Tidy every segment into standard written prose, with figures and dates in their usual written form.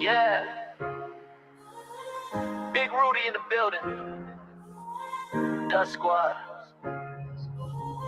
Yeah. Big Rudy in the building. Dust Squad.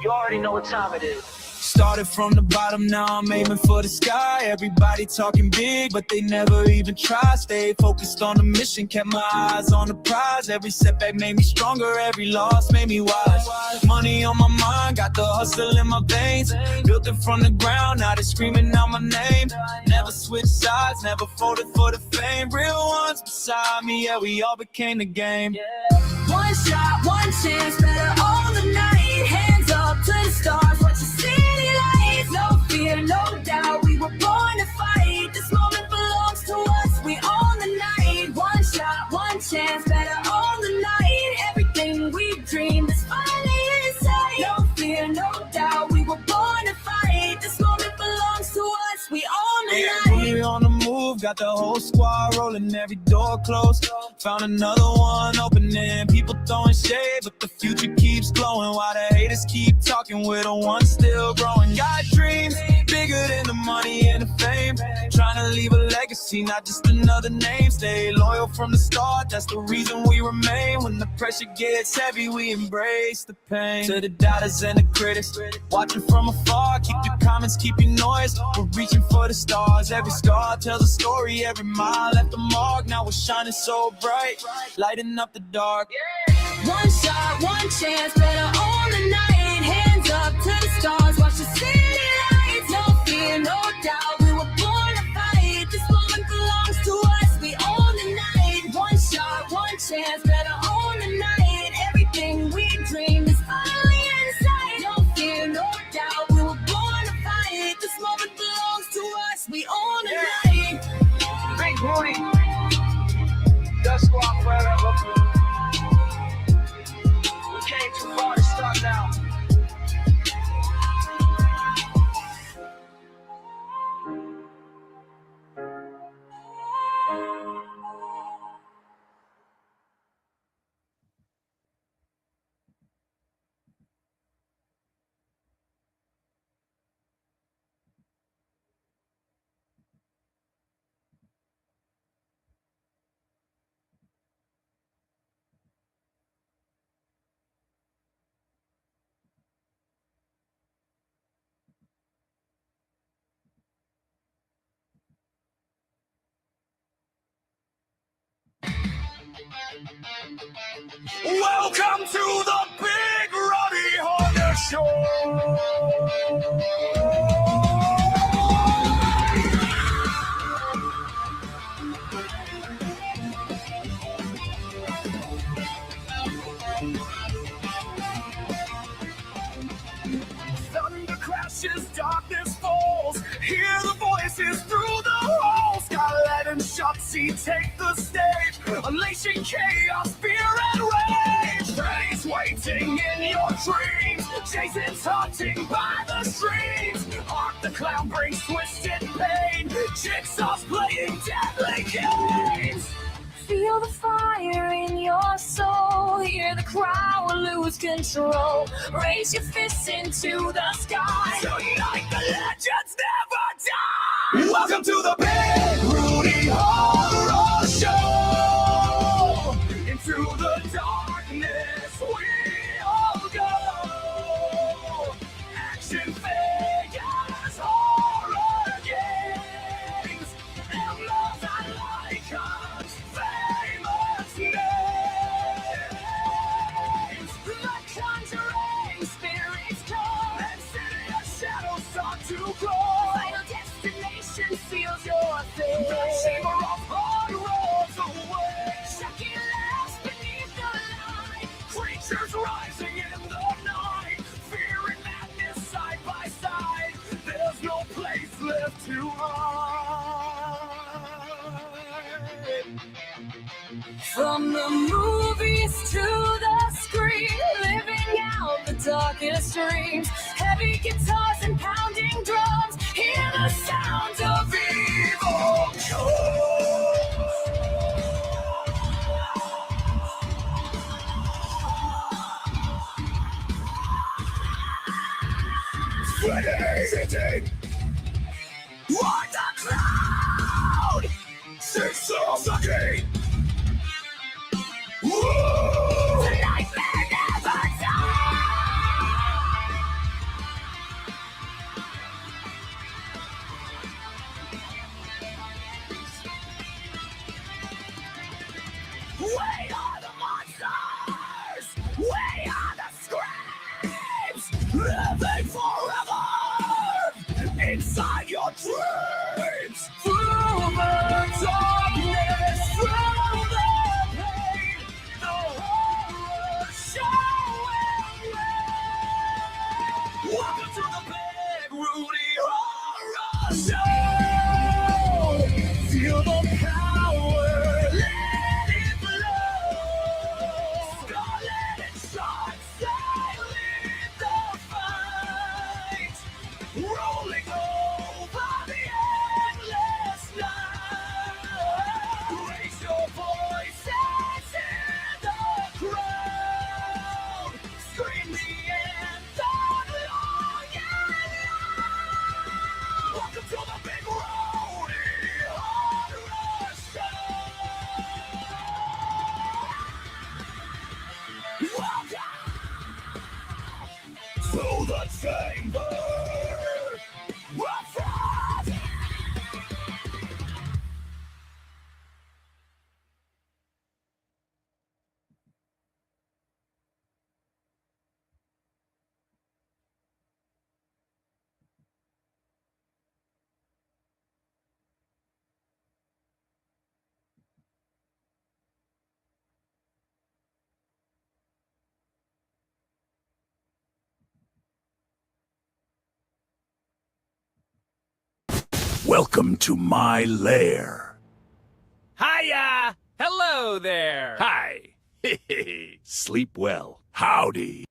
You already know what time it is. Started from the bottom, now I'm aiming for the sky. Everybody talking big, but they never even try. Stayed focused on the mission, kept my eyes on the prize. Every setback made me stronger, every loss made me wise. Money on my mind, got the hustle in my veins. Built it from the ground, now they screaming out my name. Never switched sides, never folded for the fame. Real ones beside me, yeah, we all became the game. One shot, one chance, better all the night. Hands up to the stars, watch the city lights. No fear, no doubt, we were born to fight. This moment belongs to us, we own the night. One shot, one chance, better all the night. Everything we dreamed is finally in sight. No fear, no doubt, we were born to fight. This moment belongs to us, we own the night. We on the move, got the whole squad rolling, every door closed. Found another one opening, people throwing shade, but the future keeps glowing. While the haters keep talking, we're the ones still growing. Got dreams, bigger than the money and the fame. Trying to leave a legacy, not just another name. Stay loyal from the start, that's the reason we remain. When the pressure gets heavy, we embrace the pain. To the doubters and the critics, watching from afar, keep your comments, keep your noise. We're reaching for the stars, every scar tells a story. Every mile left a mark, now we're shining so bright, lighting up the dark. One shot, one chance, better own the night. Hands up to the stars, watch the city lights. No fear, no doubt, we were born to fight. This moment belongs to us, we own the night. One shot, one chance, better own the night. Everything we dreamed is finally in sight. No fear, no doubt, we were born to fight. This moment belongs to us, we own the night. Big Rudy. Dust Squad forever. We came too far to stop now. Welcome to the Big Ruddy Hunter Show. Thunder crashes, darkness falls. Hear the voices through the halls. Skylight and Shotzi take the stage, unleashing chaos, fear and rage. Freddy's waiting in your dreams. Jason's haunting by the streams. Art the clown brings twisted pain. Jigsaw's playing deadly games. Feel the fire in your soul. Hear the crowd lose control. Raise your fists into the sky. Tonight the legends never die. Welcome to the Big Rudy Horror Show. Into the darkness we all go. Action figures, horror games, emblems and icons, famous names. The conjuring spirits come. Insidious shadows start to grow. Final destination seals your fate. The chamber of hard rolls away. Chucky laughs beneath the light. Creatures rising in the night. Fear and madness side by side. There's no place left to hide. From the movies to the screen, living out the darkest dreams. Heavy guitars and pounding drums. Hear the sounds of evil. What the cloud? Search Sucky. Whoa. The nightmare never dies. We are the monsters. We are the screams. Living forever inside your dreams. Through the darkness, through the pain, the horror show will reign. Welcome to the Big Rudy Horror Show. Feel the power, let it flow. Scarlet and shine, silent the fight. Rolling over the endless night. Raise your voices in the crowd. Scream the anthem long and loud. Welcome to the Big Rudy Horror Show. Welcome to the chamber. Welcome to my lair. Hiya! Hello there! Hi. Sleep well. Howdy.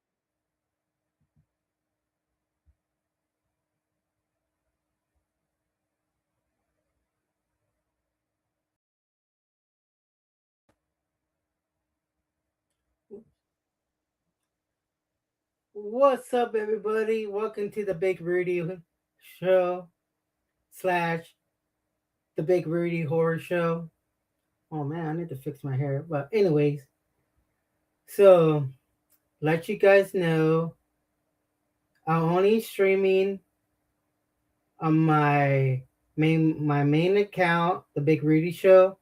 What's up, everybody? Welcome to the Big Rudy Show / the Big Rudy Horror Show. Oh man, I need to fix my hair. But anyways, so let you guys know, I'm only streaming on my main account, the Big Rudy Show.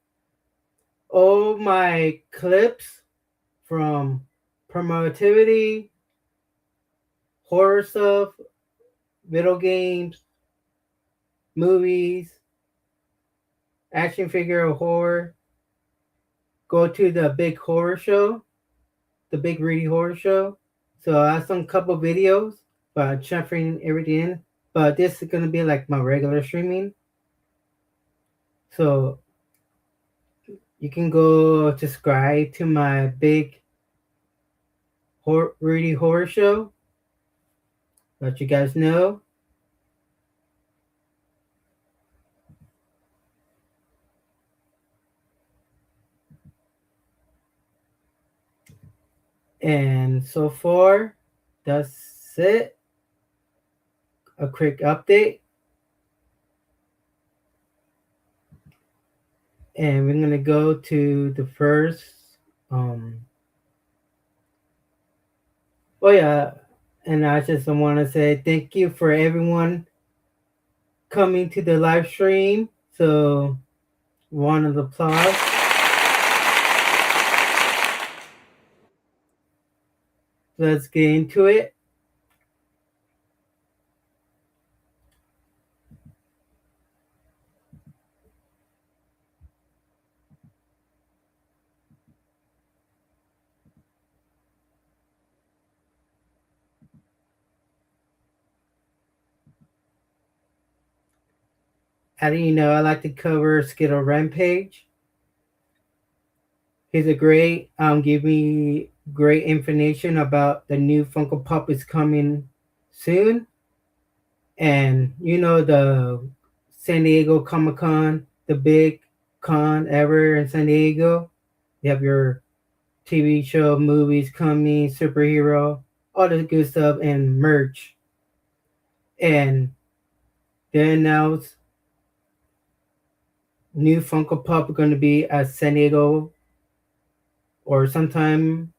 All my clips from promotivity, horror stuff, video games, movies, action figure or horror, go to the Big Horror Show, the Big Rudy Horror Show. So I have some couple videos, but I'm transferring everything in. But this is gonna be like my regular streaming. So you can go subscribe to my Big Rudy Horror Show. Let you guys know. And so far, that's it. A quick update. And we're gonna go to the first. Oh yeah, and I just want to say thank you for everyone coming to the live stream. So, round of applause. Let's get into it. As you know, I like to cover Skittle Rampage. He's a great, give me great information about the new Funko Pop is coming soon. And you know, the San Diego Comic Con, the big con ever in San Diego. You have your TV show, movies coming, superhero, all this good stuff, and merch. And they announced new Funko Pop are going to be at San Diego or sometime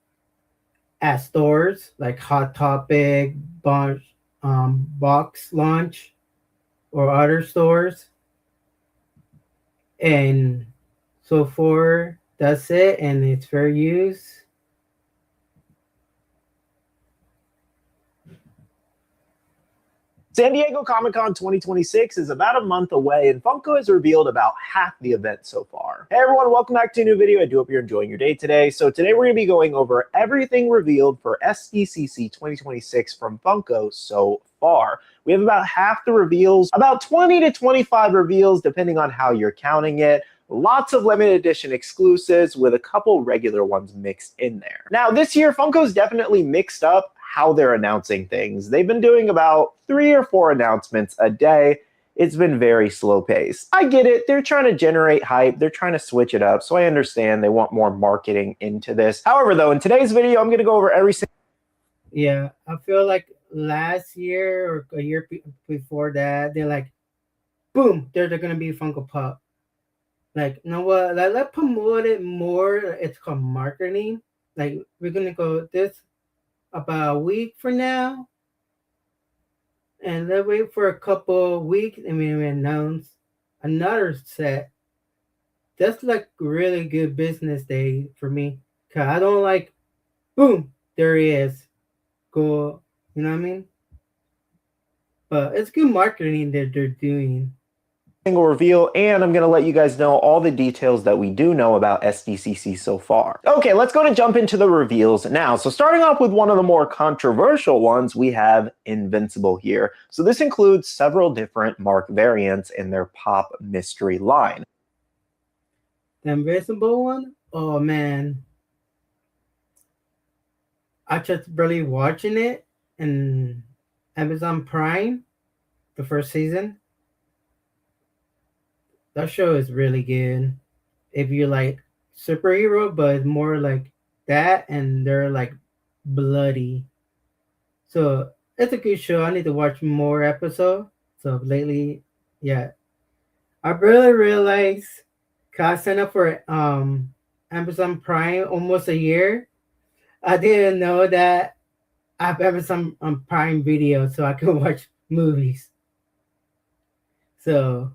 at stores like Hot Topic, Box Launch, or other stores. And so far, that's it, and it's fair use. San Diego Comic-Con 2026 is about a month away, and Funko has revealed about half the event so far. Hey everyone, welcome back to a new video. I do hope you're enjoying your day today. So today we're going to be going over everything revealed for SDCC 2026 from Funko so far. We have about half the reveals, about 20 to 25 reveals, depending on how you're counting it. Lots of limited edition exclusives with a couple regular ones mixed in there. Now, this year, Funko's definitely mixed up how they're announcing things. They've been doing about 3 or 4 announcements a day. It's been very slow paced. I get it. They're trying to generate hype. They're trying to switch it up. So I understand they want more marketing into this. However, though, in today's video, I'm going to go over every single... Yeah, I feel like last year or a year before that, they're like, boom, they're going to be Funko Pop. Like, you know what? Let's promote it more. It's called marketing. Like, we're going to go this about a week from now. And then wait for a couple of weeks and we announce another set. That's like really good business day for me. Cause I don't like, boom, there he is. Go, you know what I mean? But it's good marketing that they're doing. Single reveal, and I'm going to let you guys know all the details that we do know about SDCC so far. Okay, let's go to jump into the reveals now. So starting off with one of the more controversial ones, we have Invincible here. So this includes several different Mark variants in their Pop Mystery line. The Invincible one? Oh man. I just barely watching it in Amazon Prime, the first season. That show is really good. If you like superhero, but it's more like that, and they're like bloody. So it's a good show. I need to watch more episodes. So lately, yeah, I really realized. Cause I signed up for Amazon Prime almost a year. I didn't know that I have Amazon Prime Video, so I can watch movies. So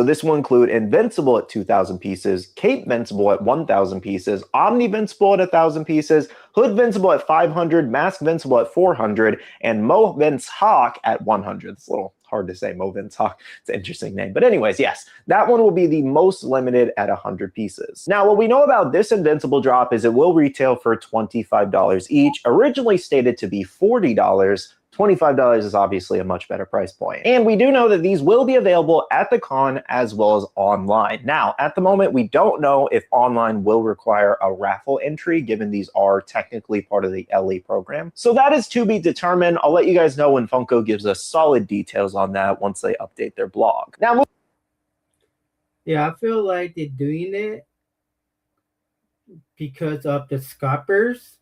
this will include Invincible at 2,000 pieces, Cape Vincible at 1,000 pieces, Omni Vincible at 1,000 pieces, Hood Vincible at 500, Mask Vincible at 400, and Mo Vince Hawk at 100. It's a little hard to say, Mo Vince Hawk. It's an interesting name. But anyways, yes, that one will be the most limited at 100 pieces. Now, what we know about this Invincible drop is it will retail for $25 each, originally stated to be $40. $25 is obviously a much better price point. And we do know that these will be available at the con as well as online. Now, at the moment, we don't know if online will require a raffle entry, given these are technically part of the LE program. So that is to be determined. I'll let you guys know when Funko gives us solid details on that once they update their blog. Now, yeah, I feel like they're doing it because of the scalpers.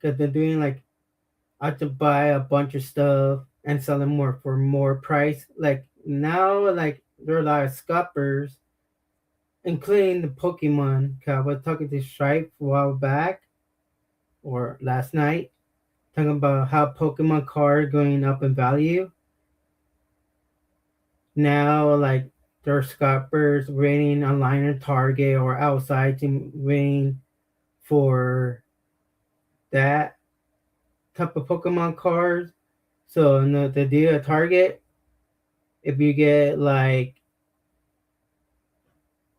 Because they're doing like, I have to buy a bunch of stuff and sell them more for more price. Like now, like there are a lot of scalpers, including the Pokemon. I was talking to Stripe a while back, or last night, talking about how Pokemon cards going up in value. Now, like there are scalpers waiting online in Target or outside to waiting for that type of Pokemon cards. So the deal at Target, if you get like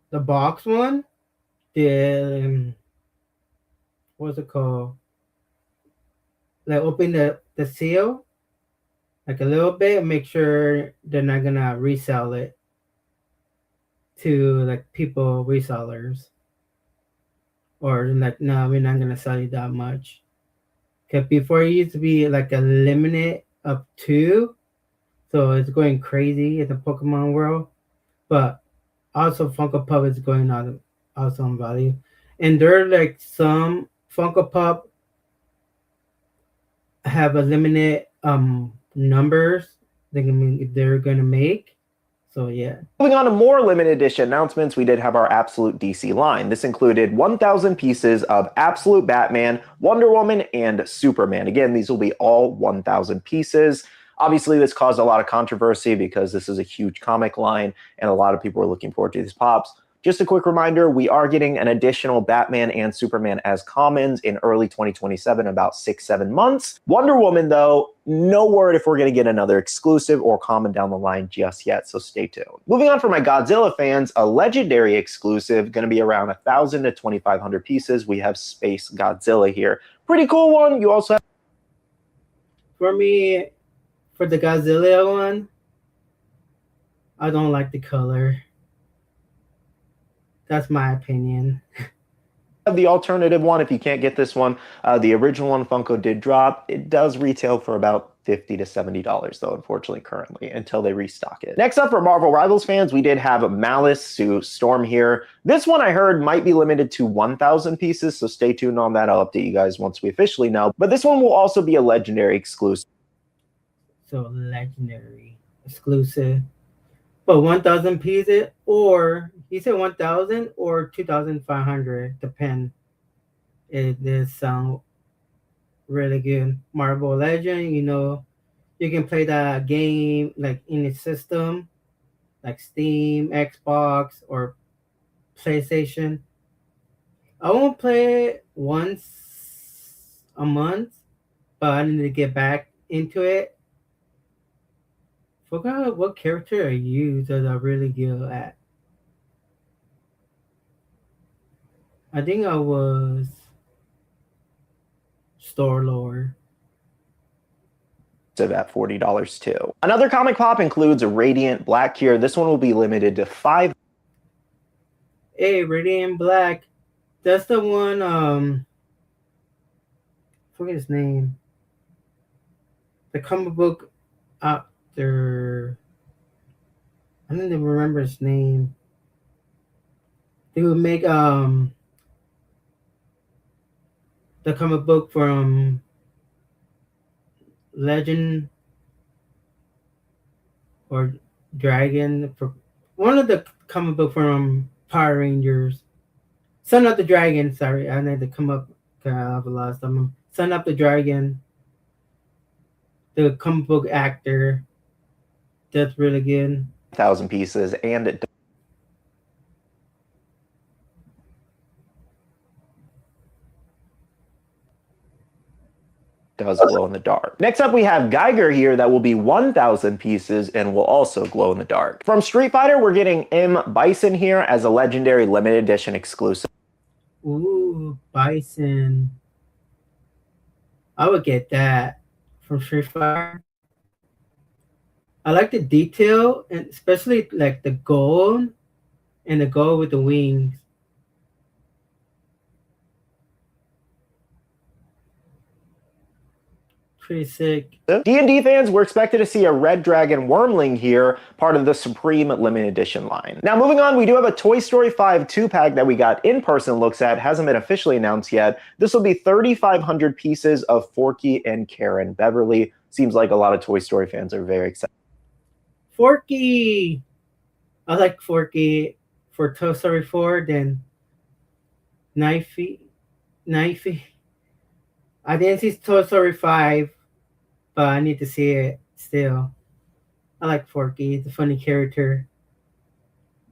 the box one, the what's it called? Like open the seal like a little bit and make sure they're not gonna resell it to like people resellers. Or like, no, we're not gonna sell you that much. Cause before it used to be like a limit of 2, so it's going crazy in the Pokemon world. But also Funko Pop is going on also on value, and there are like some Funko Pop have a limited numbers they're gonna make. So yeah. Moving on to more limited edition announcements, we did have our Absolute DC line. This included 1,000 pieces of Absolute Batman, Wonder Woman, and Superman. Again, these will be all 1,000 pieces. Obviously, this caused a lot of controversy because this is a huge comic line, and a lot of people are looking forward to these pops. Just a quick reminder, we are getting an additional Batman and Superman as commons in early 2027, about 6-7 months. Wonder Woman, though, no word if we're going to get another exclusive or common down the line just yet, so stay tuned. Moving on for my Godzilla fans, a legendary exclusive, going to be around 1,000 to 2,500 pieces. We have Space Godzilla here. Pretty cool one. You also have... For me, for the Godzilla one, I don't like the color. That's my opinion. The alternative one, if you can't get this one, the original one Funko did drop. It does retail for about $50 to $70 though, unfortunately, currently, until they restock it. Next up for Marvel Rivals fans, we did have Malice Sue Storm here. This one I heard might be limited to 1,000 pieces, so stay tuned on that. I'll update you guys once we officially know. But this one will also be a legendary exclusive. So legendary exclusive. But 1,000 pieces, or he said 1,000 or 2,500, depend. It does sound really good. Marvel Legend, you know, you can play that game like in the system, like Steam, Xbox, or PlayStation. I won't play it once a month, but I need to get back into it. Forgot what character I used that I'm really good at. I think I was Star-Lord. At $40 too. Another comic pop includes a Radiant Black here. This one will be limited to 5. Hey, Radiant Black. That's the one, I forget his name. The comic book actor. I don't even remember his name. They would make the comic book from Legend or Dragon. One of the comic book from Power Rangers. Son of the Dragon, sorry. I need to come up. I have a lot of stuff. Son of the Dragon. The comic book actor. That's really good. 1,000 pieces, and it does glow in the dark. Next up, we have Geiger here that will be 1,000 pieces and will also glow in the dark. From Street Fighter, we're getting M. Bison here as a legendary limited edition exclusive. Ooh, Bison. I would get that from Street Fighter. I like the detail, and especially like the gold and the gold with the wings. Pretty sick. D&D fans, we're expected to see a Red Dragon Wormling here, part of the Supreme Limited Edition line. Now, moving on, we do have a Toy Story 5 2-pack that we got in-person looks at. Hasn't been officially announced yet. This will be 3,500 pieces of Forky and Karen Beverly. Seems like a lot of Toy Story fans are very excited. Forky! I like Forky for Toy Story 4, then Knifey. I didn't see Toy Story 5, but I need to see it still. I like Forky. It's a funny character.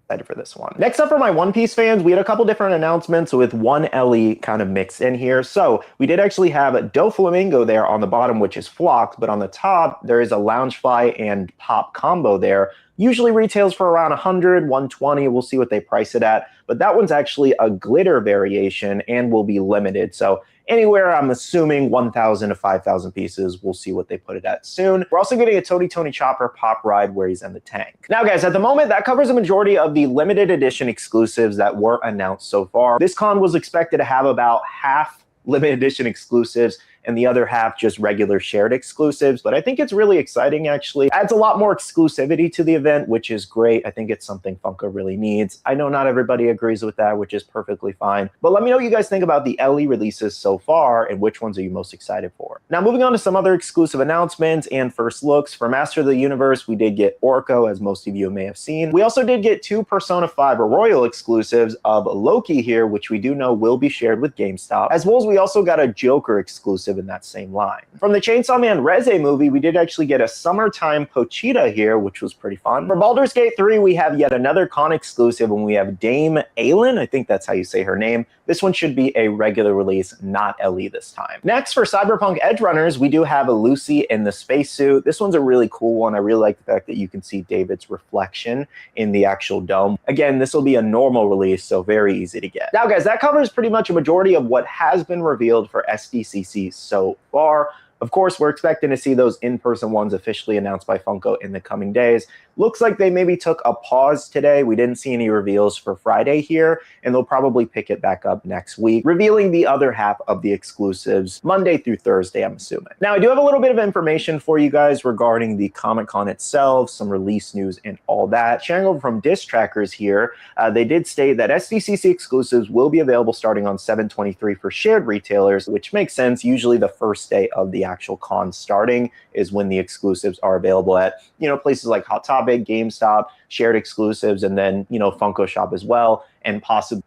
Excited for this one. Next up for my One Piece fans, we had a couple different announcements with one LE kind of mixed in here. So we did actually have Doflamingo there on the bottom, which is flocked, but on the top, there is a Loungefly and Pop combo there. Usually retails for around 100, 120. We'll see what they price it at. But that one's actually a glitter variation and will be limited. So anywhere, I'm assuming 1,000 to 5,000 pieces. We'll see what they put it at soon. We're also getting a Tony Chopper pop ride where he's in the tank. Now, guys, at the moment, that covers the majority of the limited edition exclusives that were announced so far. This con was expected to have about half limited edition exclusives and the other half just regular shared exclusives. But I think it's really exciting, actually. Adds a lot more exclusivity to the event, which is great. I think it's something Funko really needs. I know not everybody agrees with that, which is perfectly fine. But let me know what you guys think about the LE releases so far, and which ones are you most excited for. Now, moving on to some other exclusive announcements and first looks. For Master of the Universe, we did get Orko, as most of you may have seen. We also did get 2 Persona 5 Royal exclusives of Loki here, which we do know will be shared with GameStop, as well as we also got a Joker exclusive in that same line. From the Chainsaw Man Reze movie, we did actually get a Summertime Pochita here, which was pretty fun. For Baldur's Gate 3, we have yet another con exclusive, and we have Dame Aylin. I think that's how you say her name. This one should be a regular release, not LE this time. Next, for Cyberpunk Edgerunners, we do have a Lucy in the spacesuit. This one's a really cool one. I really like the fact that you can see David's reflection in the actual dome. Again, this will be a normal release, so very easy to get. Now, guys, that covers pretty much a majority of what has been revealed for SDCC so far. Of course, we're expecting to see those in-person ones officially announced by Funko in the coming days. Looks like they maybe took a pause today. We didn't see any reveals for Friday here, and they'll probably pick it back up next week, revealing the other half of the exclusives Monday through Thursday, I'm assuming. Now, I do have a little bit of information for you guys regarding the Comic-Con itself, some release news and all that. Sharing over from Disc Trackers here, they did state that SDCC exclusives will be available starting on 7/23 for shared retailers, which makes sense. Usually the first day of the actual con starting is when the exclusives are available at, places like Hot Topic, GameStop, shared exclusives, and then, Funko Shop as well, and possibly.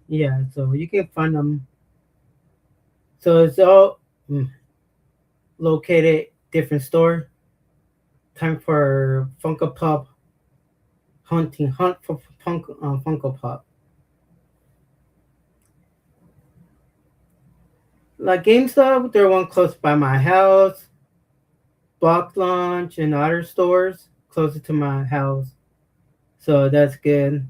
Yeah, so you can find them. So it's all located different store. Time for Funko Pop hunt for Funko Pop. Like GameStop, there one close by my house. Block Launch and other stores closer to my house. So that's good.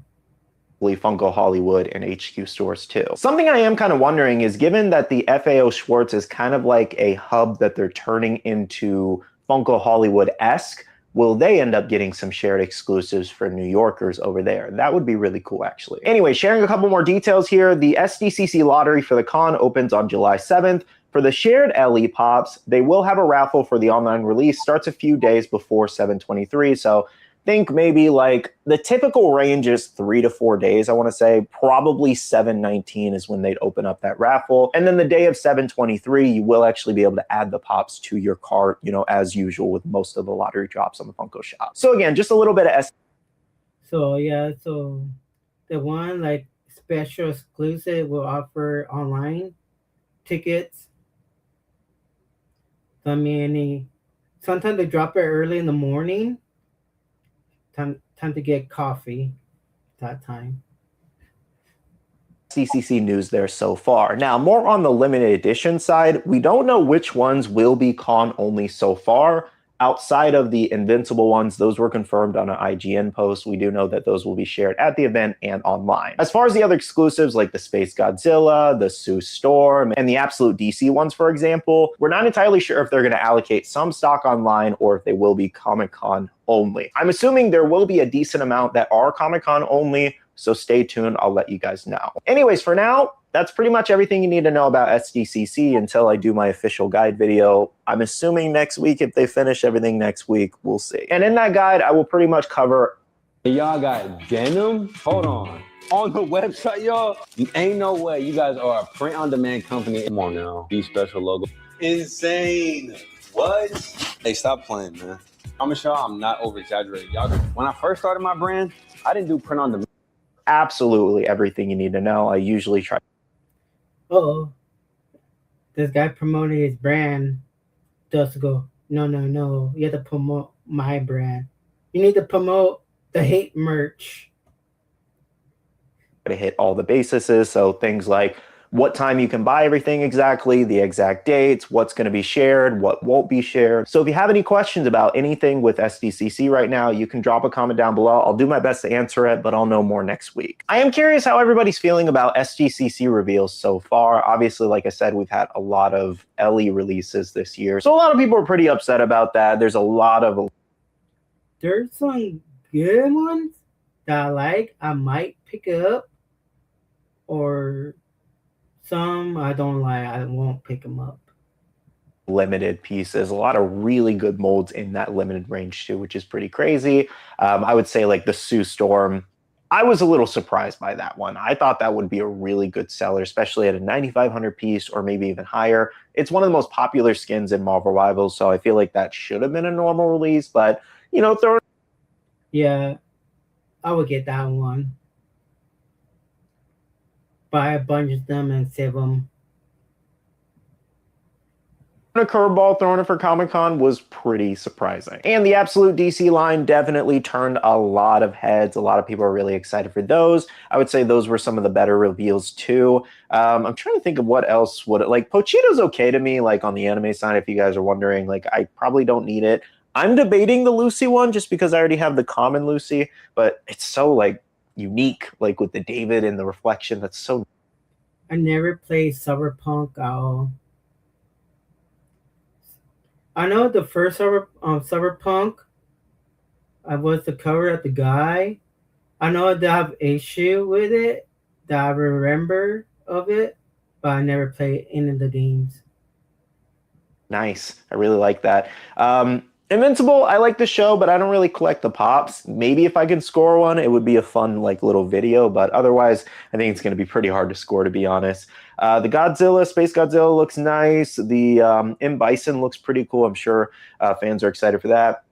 Funko Hollywood and HQ stores too. Something I am kind of wondering is, given that the FAO Schwartz is kind of like a hub that they're turning into Funko Hollywood-esque, will they end up getting some shared exclusives for New Yorkers over there? That would be really cool, actually. Anyway, sharing a couple more details here. The SDCC lottery for the con opens on July 7th. For the shared LE Pops, they will have a raffle for the online release. Starts a few days before 7/23, so think maybe like the typical range is 3 to 4 days, I want to say. Probably 7/19 is when they'd open up that raffle. And then the day of 7/23, you will actually be able to add the Pops to your cart, as usual with most of the lottery drops on the Funko Shop. So again, just a little bit of So yeah, so the one like special exclusive will offer online tickets. I mean, sometimes they drop it early in the morning. Time to get coffee that time. SDCC news there so far. Now, more on the limited edition side, we don't know which ones will be con only so far. Outside of the Invincible ones, those were confirmed on an IGN post. We do know that those will be shared at the event and online. As far as the other exclusives like the Space Godzilla, the Sue Storm, and the Absolute DC ones, for example, we're not entirely sure if they're going to allocate some stock online or if they will be Comic-Con only. I'm assuming there will be a decent amount that are Comic-Con only, so stay tuned. I'll let you guys know. Anyways, for now, that's pretty much everything you need to know about SDCC until I do my official guide video. I'm assuming next week, if they finish everything next week, we'll see. And in that guide, I will pretty much cover. Y'all got denim? Hold on the website, y'all? Ain't no way you guys are a print-on-demand company. Come on now, these special logos. Insane. What? Hey, stop playing, man. I'm sure I'm not over-exaggerating. Y'all, when I first started my brand, I didn't do print-on-demand. Absolutely everything you need to know. I usually try. Oh, this guy promoted his brand. Just go, no. You have to promote my brand. You need to promote the hate merch. To hit all the bases, so things like what time you can buy everything exactly, the exact dates, what's going to be shared, what won't be shared. So if you have any questions about anything with SDCC right now, you can drop a comment down below. I'll do my best to answer it, but I'll know more next week. I am curious how everybody's feeling about SDCC reveals so far. Obviously, like I said, we've had a lot of LE releases this year, so a lot of people are pretty upset about that. There's some good ones that I like. I might pick it up, or some I don't like. I won't pick them up. limited pieces. A lot of really good molds in that limited range too, which is pretty crazy. I would say like the Sue Storm, I was a little surprised by that one. I thought that would be a really good seller, especially at a 9,500 piece or maybe even higher. It's one of the most popular skins in Marvel Rivals, so I feel like that should have been a normal release, but you know, throw. Yeah, I would get that one. Buy a bunch of them and save them. A curveball thrown in for Comic-Con was pretty surprising. And the Absolute DC line definitely turned a lot of heads. A lot of people are really excited for those. I would say those were some of the better reveals too. I'm trying to think of what else would it, like Pochito's okay to me, like on the anime side, if you guys are wondering, like I probably don't need it. I'm debating the Lucy one just because I already have the common Lucy, but it's so like unique, like with the David and the reflection. That's so. I never played Cyberpunk at all. I know the first Cyberpunk, I was the cover of the guy. I know they have issue with it that I remember of it, but I never played any of the games. Nice. I really like that. Invincible, I like the show, but I don't really collect the pops. Maybe if I could score one, it would be a fun like little video, but otherwise, I think it's going to be pretty hard to score, to be honest. The Godzilla, Space Godzilla looks nice. The M. Bison looks pretty cool. I'm sure fans are excited for that.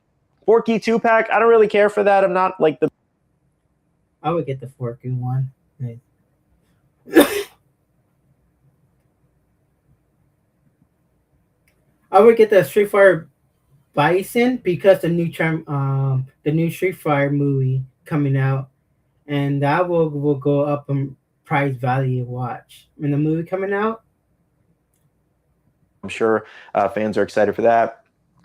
Forky 2-pack, I don't really care for that. I'm not like the... I would get the Forky one. I would get the Street Fighter Bison because the new Street Fighter movie coming out, and that will go up in price value. Watch when the movie coming out. I'm sure fans are excited for that.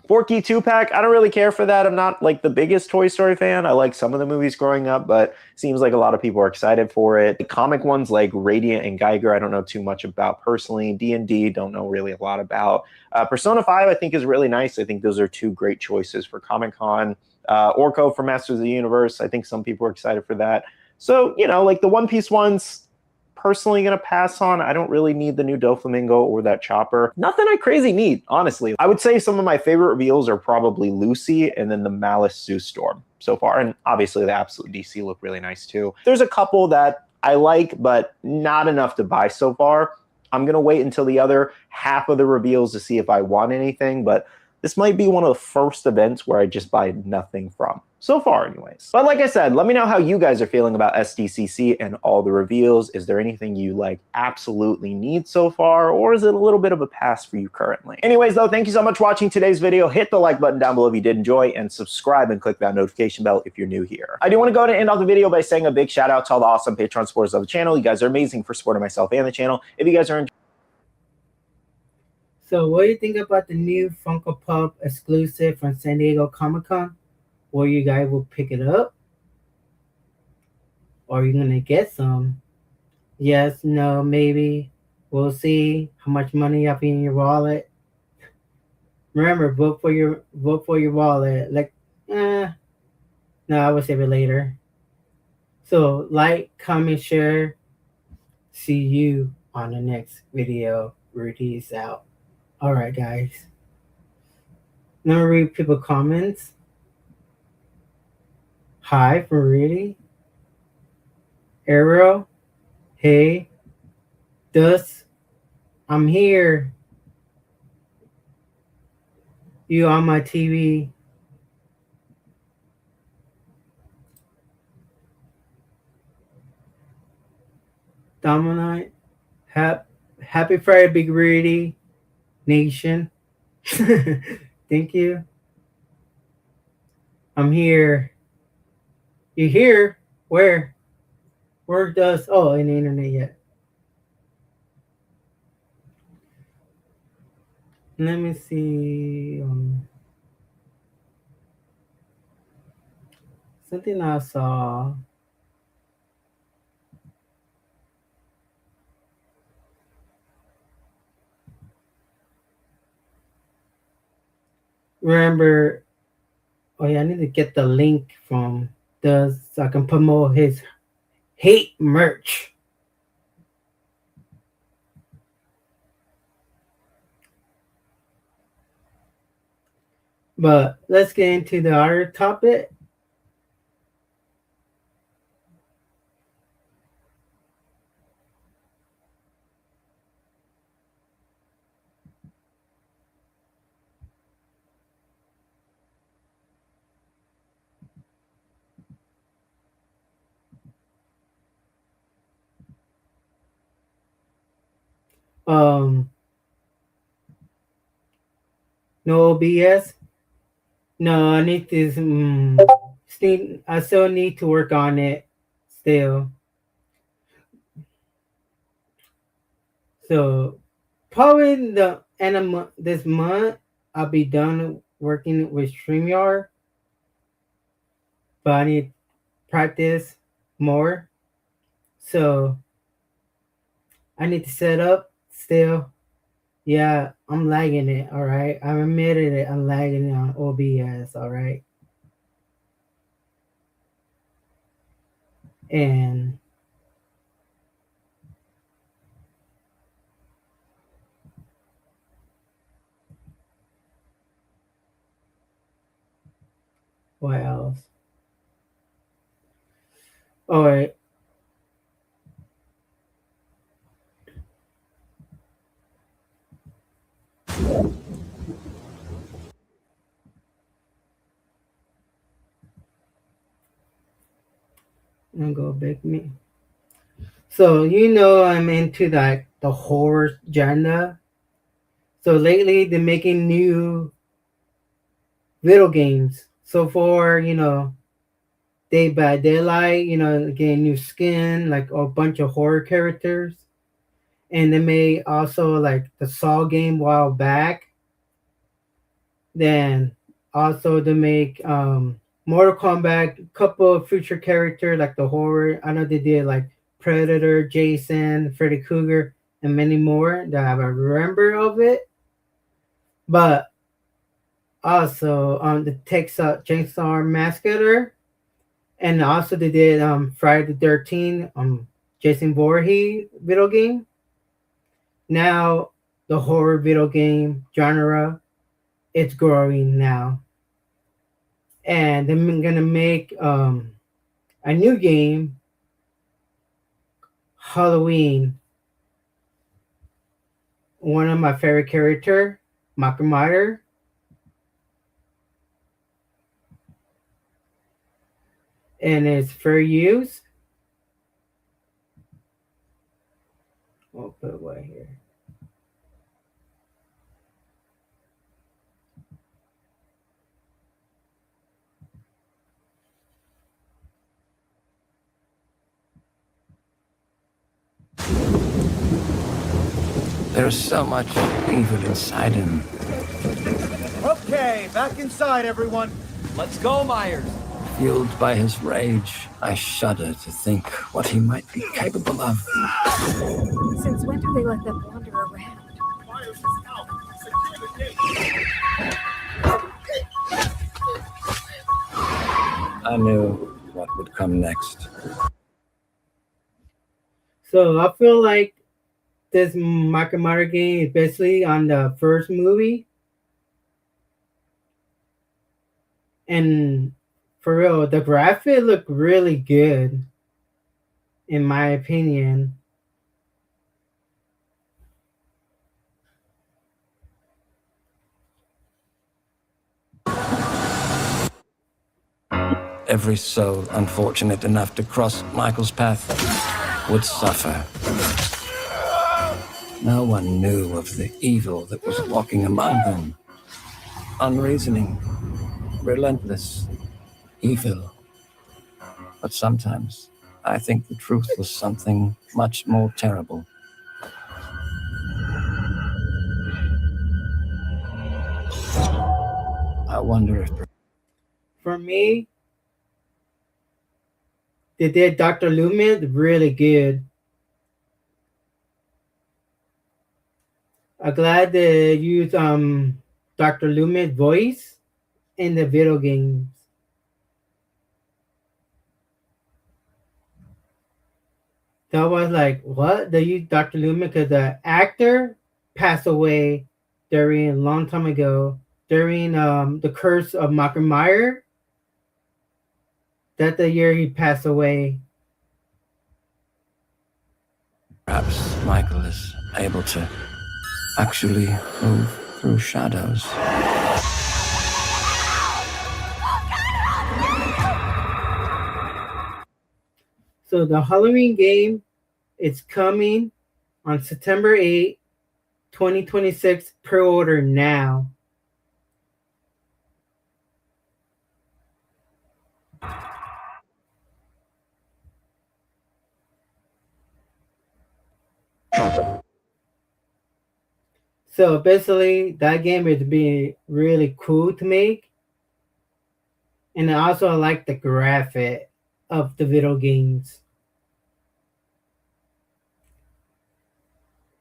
Forky 2-pack, I don't really care for that. I'm not like the biggest Toy Story fan. I like some of the movies growing up, but seems like a lot of people are excited for it. The comic ones like Radiant and Geiger, I don't know too much about personally. D&D, don't know really a lot about. Persona 5, I think is really nice. I think those are two great choices for Comic-Con. Orko for Masters of the Universe, I think some people are excited for that. So, you know, like the One Piece ones, personally going to pass on. I don't really need the new Doflamingo or that Chopper. Nothing I crazy need, honestly. I would say some of my favorite reveals are probably Lucy and then the Malice Sue Storm so far. And obviously the Absolute DC look really nice too. There's a couple that I like, but not enough to buy so far. I'm going to wait until the other half of the reveals to see if I want anything, but this might be one of the first events where I just buy nothing from. So far, anyways. But like I said, let me know how you guys are feeling about SDCC and all the reveals. Is there anything you like absolutely need so far, or is it a little bit of a pass for you currently? Anyways, though, thank you so much for watching today's video. Hit the like button down below if you did enjoy, and subscribe and click that notification bell if you're new here. I do want to go ahead and end off the video by saying a big shout out to all the awesome Patreon supporters of the channel. You guys are amazing for supporting myself and the channel. If you guys are enjoying. So, what do you think about the new Funko Pop exclusive from San Diego Comic-Con? Or you guys will pick it up? Or are you gonna get some? Yes, no, maybe. We'll see how much money you have in your wallet. Remember, vote for your wallet. Like, no, I will save it later. So, like, comment, share. See you on the next video. Rudy's out. All right, guys. Let me read people comments. Hi from Rudy. Arrow. Hey. Dus. I'm here. You on my TV. Dominite. Happy Friday, Big Rudy Nation. Thank you. I'm here. You here? Where? Where does? Oh, in the internet yet. Let me see. Something I saw. Remember, oh yeah, I need to get the link from so I can promote his hate merch. But let's get into the other topic. Um, no OBS. No, I need this. I still need to work on it. Still, so probably the end of this month, I'll be done working with StreamYard. But I need to practice more. So I need to set up still. Yeah, I'm lagging it. All right, I admitted it. I'm lagging it on OBS. All right, and what else? All right. I'm gonna go back me. So I'm into the horror genre. So lately they're making new video games. So for Day by Daylight, getting new skin, like a bunch of horror characters. And they made also like the Saw game a while back. Then also they make Mortal Kombat, couple of future characters like the horror. I know they did like Predator, Jason, Freddy Krueger, and many more that I remember of it. But also the Texas Chainsaw Massacre, and also they did Friday the 13th Jason Voorhees video game. Now the horror video game genre, it's growing now, and they're gonna make a new game, Halloween. One of my favorite character, Makamata, and it's for use. We'll put it right here. There's so much evil inside him. Okay, back inside, everyone. Let's go, Myers. Fueled by his rage, I shudder to think what he might be capable of. Since when do they let them wander around? I knew what would come next. So I feel like this Makamata game is basically on the first movie. And for real, the graphics look really good, in my opinion. Every soul unfortunate enough to cross Michael's path would suffer. No one knew of the evil that was walking among them. Unreasoning, relentless, evil. But sometimes I think the truth was something much more terrible. I wonder if... For me, they did Dr. Loomis really good. I'm glad they used Dr. Loomis' voice in the video games. That was like, what? They used Dr. Loomis because the actor passed away during a long time ago during the curse of Michael Meyer. That the year he passed away. Perhaps Michael is able to actually move through shadows. So the Halloween game is coming on September 8, 2026. Pre-order now. So basically, that game is being really cool to make. And I also like the graphic of the video games.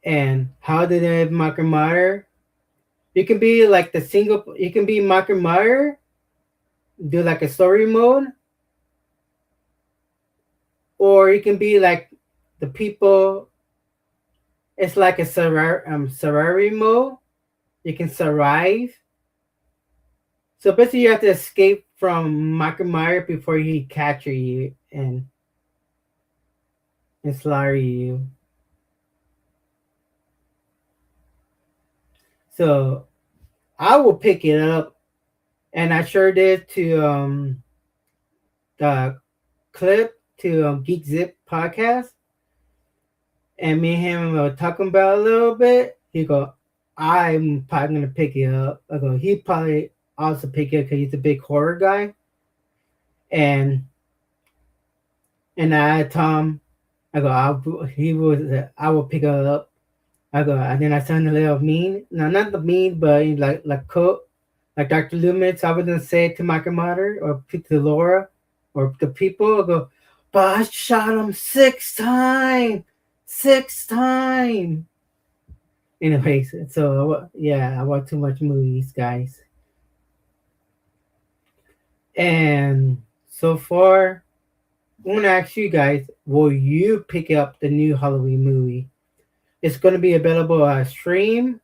And how did they have Michael Meyer? You can be like you can be Michael Meyer, do like a story mode, or you can be like the people. It's like a survival mode. You can survive. So basically, you have to escape from Michael Meyer before he capture you and slaughter you. So I will pick it up, and I shared it to the clip to Geek Zip podcast, and me and him were talking about it a little bit. He go, I'm probably gonna pick it up. I go, he probably also pick it because he's a big horror guy, and I told him, I go, I will pick it up. I go, and then I sent a little meme. No, not the meme, but like quote, like Dr. Loomis. I wouldn't say it to Michael Mater or to Laura or the people. I go, but I shot him 6 times. 6 times. Anyways, so yeah, I watch too much movies, guys. And so far, I want to ask you guys, will you pick up the new Halloween movie? It's going to be available on stream.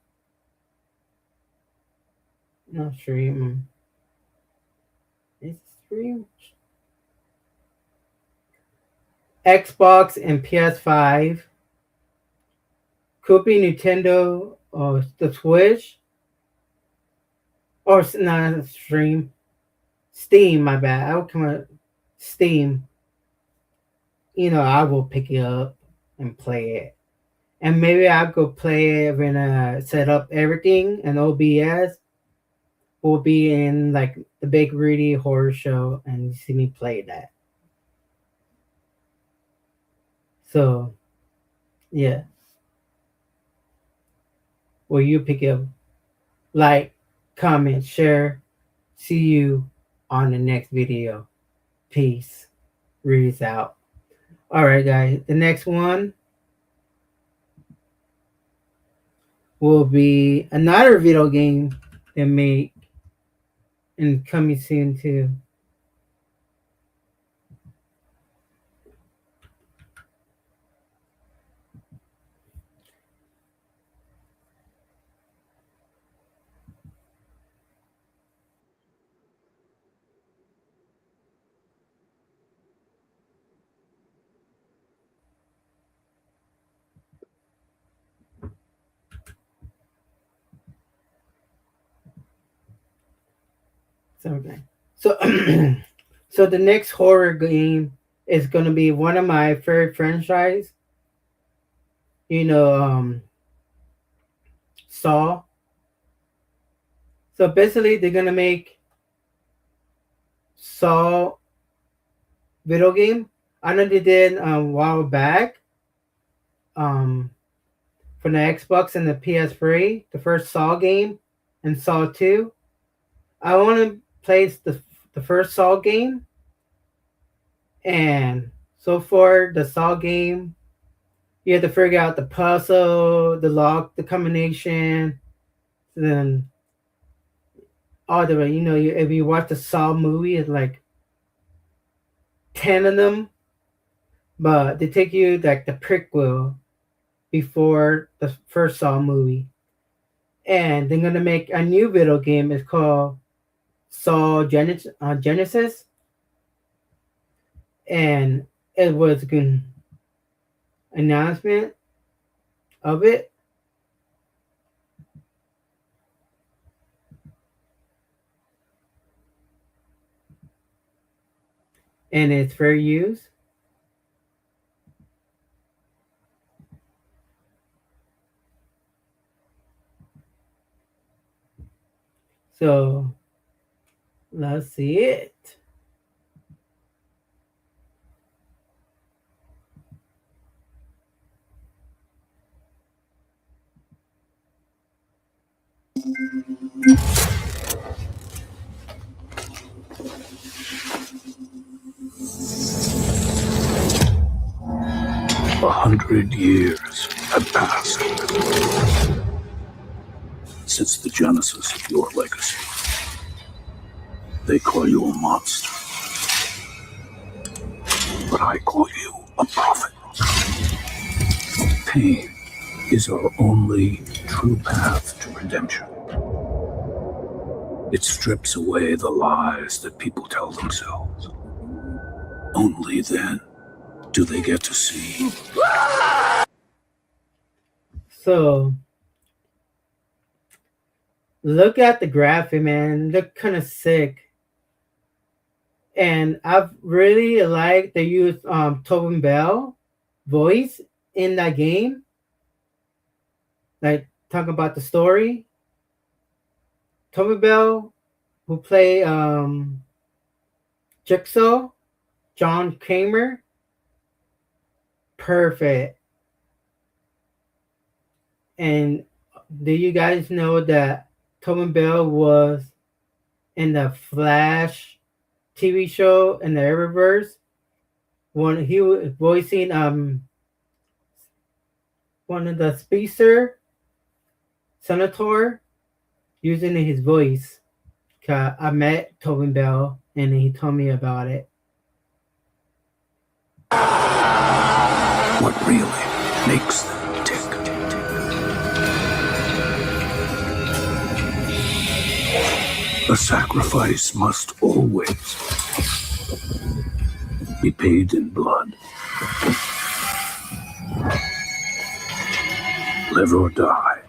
Not stream. It's stream. Xbox and PS5. Could be Nintendo or the Switch. Or not stream. Steam, my bad. I will come out. Steam. I will pick it up and play it. And maybe I'll go play it when I set up everything and OBS. Will be in like the Big Rudy horror show and see me play that. So, yeah. Will you pick up? Like, comment, share. See you on the next video. Peace. Rudy's out. Alright, guys. The next one will be another video game they make and coming soon too. So, so the next horror game is gonna be one of my favorite franchise. Saw. So basically, they're gonna make Saw video game. I know they did a while back. For the Xbox and the PS3, the first Saw game and Saw 2. I want to play the first Saw game, and so far the Saw game, you have to figure out the puzzle, the lock, the combination, then all the way. If you watch the Saw movie, it's like 10 of them, but they take you like the prequel before the first Saw movie, and they're gonna make a new video game. It's called Genesis, and it was an announcement of it. And it's fair use. So let's see it. A 100 years have passed since the genesis of your legacy. They call you a monster, but I call you a prophet. Pain is our only true path to redemption. It strips away the lies that people tell themselves. Only then do they get to see. So look at the graphic, man. Look kind of sick. And I've really liked they use Tobin Bell voice in that game. Like talk about the story. Tobin Bell, who played Jigsaw, John Kramer. Perfect. And do you guys know that Tobin Bell was in the Flash TV show in the Arrowverse when he was voicing one of the speedster senator using his voice? I met Tobin Bell and he told me about it. What really makes them tick? A sacrifice must always be paid in blood. Live or die.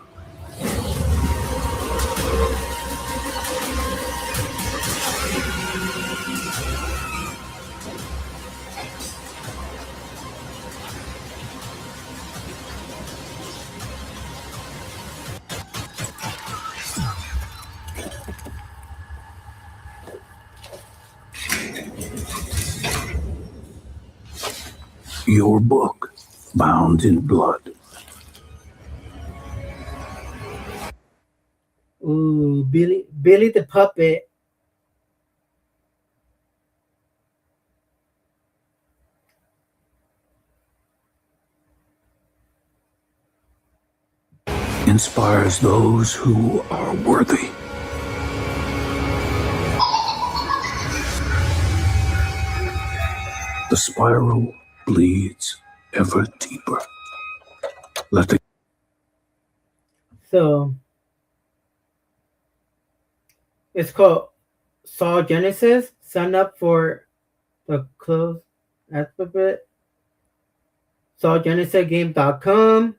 Your book, bound in blood. Ooh, Billy the Puppet. Inspires those who are worthy. The spiral bleeds ever deeper. Let the So it's called Saw Genesis. Sign up for the close alphabet. SawGenesisGame.com.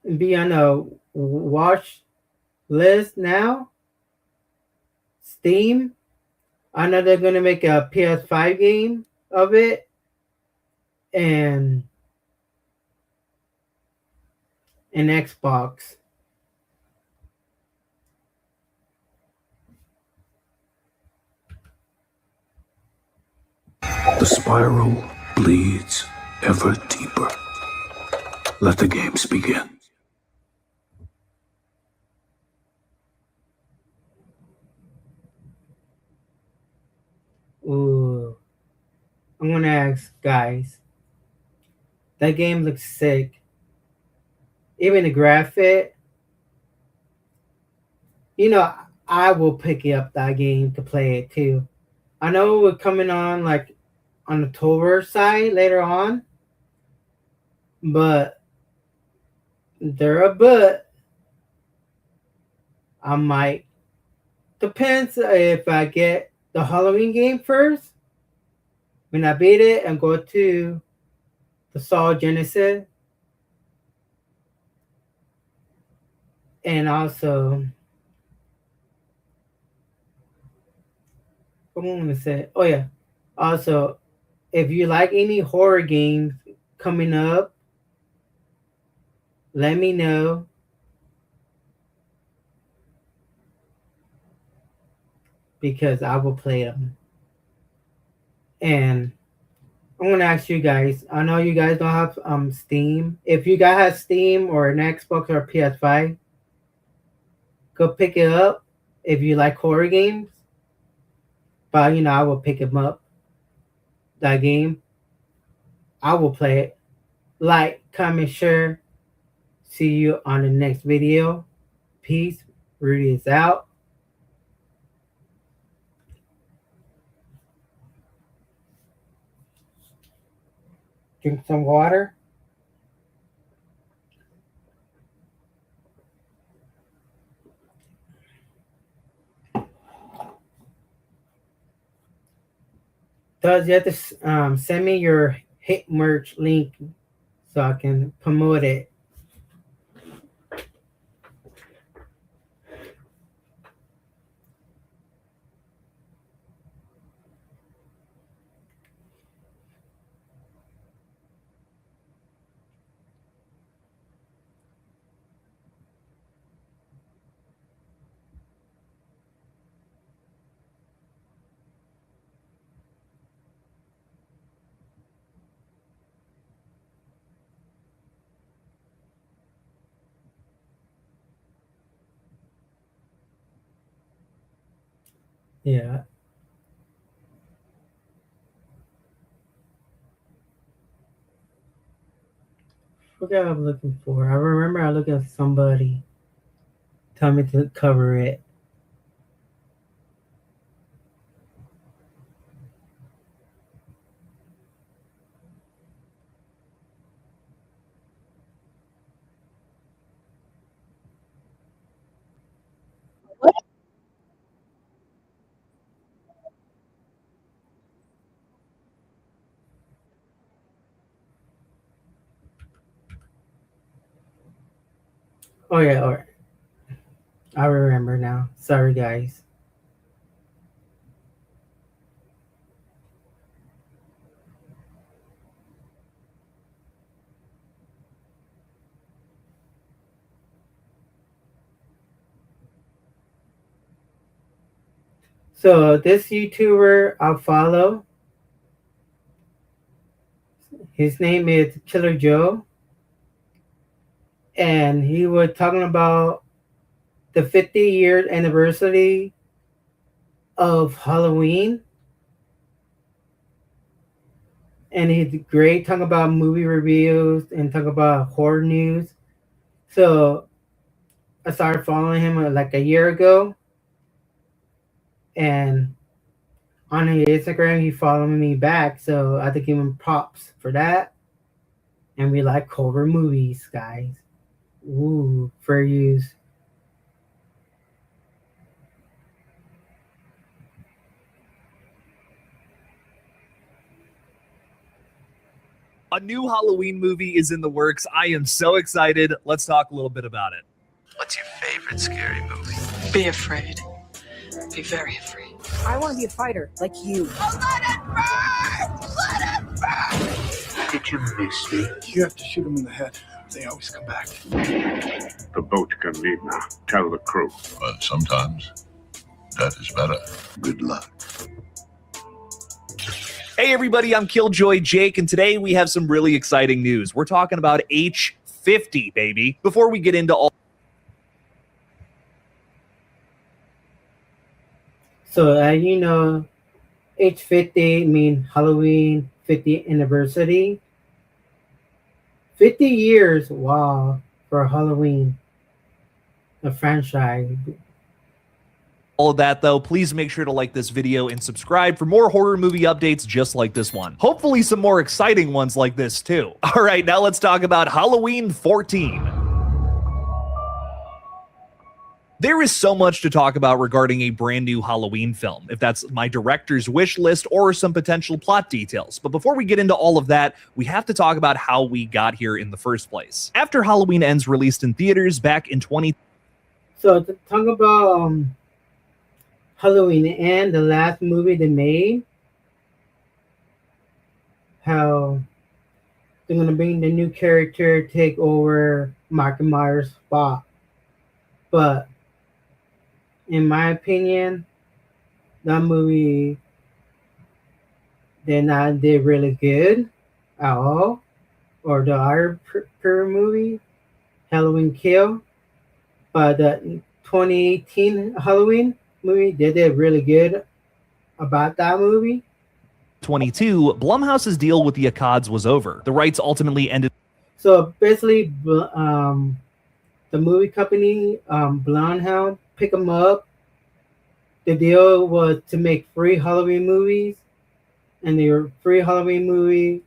And be on a watch list now. Steam. I know they're gonna make a PS5 game of it. And an Xbox. The spiral bleeds ever deeper. Let the games begin. Ooh. I'm gonna ask guys. That game looks sick. Even the graphic. You know, I will pick up that game to play it too. I know we're coming on like on the October side later on, but They're a but. I might. Depends if I get the Halloween game first. When I beat it and go to the Saw Genesis. And also, what am I going to say? Oh, yeah. Also, if you like any horror games coming up, let me know. Because I will play them. And I'm going to ask you guys. I know you guys don't have Steam. If you guys have Steam or an Xbox or PS5, go pick it up if you like horror games. But, I will pick them up. That game. I will play it. Like, comment, share. See you on the next video. Peace. Rudy is out. Drink some water. Does you have to send me your hit merch link so I can promote it? Yeah. Forgot what I'm looking for. I remember I looked at somebody tell me to cover it. Oh yeah, all right. I remember now. Sorry guys. So this YouTuber I'll follow, his name is Killer Joe. And he was talking about the 50-year anniversary of Halloween. And he's great talking about movie reviews and talking about horror news. So I started following him like a year ago. And on his Instagram, he followed me back. So I have to give him props for that. And we like horror movies, guys. Ooh, fair use. A new Halloween movie is in the works. I am so excited. Let's talk a little bit about it. What's your favorite scary movie? Be afraid. Be very afraid. I want to be a fighter, like you. Let it burn! Let it burn! Did you miss me? You have to shoot them in the head. They always come back. The boat can leave now. Tell the crew. But sometimes that is better. Good luck. Hey everybody, I'm Killjoy Jake, and today we have some really exciting news. We're talking about H50, baby. Before we get into all... So, you know, H50 mean Halloween 50th anniversary. 50 years, wow, for Halloween, the franchise. All of that, though, please make sure to like this video and subscribe for more horror movie updates just like this one. Hopefully some more exciting ones like this, too. All right, now let's talk about Halloween 14. There is so much to talk about regarding a brand new Halloween film, if that's my director's wish list or some potential plot details. But before we get into all of that, we have to talk about how we got here in the first place. After Halloween Ends released in theaters back in 20... So to talk about Halloween End, the last movie they made, how they're going to bring the new character take over Michael Myers' spot. But in my opinion, that movie did really good at all. Or the other movie, Halloween Kill. But the 2018 Halloween movie, they did really good about that movie. 22, Blumhouse's deal with the Akkads was over. The rights ultimately ended. So basically, the movie company, Blumhouse, picked them up. The deal was to make 3 Halloween movies, and their 3 Halloween movie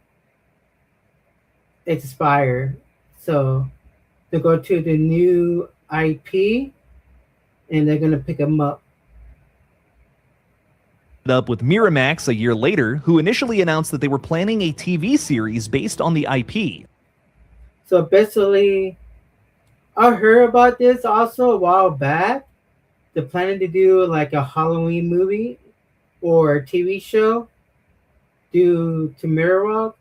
expired. So they go to the new IP, and they're gonna pick them up. Up with Miramax a year later, who initially announced that they were planning a TV series based on the IP. So basically, I heard about this also a while back. They're planning to do like a Halloween movie or a TV show due to Mirror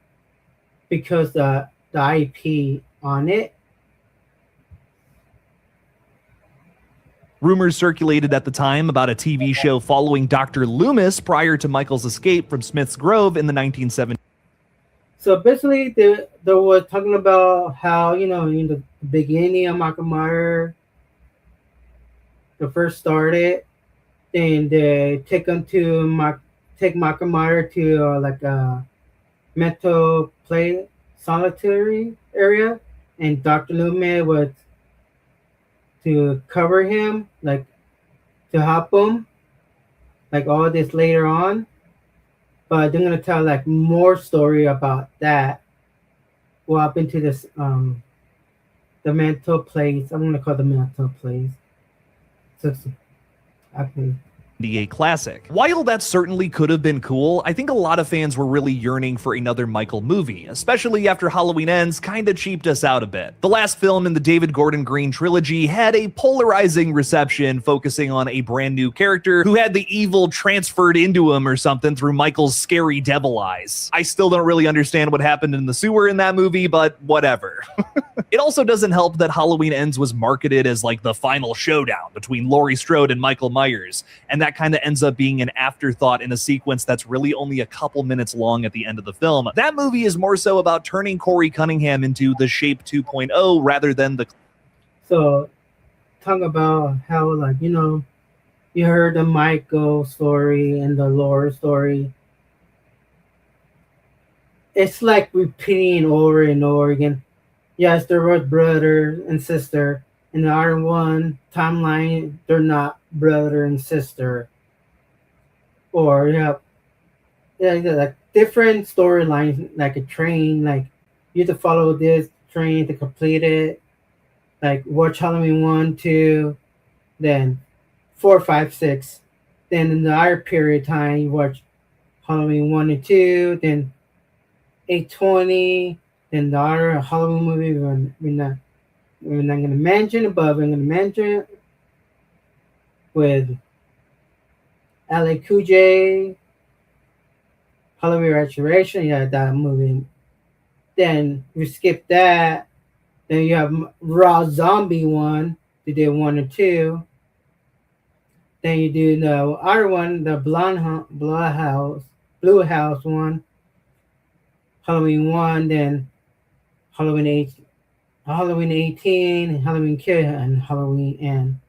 because the IP on it. Rumors circulated at the time about a TV show following Dr. Loomis prior to Michael's escape from Smith's Grove in the 1970s. So basically, they were talking about how, in the beginning of Michael Myers, the first started, and they take Michael Myers to like a mental play solitary area, and Dr. Loomis was to cover him, like to help him, like all this later on. But they're gonna tell like more story about that. What happened to this the mental place. I'm gonna call it the mental place. So okay. A classic. While that certainly could have been cool, I think a lot of fans were really yearning for another Michael movie, especially after Halloween Ends kinda cheaped us out a bit. The last film in the David Gordon Green trilogy had a polarizing reception, focusing on a brand new character who had the evil transferred into him or something through Michael's scary devil eyes. I still don't really understand what happened in the sewer in that movie, but whatever. It also doesn't help that Halloween Ends was marketed as like the final showdown between Laurie Strode and Michael Myers, and that kind of ends up being an afterthought in a sequence that's really only a couple minutes long at the end of the film. That movie is more so about turning Corey Cunningham into the Shape 2.0 rather than the... So, talk about how, like, you heard the Michael story and the Laura story. It's like repeating over and over again. Yes, there were brother and sister. In the other one timeline, they're not brother and sister. Or like different storylines, like a train, like you have to follow this train to complete it. Like watch Halloween 1, 2, then 4, 5, 6. Then in the other period of time, you watch Halloween 1 and 2, then 820, then the other Halloween movie we're not going to mention, but we're going to mention with LA Cool J, Halloween Restoration, that movie. Then we skip that. Then you have Raw Zombie 1, they did 1 and 2. Then you do the other one, the Blue House 1, Halloween 1, then Halloween 18, Halloween Kill, and Halloween End.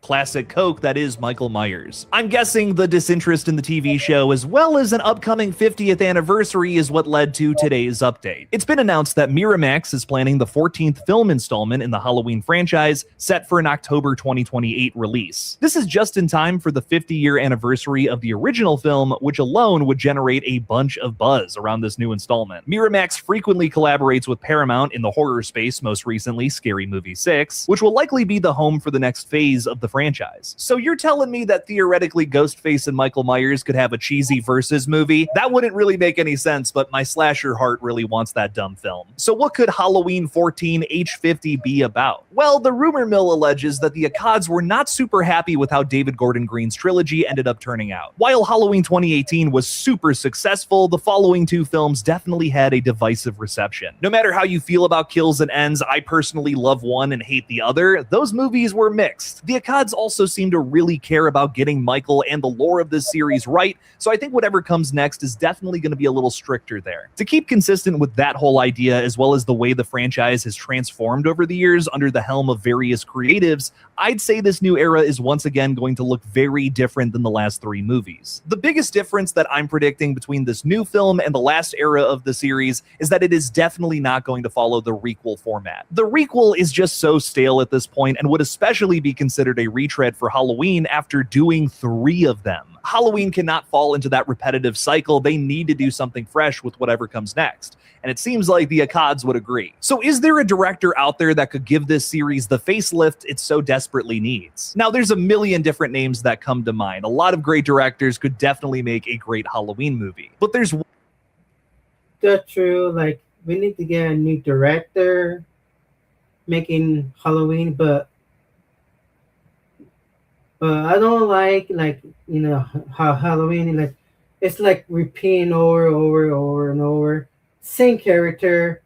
classic Coke that is Michael Myers. I'm guessing the disinterest in the TV show as well as an upcoming 50th anniversary is what led to today's update. It's been announced that Miramax is planning the 14th film installment in the Halloween franchise, set for an October 2028 release. This is just in time for the 50-year anniversary of the original film, which alone would generate a bunch of buzz around this new installment. Miramax frequently collaborates with Paramount in the horror space, most recently Scary Movie 6, which will likely be the home for the next phase of the franchise. So you're telling me that theoretically Ghostface and Michael Myers could have a cheesy versus movie? That wouldn't really make any sense, but my slasher heart really wants that dumb film. So what could Halloween 14 H50 be about? Well, the rumor mill alleges that the Akkads were not super happy with how David Gordon Green's trilogy ended up turning out. While Halloween 2018 was super successful, the following two films definitely had a divisive reception. No matter how you feel about Kills and Ends, I personally love one and hate the other. Those movies were mixed. The Akkads also seem to really care about getting Michael and the lore of this series right, so I think whatever comes next is definitely going to be a little stricter there. To keep consistent with that whole idea, as well as the way the franchise has transformed over the years under the helm of various creatives, I'd say this new era is once again going to look very different than the last three movies. The biggest difference that I'm predicting between this new film and the last era of the series is that it is definitely not going to follow the requel format. The requel is just so stale at this point and would especially be considered a retread for Halloween after doing 3 of them. Halloween cannot fall into that repetitive cycle. They need to do something fresh with whatever comes next. And it seems like the Akkads would agree. So is there a director out there that could give this series the facelift it so desperately needs? Now, there's a million different names that come to mind. A lot of great directors could definitely make a great Halloween movie. But there's... That's true. Like, we need to get a new director making Halloween, but I don't like you know how Halloween like it's like repeating over and over same character.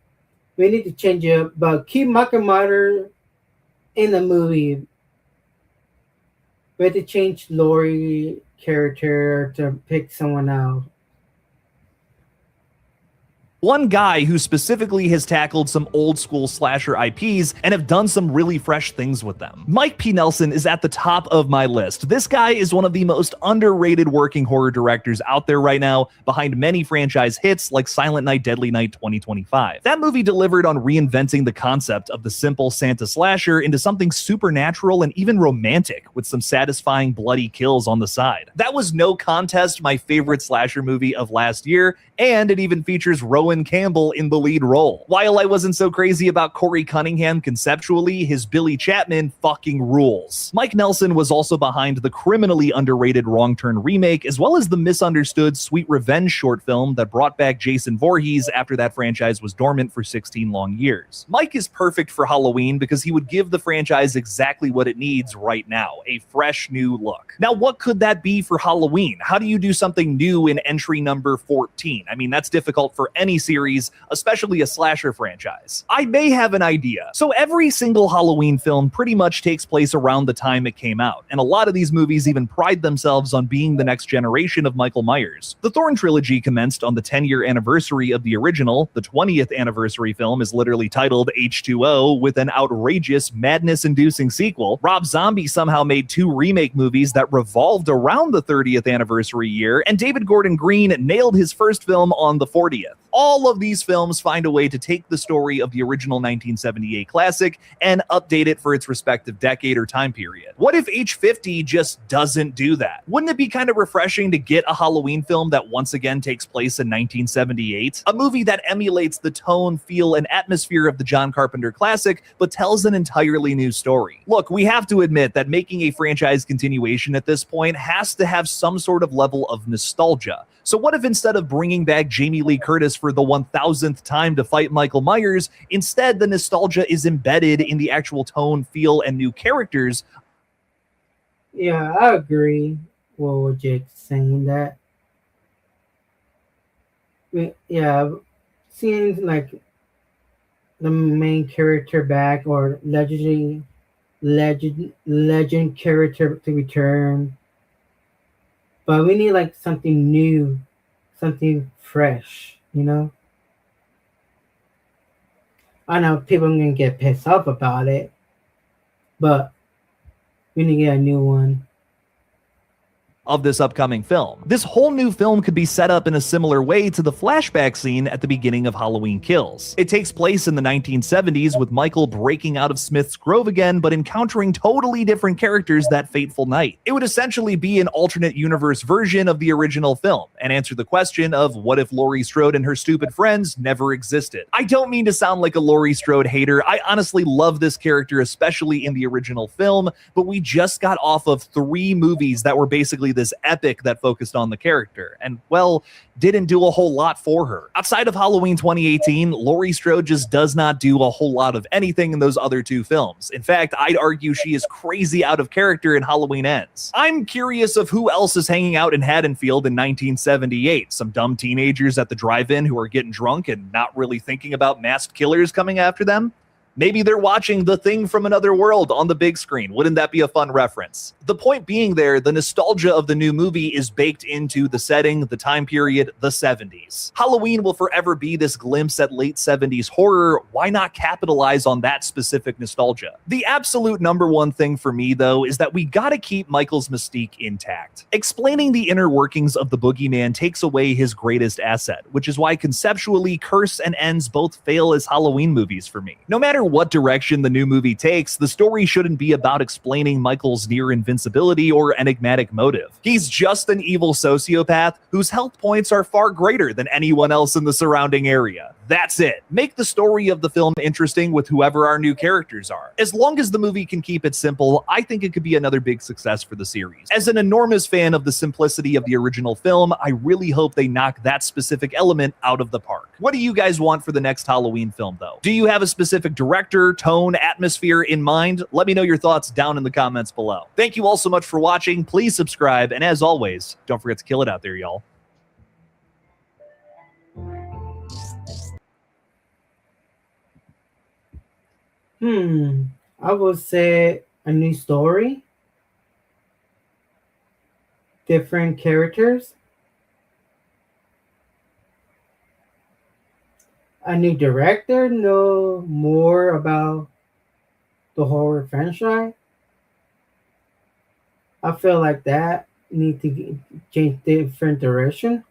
We need to change it up, but keep Michael Myers in the movie. We had to change Laurie character to pick someone else. One guy who specifically has tackled some old school slasher IPs and have done some really fresh things with them. Mike P. Nelson is at the top of my list. This guy is one of the most underrated working horror directors out there right now, behind many franchise hits like Silent Night, Deadly Night 2025. That movie delivered on reinventing the concept of the simple Santa slasher into something supernatural and even romantic, with some satisfying bloody kills on the side. That was no contest my favorite slasher movie of last year, and it even features Rowan Campbell in the lead role. While I wasn't so crazy about Corey Cunningham conceptually, his Billy Chapman fucking rules. Mike Nelson was also behind the criminally underrated Wrong Turn remake, as well as the misunderstood Sweet Revenge short film that brought back Jason Voorhees after that franchise was dormant for 16 long years. Mike is perfect for Halloween because he would give the franchise exactly what it needs right now, a fresh new look. Now, what could that be for Halloween? How do you do something new in entry number 14? I mean, that's difficult for any series, especially a slasher franchise. I may have an idea. So every single Halloween film pretty much takes place around the time it came out, and a lot of these movies even pride themselves on being the next generation of Michael Myers. The Thorn trilogy commenced on the 10-year anniversary of the original. The 20th anniversary film is literally titled H2O, with an outrageous, madness-inducing sequel. Rob Zombie somehow made 2 remake movies that revolved around the 30th anniversary year, and David Gordon Green nailed his first film on the 40th. All of these films find a way to take the story of the original 1978 classic and update it for its respective decade or time period. What if H50 just doesn't do that? Wouldn't it be kind of refreshing to get a Halloween film that once again takes place in 1978? A movie that emulates the tone, feel, and atmosphere of the John Carpenter classic, but tells an entirely new story. Look, we have to admit that making a franchise continuation at this point has to have some sort of level of nostalgia. So what if instead of bringing back Jamie Lee Curtis for the 1000th time to fight Michael Myers, instead the nostalgia is embedded in the actual tone, feel, and new characters? Yeah, I agree with Jake saying that. Yeah, seeing like the main character back or legend character to return. But we need like something new, something fresh, you know? I know people are gonna get pissed off about it, but We need to get a new one. Of this upcoming film. This whole new film could be set up in a similar way to the flashback scene at the beginning of Halloween Kills. It takes place in the 1970s with Michael breaking out of Smith's Grove again, but encountering totally different characters that fateful night. It would essentially be an alternate universe version of the original film and answer the question of what if Laurie Strode and her stupid friends never existed. I don't mean to sound like a Laurie Strode hater. I honestly love this character, especially in the original film, but we just got off of 3 movies that were basically this epic that focused on the character, and well, didn't do a whole lot for her. Outside of Halloween 2018, Laurie Strode just does not do a whole lot of anything in those other 2 films. In fact, I'd argue she is crazy out of character in Halloween Ends. I'm curious of who else is hanging out in Haddonfield in 1978. Some dumb teenagers at the drive-in who are getting drunk and not really thinking about masked killers coming after them? Maybe they're watching The Thing from Another World on the big screen. Wouldn't that be a fun reference? The point being there, the nostalgia of the new movie is baked into the setting, the time period, the 70s. Halloween will forever be this glimpse at late 70s horror. Why not capitalize on that specific nostalgia? The absolute #1 thing for me, though, is that we gotta keep Michael's mystique intact. Explaining the inner workings of the boogeyman takes away his greatest asset, which is why conceptually Curse and Ends both fail as Halloween movies for me. No matter what direction the new movie takes, the story shouldn't be about explaining Michael's near invincibility or enigmatic motive. He's just an evil sociopath whose health points are far greater than anyone else in the surrounding area. That's it. Make the story of the film interesting with whoever our new characters are. As long as the movie can keep it simple, I think it could be another big success for the series. As an enormous fan of the simplicity of the original film, I really hope they knock that specific element out of the park. What do you guys want for the next Halloween film, though? Do you have a specific director, tone, atmosphere in mind? Let me know your thoughts down in the comments below. Thank you all so much for watching. Please subscribe, and as always, don't forget to kill it out there, y'all. I would say a new story, different characters, a new director, know more about the horror franchise. I feel like that need to change different direction.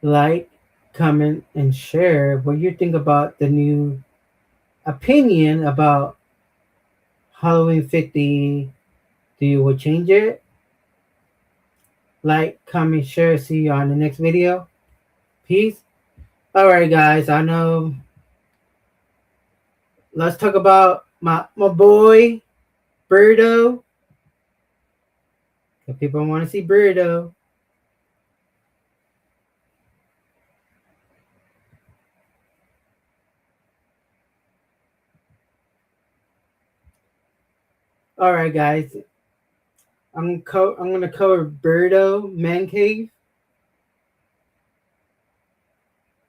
Like, comment, and share what you think about the new opinion about Halloween 50. Do you will change it? Like, comment, share. See you on the next video. Peace. Alright guys, I know. Let's talk about my boy Beardo. If people want to see Beardo. Alright guys, I'm gonna cover Beardo Man Cave.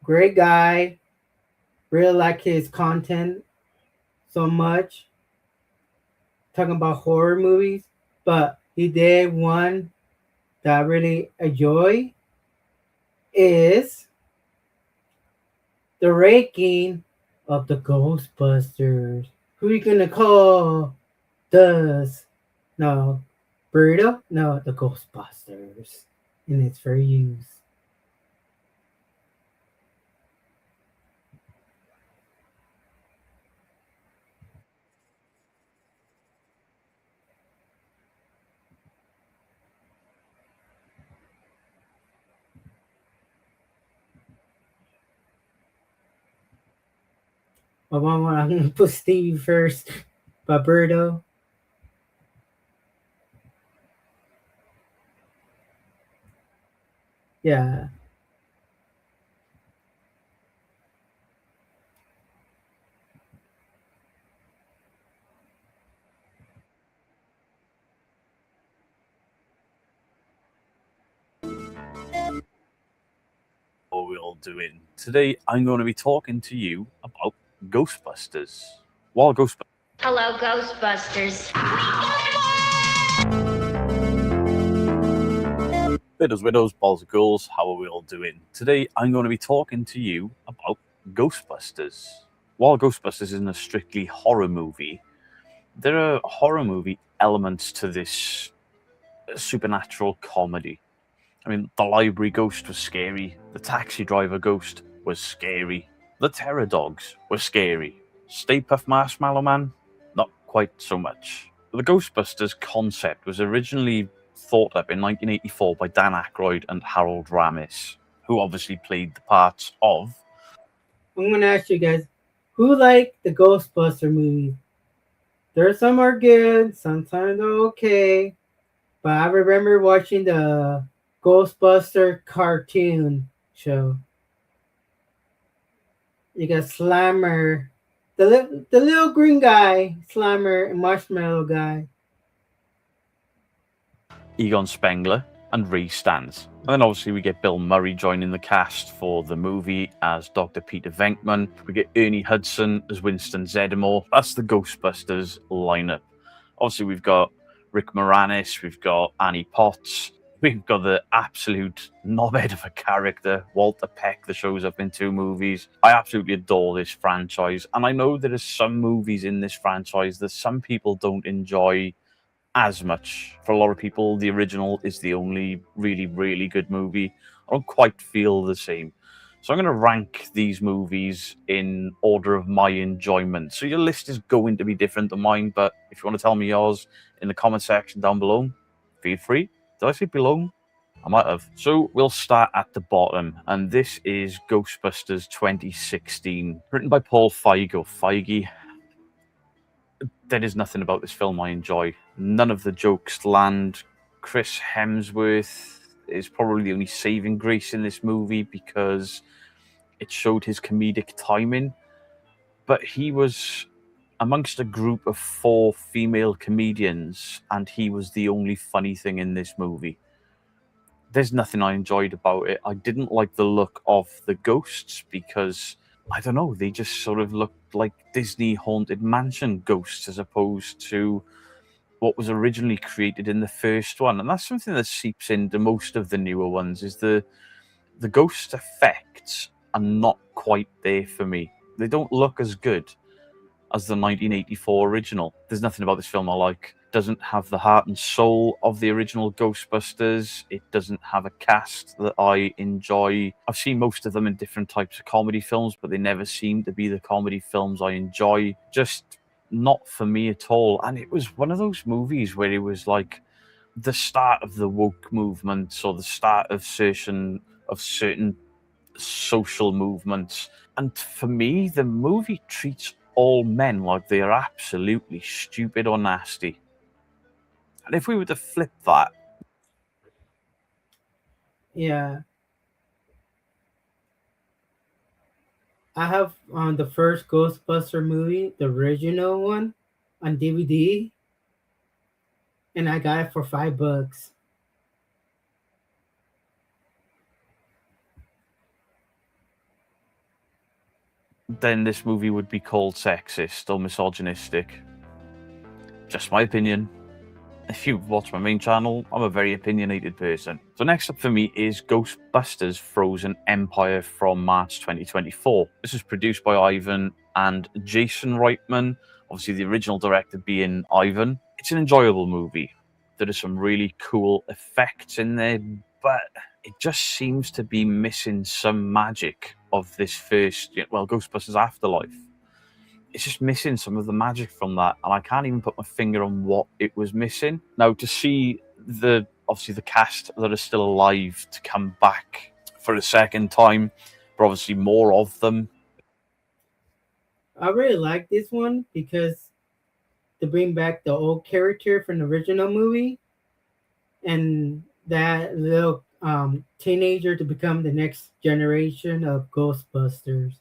Great guy, really like his content so much. Talking about horror movies, but he did one that I really enjoy is the ranking of the Ghostbusters. Who you gonna call? No, Beardo? No, the Ghostbusters. And it's for use. I'm gonna put Steve first, but Beardo. Yeah. We'll do it. Today, I'm going to be talking to you about Ghostbusters. While Ghostbusters. Hello, Ghostbusters. Widows, balls of girls, how are we all doing? Today, I'm going to be talking to you about Ghostbusters. While Ghostbusters isn't a strictly horror movie, there are horror movie elements to this supernatural comedy. I mean, the library ghost was scary. The taxi driver ghost was scary. The terror dogs were scary. Stay Puft Marshmallow Man, not quite so much. The Ghostbusters concept was originally thought up in 1984 by Dan Aykroyd and Harold Ramis, who obviously played the parts of. I'm gonna ask you guys, who like the Ghostbuster movies? There's some are good, sometimes they're okay. But I remember watching the Ghostbuster cartoon show. You got Slimer, the little green guy, Slimer, and Marshmallow guy. Egon Spengler and Ray Stantz. And then obviously we get Bill Murray joining the cast for the movie as Dr. Peter Venkman. We get Ernie Hudson as Winston Zeddemore. That's the Ghostbusters lineup. Obviously we've got Rick Moranis, we've got Annie Potts, we've got the absolute knobhead of a character, Walter Peck, that shows up in 2 movies. I absolutely adore this franchise, and I know there are some movies in this franchise that some people don't enjoy as much. For a lot of people, the original is the only really, really good movie. I don't quite feel the same. So I'm going to rank these movies in order of my enjoyment. So your list is going to be different than mine, but if you want to tell me yours in the comment section down below, feel free. Did I say below? I might have. So we'll start at the bottom, and this is Ghostbusters 2016, written by Paul Feige. There is nothing about this film I enjoy. None of the jokes land. Chris Hemsworth is probably the only saving grace in this movie because it showed his comedic timing. But he was amongst a group of 4 female comedians, and he was the only funny thing in this movie. There's nothing I enjoyed about it. I didn't like the look of the ghosts because, I don't know, they just sort of looked like Disney Haunted Mansion ghosts as opposed to what was originally created in the first one. And that's something that seeps into most of the newer ones, is the ghost effects are not quite there for me. They don't look as good as the 1984 original. There's nothing about this film I like. It doesn't have the heart and soul of the original Ghostbusters. It doesn't have a cast that I enjoy. I've seen most of them in different types of comedy films, but they never seem to be the comedy films I enjoy. Just not for me at all. And it was one of those movies where it was like the start of the woke movement, or the start of certain social movements. And for me, the movie treats all men like they are absolutely stupid or nasty. And if we were to flip that, Yeah, I have the first Ghostbuster movie, the original one, on DVD, and I got it for $5. then this movie would be called sexist or misogynistic. Just my opinion. If you watch my main channel, I'm a very opinionated person. So next up for me is Ghostbusters Frozen Empire from March 2024. This was produced by Ivan and Jason Reitman, obviously the original director being Ivan. It's an enjoyable movie. There are some really cool effects in there, but it just seems to be missing some magic of this first, Ghostbusters Afterlife. It's just missing some of the magic from that, and I can't even put my finger on what it was missing. Now, to see obviously the cast that are still alive to come back for a second time, but obviously more of them. I really like this one because to bring back the old character from the original movie and that little teenager to become the next generation of Ghostbusters.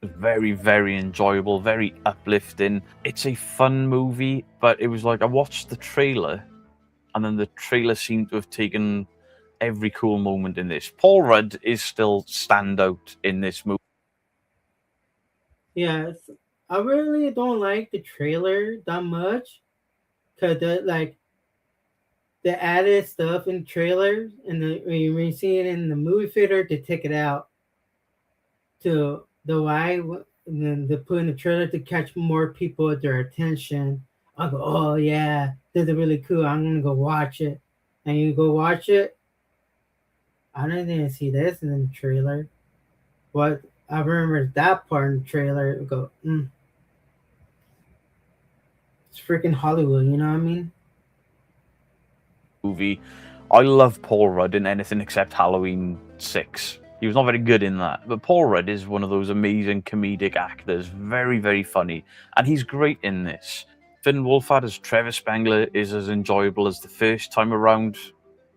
Very, very enjoyable, very uplifting. It's a fun movie, but it was like I watched the trailer, and then the trailer seemed to have taken every cool moment in this. Paul Rudd is still standout in this movie. Yes, I really don't like the trailer that much because the added stuff in trailers and when you see it in the movie theater to take it out to the why and then they put in the trailer to catch more people their attention. I go, oh yeah, this is really cool. I'm gonna go watch it. And you go watch it. I didn't see this in the trailer. What I remember that part in the trailer. I go, it's freaking Hollywood. You know what I mean? Movie. I love Paul Rudd in anything except Halloween 6. He was not very good in that, but Paul Rudd is one of those amazing comedic actors, very, very funny, and he's great in this. Finn Wolfhard as Trevor Spengler is as enjoyable as the first time around.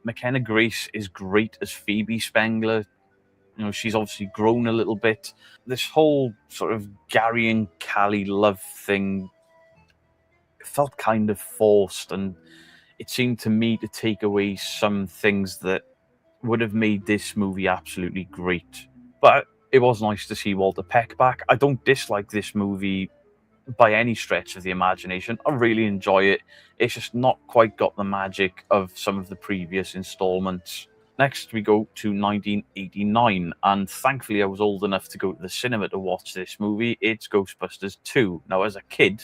McKenna Grace is great as Phoebe Spengler. You know, she's obviously grown a little bit. This whole sort of Gary and Callie love thing felt kind of forced, and it seemed to me to take away some things that would have made this movie absolutely great. But it was nice to see Walter Peck back. I don't dislike this movie by any stretch of the imagination. I really enjoy it. It's just not quite got the magic of some of the previous installments. Next, we go to 1989, and thankfully I was old enough to go to the cinema to watch this movie. It's Ghostbusters 2. Now, as a kid,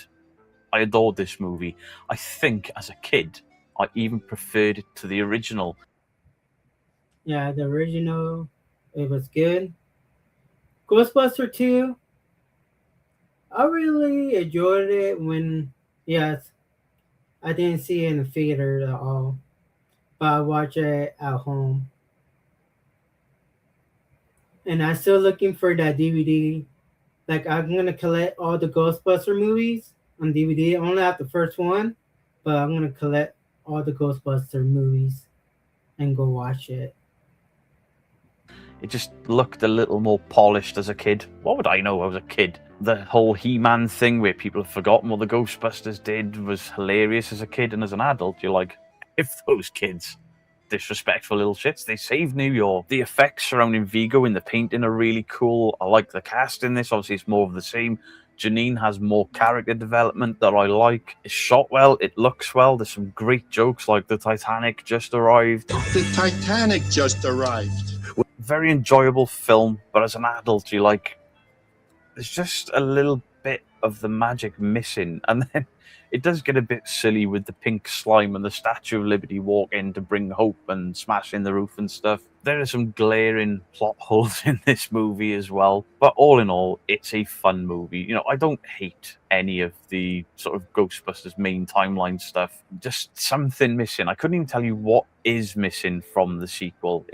I adored this movie. I think as a kid, I even preferred it to the original. Yeah, the original, it was good. Ghostbuster 2, I really enjoyed it when, yes, I didn't see it in the theater at all, but I watched it at home. And I'm still looking for that DVD. Like, I'm going to collect all the Ghostbuster movies on DVD. I only have the first one, but I'm going to collect all the Ghostbuster movies and go watch it. It just looked a little more polished as a kid. What would I know? I was a kid. The whole He-Man thing where people have forgotten what the Ghostbusters did was hilarious as a kid, and as an adult, you're like, if those kids, disrespectful little shits, they saved New York. The effects surrounding Vigo in the painting are really cool. I like the cast in this. Obviously, it's more of the same. Janine has more character development that I like. It's shot well. It looks well. There's some great jokes like the Titanic just arrived. The Titanic just arrived. Very enjoyable film, but as an adult, you're like, there's just a little bit of the magic missing. And then it does get a bit silly with the pink slime and the Statue of Liberty walk in to bring hope and smash in the roof and stuff. There are some glaring plot holes in this movie as well. But all in all, it's a fun movie. You know, I don't hate any of the sort of Ghostbusters main timeline stuff. Just something missing. I couldn't even tell you what is missing from the sequel.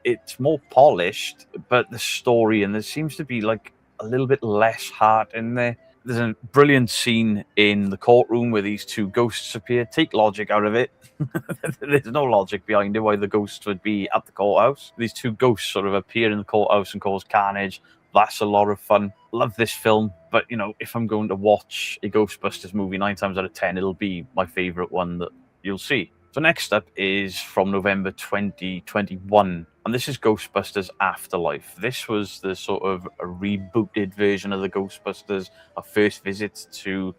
It's more polished, but the story, and there seems to be like a little bit less heart in there. There's a brilliant scene in the courtroom where these two ghosts appear. Take logic out of it. There's no logic behind it why the ghosts would be at the courthouse. These two ghosts sort of appear in the courthouse and cause carnage. That's a lot of fun. Love this film, but you know, if I'm going to watch a Ghostbusters movie, 9 times out of 10, it'll be my favorite one that you'll see. So next up is from November 2021, and this is Ghostbusters Afterlife. This was the sort of a rebooted version of the Ghostbusters, a first visit to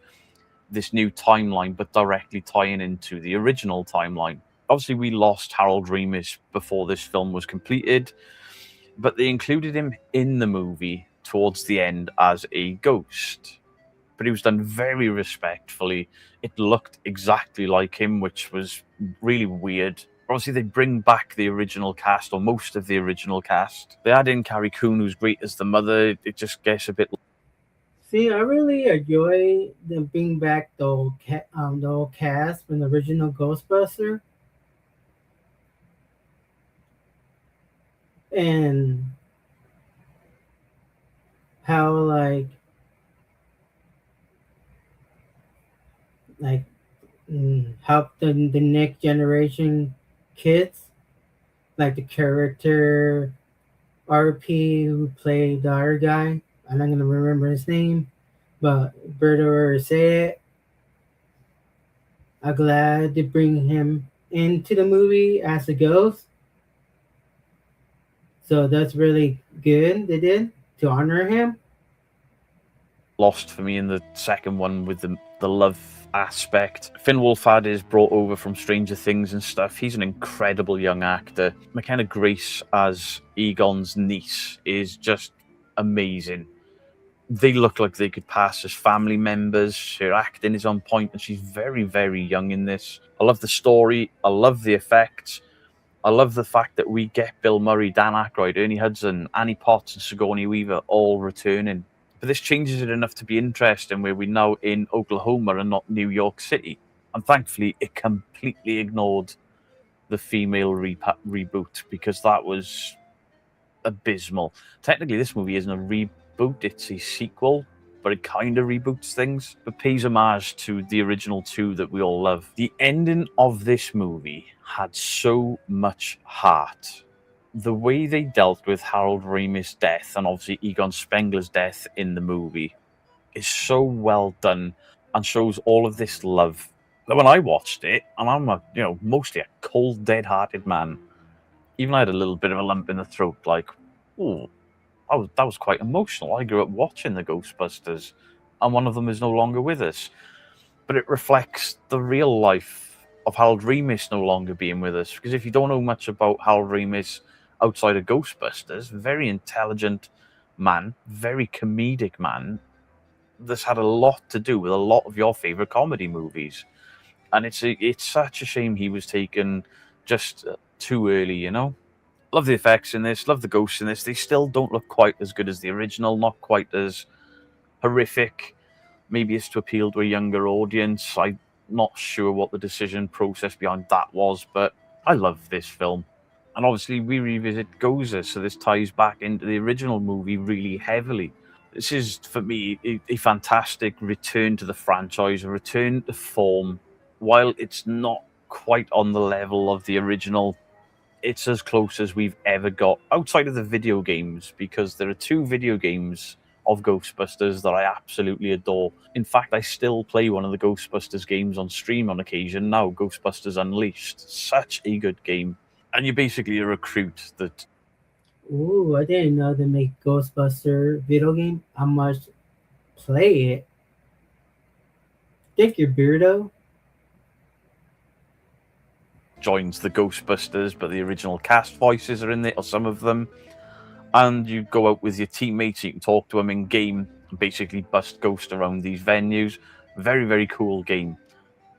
this new timeline, but directly tying into the original timeline. Obviously, we lost Harold Ramis before this film was completed, but they included him in the movie towards the end as a ghost. But he was done very respectfully. It looked exactly like him, which was really weird. Obviously, they bring back the original cast, or most of the original cast. They add in Carrie Coon, who's great as the mother. It just gets a bit... See, I really enjoy them bringing back the old cast from the original Ghostbuster. And how, help the next generation kids, like the character RP who played the other guy. I'm not gonna remember his name, but Beardo say it. I'm glad to bring him into the movie as a ghost. So that's really good they did to honor him. Lost for me in the second one with the love aspect. Finn Wolfhard is brought over from Stranger Things and stuff. He's an incredible young actor. McKenna Grace as Egon's niece is just amazing. They look like they could pass as family members. Her acting is on point, and she's very, very young in this. I love the story. I love the effects. I love the fact that we get Bill Murray, Dan Aykroyd, Ernie Hudson, Annie Potts, and Sigourney Weaver all returning. But this changes it enough to be interesting, where we're now in Oklahoma and not New York City. And thankfully, it completely ignored the female reboot, because that was abysmal. Technically, this movie isn't a reboot, it's a sequel, but it kind of reboots things, but pays homage to the original two that we all love. The ending of this movie had so much heart. The way they dealt with Harold Ramis' death, and obviously Egon Spengler's death in the movie, is so well done and shows all of this love. That when I watched it, and I'm mostly a cold, dead-hearted man, even I had a little bit of a lump in the throat, like, oh, that was quite emotional. I grew up watching the Ghostbusters, and one of them is no longer with us. But it reflects the real life of Harold Ramis no longer being with us. Because if you don't know much about Harold Ramis outside of Ghostbusters, very intelligent man, very comedic man, this had a lot to do with a lot of your favorite comedy movies. And it's such a shame he was taken just too early, you know? Love the effects in this, love the ghosts in this. They still don't look quite as good as the original, not quite as horrific. Maybe it's to appeal to a younger audience. I'm not sure what the decision process behind that was, but I love this film. And obviously, we revisit Gozer, so this ties back into the original movie really heavily. This is, for me, a fantastic return to the franchise, a return to form. While it's not quite on the level of the original, it's as close as we've ever got outside of the video games, because there are 2 video games of Ghostbusters that I absolutely adore. In fact, I still play one of the Ghostbusters games on stream on occasion now, Ghostbusters Unleashed. Such a good game. And you're basically a recruit that... Ooh, I didn't know they make Ghostbuster video game. I must play it. Thank you, Beardo. joins the Ghostbusters, but the original cast voices are in it, or some of them. And you go out with your teammates, you can talk to them in game, and basically bust ghosts around these venues. Very, very cool game.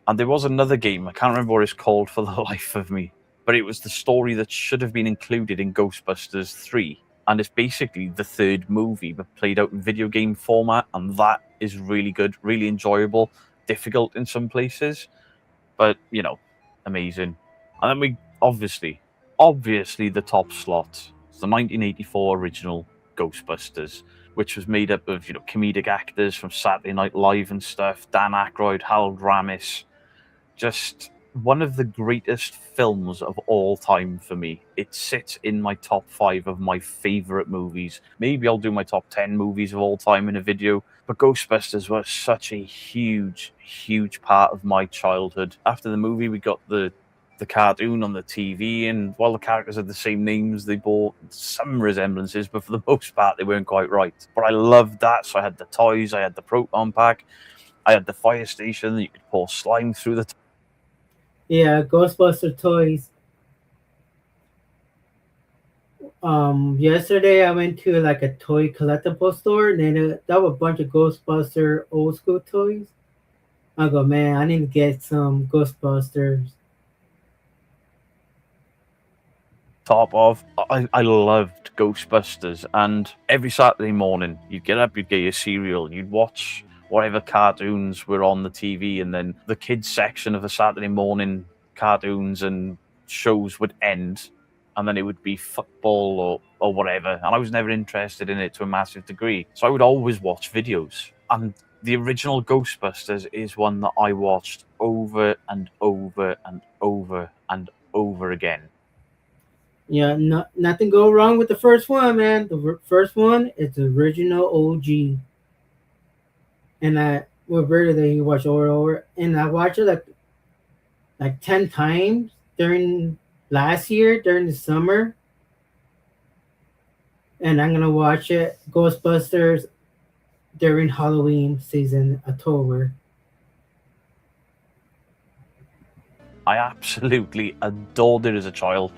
And there was another game, I can't remember what it's called for the life of me, but it was the story that should have been included in Ghostbusters 3. And it's basically the 3rd movie, but played out in video game format, and that is really good, really enjoyable, difficult in some places, but, you know, amazing. And then we, obviously, the top slot, it's the 1984 original Ghostbusters, which was made up of, comedic actors from Saturday Night Live and stuff, Dan Aykroyd, Harold Ramis. Just one of the greatest films of all time for me. It sits in my top 5 of my favorite movies. Maybe I'll do my top 10 movies of all time in a video, but Ghostbusters was such a huge, huge part of my childhood. After the movie, we got the cartoon on the TV, and while the characters had the same names, they bore some resemblances, but for the most part, they weren't quite right. But I loved that, so I had the toys, I had the proton pack, I had the fire station that you could pour slime through the... Yeah, Ghostbuster toys. Yesterday I went to like a toy collectible store, and then that was a bunch of Ghostbuster old school toys. I go, man, I need to get some Ghostbusters. Top of. I loved Ghostbusters, and every Saturday morning you'd get up, you'd get your cereal, you'd watch whatever cartoons were on the TV, and then the kids section of the Saturday morning cartoons and shows would end, and then it would be football or whatever, and I was never interested in it to a massive degree, so I would always watch videos. And the original Ghostbusters is one that I watched over and over and over and over again. Yeah, nothing go wrong with the first one, man. The first one is the original OG. And we're very that you watch over and over. And I watched it like 10 times during last year, during the summer. And I'm gonna watch it, Ghostbusters, during Halloween season, October. I absolutely adored it as a child.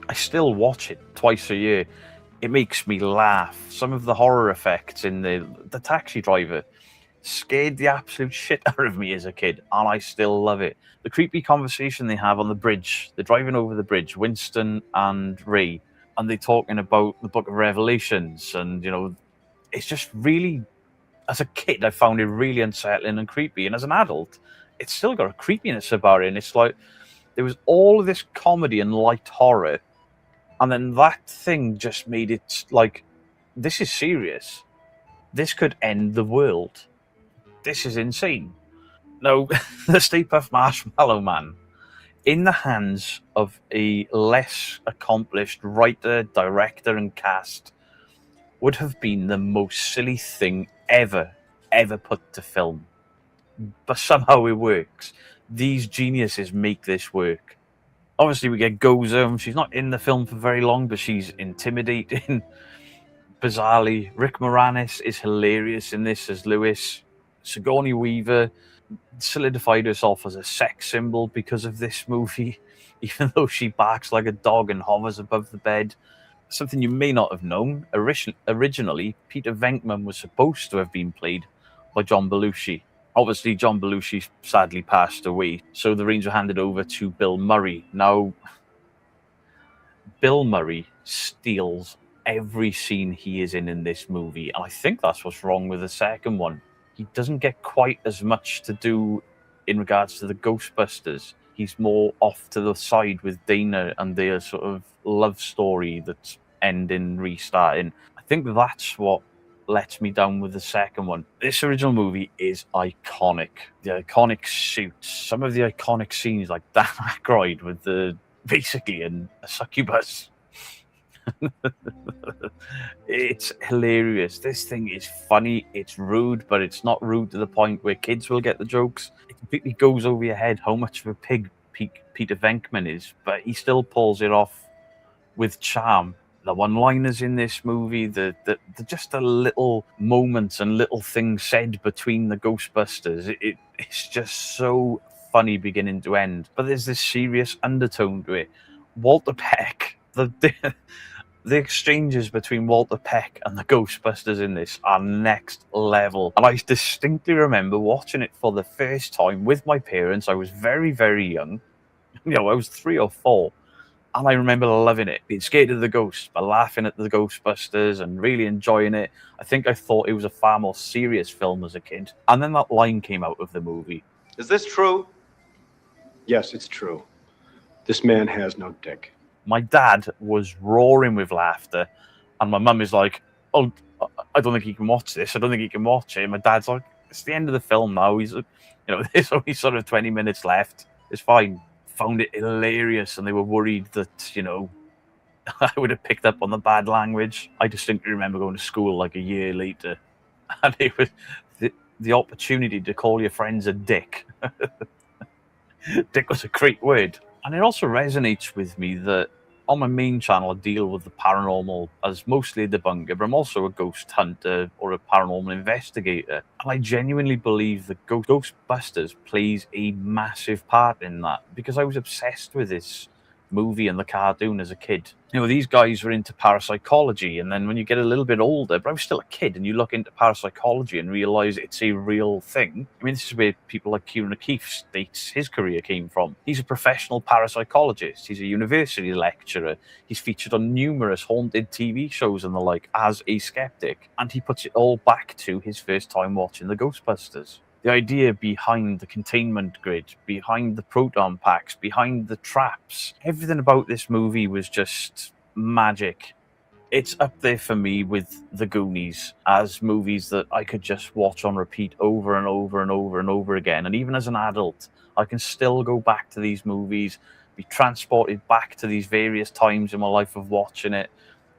I still watch it twice a year. It makes me laugh. Some of the horror effects in the taxi driver scared the absolute shit out of me as a kid, and I still love it. The creepy conversation they have on the bridge, they're driving over the bridge, Winston and Ray, and they're talking about the Book of Revelations, and it's just really, as a kid, I found it really unsettling and creepy, and as an adult, it's still got a creepiness about it, and it's like there was all of this comedy and light horror, and then that thing just made it like, this is serious. This could end the world. This is insane. No, the Stay Puft Marshmallow Man, in the hands of a less accomplished writer, director, and cast, would have been the most silly thing ever put to film. But somehow it works. These geniuses make this work. Obviously, we get Gozer. She's not in the film for very long, but she's intimidating. Bizarrely, Rick Moranis is hilarious in this as Lewis. Sigourney Weaver solidified herself as a sex symbol because of this movie, even though she barks like a dog and hovers above the bed. Something you may not have known, originally, Peter Venkman was supposed to have been played by John Belushi. Obviously, John Belushi sadly passed away, so the reins were handed over to Bill Murray. Now, Bill Murray steals every scene he is in this movie, and I think that's what's wrong with the second one. He doesn't get quite as much to do in regards to the Ghostbusters. He's more off to the side with Dana and their sort of love story that's ending, restarting. I think that's what lets me down with the second one. This original movie is iconic. The iconic suits, some of the iconic scenes like Dan Aykroyd with basically a succubus. It's hilarious. This thing is funny, it's rude, but it's not rude to the point where kids will get the jokes. It completely goes over your head how much of a pig Peter Venkman is, but he still pulls it off with charm. The one-liners in this movie, the just the little moments and little things said between the Ghostbusters, it's just so funny beginning to end. But there's this serious undertone to it. Walter Peck, the exchanges between Walter Peck and the Ghostbusters in this are next level. And I distinctly remember watching it for the first time with my parents. I was very, very young. I was 3 or 4. And I remember loving it, being scared of the ghosts, but laughing at the Ghostbusters and really enjoying it. I think I thought it was a far more serious film as a kid. And then that line came out of the movie. Is this true? Yes, it's true. This man has no dick. My dad was roaring with laughter, and my mum is like, "Oh, I don't think he can watch this. I don't think he can watch it." And my dad's like, "It's the end of the film now. There's only sort of 20 minutes left. It's fine." Found it hilarious, and they were worried that, I would have picked up on the bad language. I distinctly remember going to school like a year later, and it was the opportunity to call your friends a dick. Dick was a great word. And it also resonates with me that on my main channel, I deal with the paranormal as mostly a debunker, but I'm also a ghost hunter or a paranormal investigator. And I genuinely believe that Ghostbusters plays a massive part in that, because I was obsessed with this movie and the cartoon as a kid. These guys were into parapsychology, and then when you get a little bit older, but I was still a kid, and you look into parapsychology and realize it's a real thing. I mean, this is where people like Kieran O'Keefe states his career came from. He's a professional parapsychologist. He's a university lecturer. He's featured on numerous haunted TV shows and the like as a skeptic, and he puts it all back to his first time watching the Ghostbusters. The idea behind the containment grid, behind the proton packs, behind the traps, everything about this movie was just magic. It's up there for me with The Goonies as movies that I could just watch on repeat over and over and over and over again. And even as an adult, I can still go back to these movies, be transported back to these various times in my life of watching it.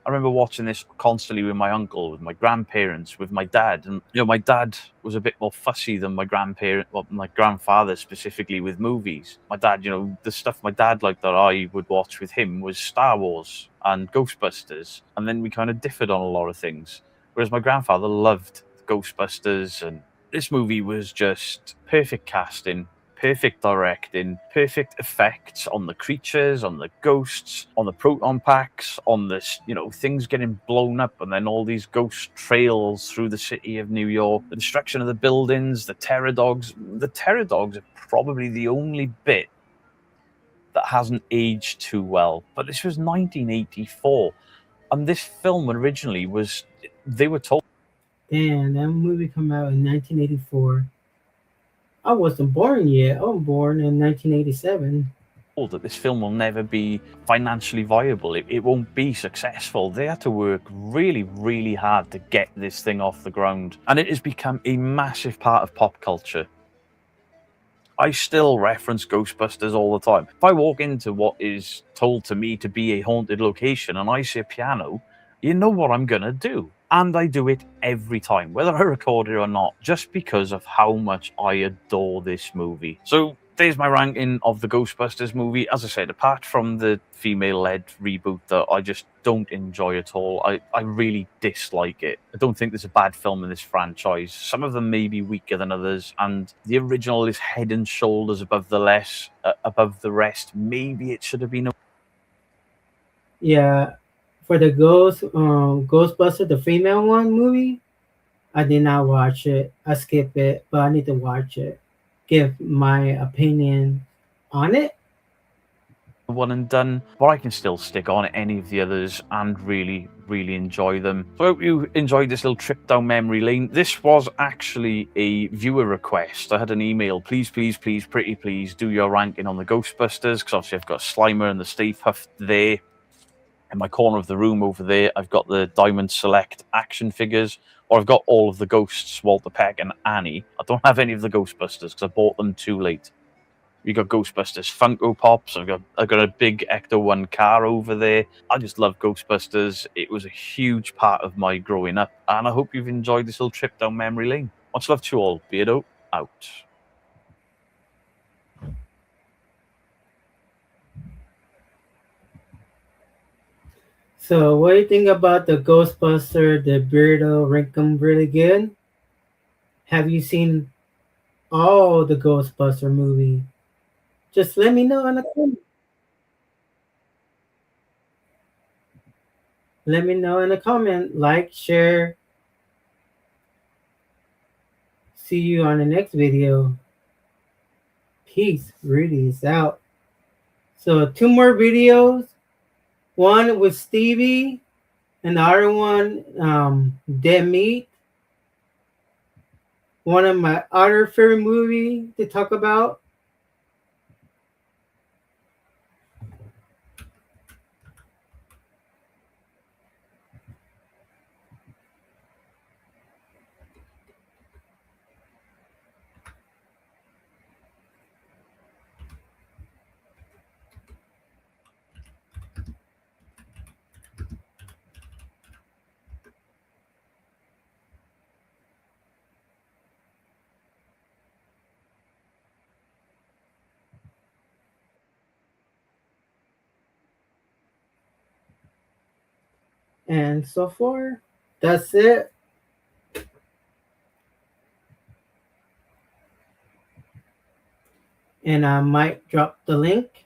I remember watching this constantly with my uncle, with my grandparents, with my dad. And, my dad was a bit more fussy than my grandfather specifically with movies. My dad, the stuff my dad liked that I would watch with him was Star Wars and Ghostbusters. And then we kind of differed on a lot of things. Whereas my grandfather loved Ghostbusters, and this movie was just perfect casting, perfect directing, perfect effects on the creatures, on the ghosts, on the proton packs, on this, things getting blown up and then all these ghost trails through the city of New York, the destruction of the buildings, the terror dogs. The terror dogs are probably the only bit that hasn't aged too well. But this was 1984, and this film originally they were told. Damn, that movie come out in 1984. I wasn't born yet. I was born in 1987. That this film will never be financially viable. It won't be successful. They had to work really, really hard to get this thing off the ground. And it has become a massive part of pop culture. I still reference Ghostbusters all the time. If I walk into what is told to me to be a haunted location and I see a piano, you know what I'm going to do. And I do it every time, whether I record it or not, just because of how much I adore this movie. So there's my ranking of the Ghostbusters movie. As I said, apart from the female-led reboot that I just don't enjoy at all, I really dislike it. I don't think there's a bad film in this franchise. Some of them may be weaker than others, and the original is head and shoulders above the rest. Maybe it should have been. Yeah, for the Ghostbuster, the female one movie, I did not watch it. I skip it, but I need to watch it. Give my opinion on it. One and done, but I can still stick on any of the others and really, really enjoy them. So I hope you enjoyed this little trip down memory lane. This was actually a viewer request. I had an email, please, pretty please do your ranking on the Ghostbusters, because obviously I've got Slimer and the Stay Puft there. In my corner of the room over there, I've got the Diamond Select action figures, or I've got all of the ghosts, Walter Peck and Annie. I don't have any of the Ghostbusters because I bought them too late. You got Ghostbusters Funko Pops. I've got a big Ecto 1 car over there. I just love Ghostbusters. It was a huge part of my growing up, and I hope you've enjoyed this little trip down memory lane. Much love to you all. Beardo out. So, what do you think about the Ghostbuster, the Beardo rank them really good? Have you seen all the Ghostbuster movie? Just let me know in the comment. Let me know in the comment. Like, share. See you on the next video. Peace. Rudy is out. So 2 more videos. One with Stevie and the other one, Dead Meat. One of my other favorite movie to talk about. And so far, that's it. And I might drop the link.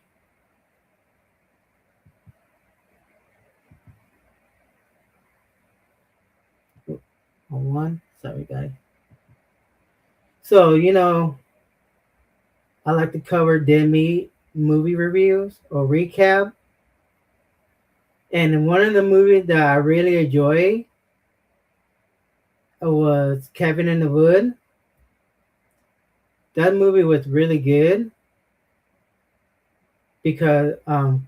Hold on. Sorry, guys. So, I like to cover Dead Meat movie reviews or recap. And one of the movies that I really enjoy was Cabin in the Wood. That movie was really good because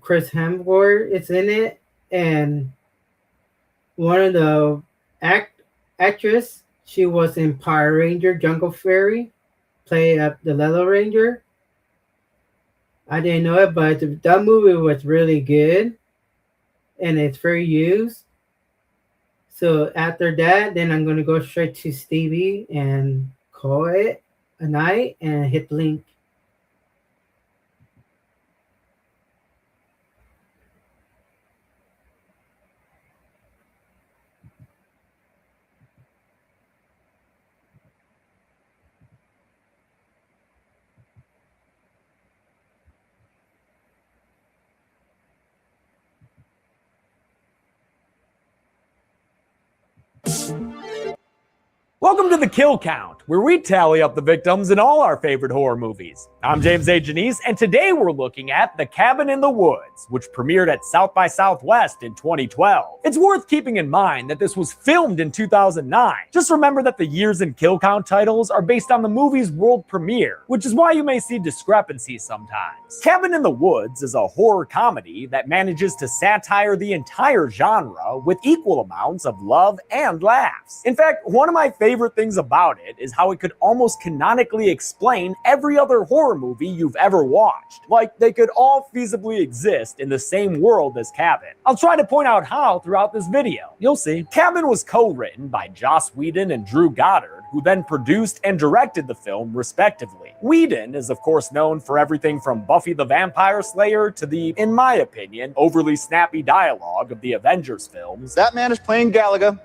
Chris Hemsworth is in it, and one of the actress, she was in Power Ranger Jungle Fairy, played the Yellow Ranger. I didn't know it, but that movie was really good, and it's very used. So after that, then I'm gonna go straight to Stevie and call it a night and hit the link. Welcome to the Kill Count, where we tally up the victims in all our favorite horror movies. I'm James A. Janice, and today we're looking at The Cabin in the Woods, which premiered at South by Southwest in 2012. It's worth keeping in mind that this was filmed in 2009. Just remember that the years in Kill Count titles are based on the movie's world premiere, which is why you may see discrepancies sometimes. Cabin in the Woods is a horror comedy that manages to satire the entire genre with equal amounts of love and laughs. In fact, one of my favorite things about it is how it could almost canonically explain every other horror movie you've ever watched. Like, they could all feasibly exist in the same world as Cabin. I'll try to point out how throughout this video. You'll see. Cabin was co-written by Joss Whedon and Drew Goddard, who then produced and directed the film respectively. Whedon is of course known for everything from Buffy the Vampire Slayer to the, in my opinion, overly snappy dialogue of the Avengers films. That man is playing Galaga.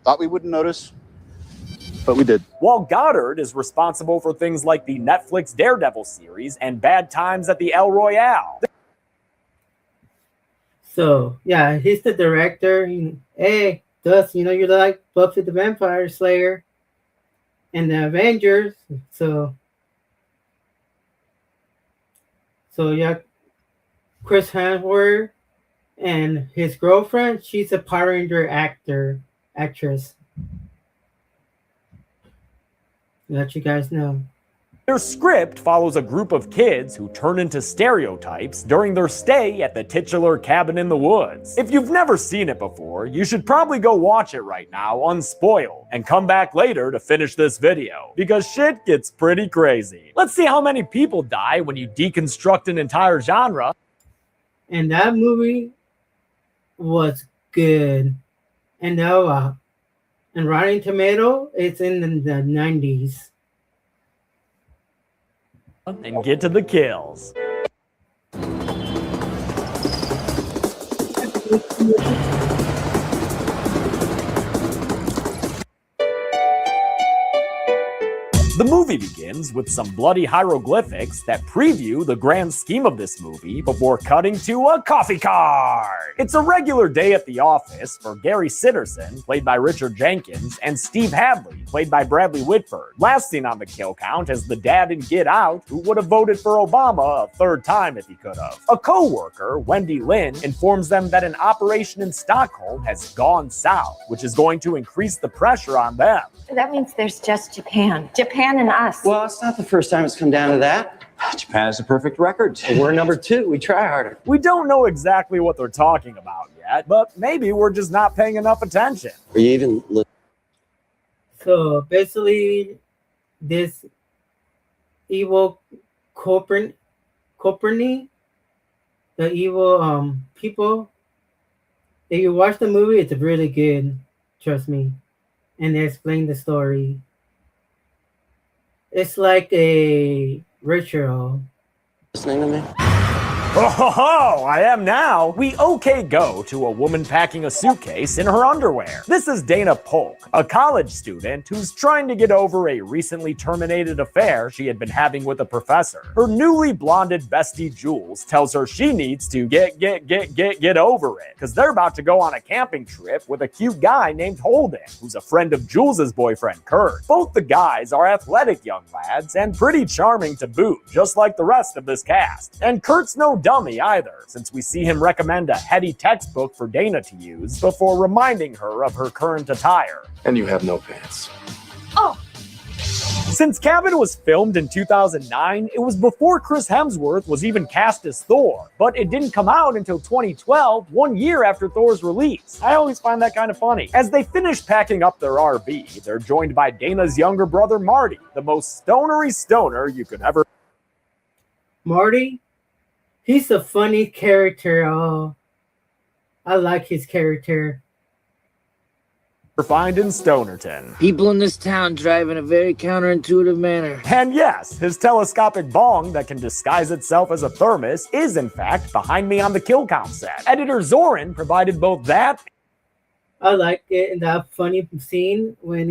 Thought we wouldn't notice, but we did. While Goddard is responsible for things like the Netflix Daredevil series and Bad Times at the El Royale. So, yeah, he's the director. Hey, Dust, you know you're like Buffy the Vampire Slayer and the Avengers. So yeah, Chris Hemsworth and his girlfriend, she's a Power Ranger actress. Let you guys know. Their script follows a group of kids who turn into stereotypes during their stay at the titular Cabin in the Woods. If you've never seen it before, you should probably go watch it right now unspoiled and come back later to finish this video, because shit gets pretty crazy. Let's see how many people die when you deconstruct an entire genre. And that movie was good. And now, and Rotten Tomato, it's in the 90s. And get to the kills. The movie begins with some bloody hieroglyphics that preview the grand scheme of this movie before cutting to a coffee card. It's a regular day at the office for Gary Sitterson, played by Richard Jenkins, and Steve Hadley, played by Bradley Whitford. Last seen on the kill count is the dad in Get Out, who would have voted for Obama a third time if he could have. A co-worker, Wendy Lynn, informs them that an operation in Stockholm has gone south, which is going to increase the pressure on them. That means there's just Japan and us. Well, it's not the first time it's come down to that. Japan has a perfect record. We're number 2. We try harder. We don't know exactly what they're talking about yet, but maybe we're just not paying enough attention. Are you even So basically, this evil Coperni, the evil people, if you watch the movie, it's really good. Trust me. And they explain the story. It's like a ritual. listening to me? Oh, I am now. We go to a woman packing a suitcase in her underwear. This is Dana Polk, a college student who's trying to get over a recently terminated affair she had been having with a professor. Her newly blonded bestie Jules tells her she needs to get over it, because they're about to go on a camping trip with a cute guy named Holden, who's a friend of Jules's boyfriend Kurt. Both the guys are athletic young lads and pretty charming to boot, just like the rest of this cast. And Kurt's no dummy either, since we see him recommend a heady textbook for Dana to use before reminding her of her current attire. And you have no pants. Oh! Since Cabin was filmed in 2009, it was before Chris Hemsworth was even cast as Thor, but it didn't come out until 2012, 1 year after Thor's release. I always find that kind of funny. As they finish packing up their RV, they're joined by Dana's younger brother Marty, the most stonery stoner you could ever. Marty? He's a funny character. Oh, I like his character. Find in Stonerton. People in this town drive in a very counterintuitive manner. And yes, his telescopic bong that can disguise itself as a thermos is in fact behind me on the kill count set. Editor Zoran provided both that. I like it in that funny scene when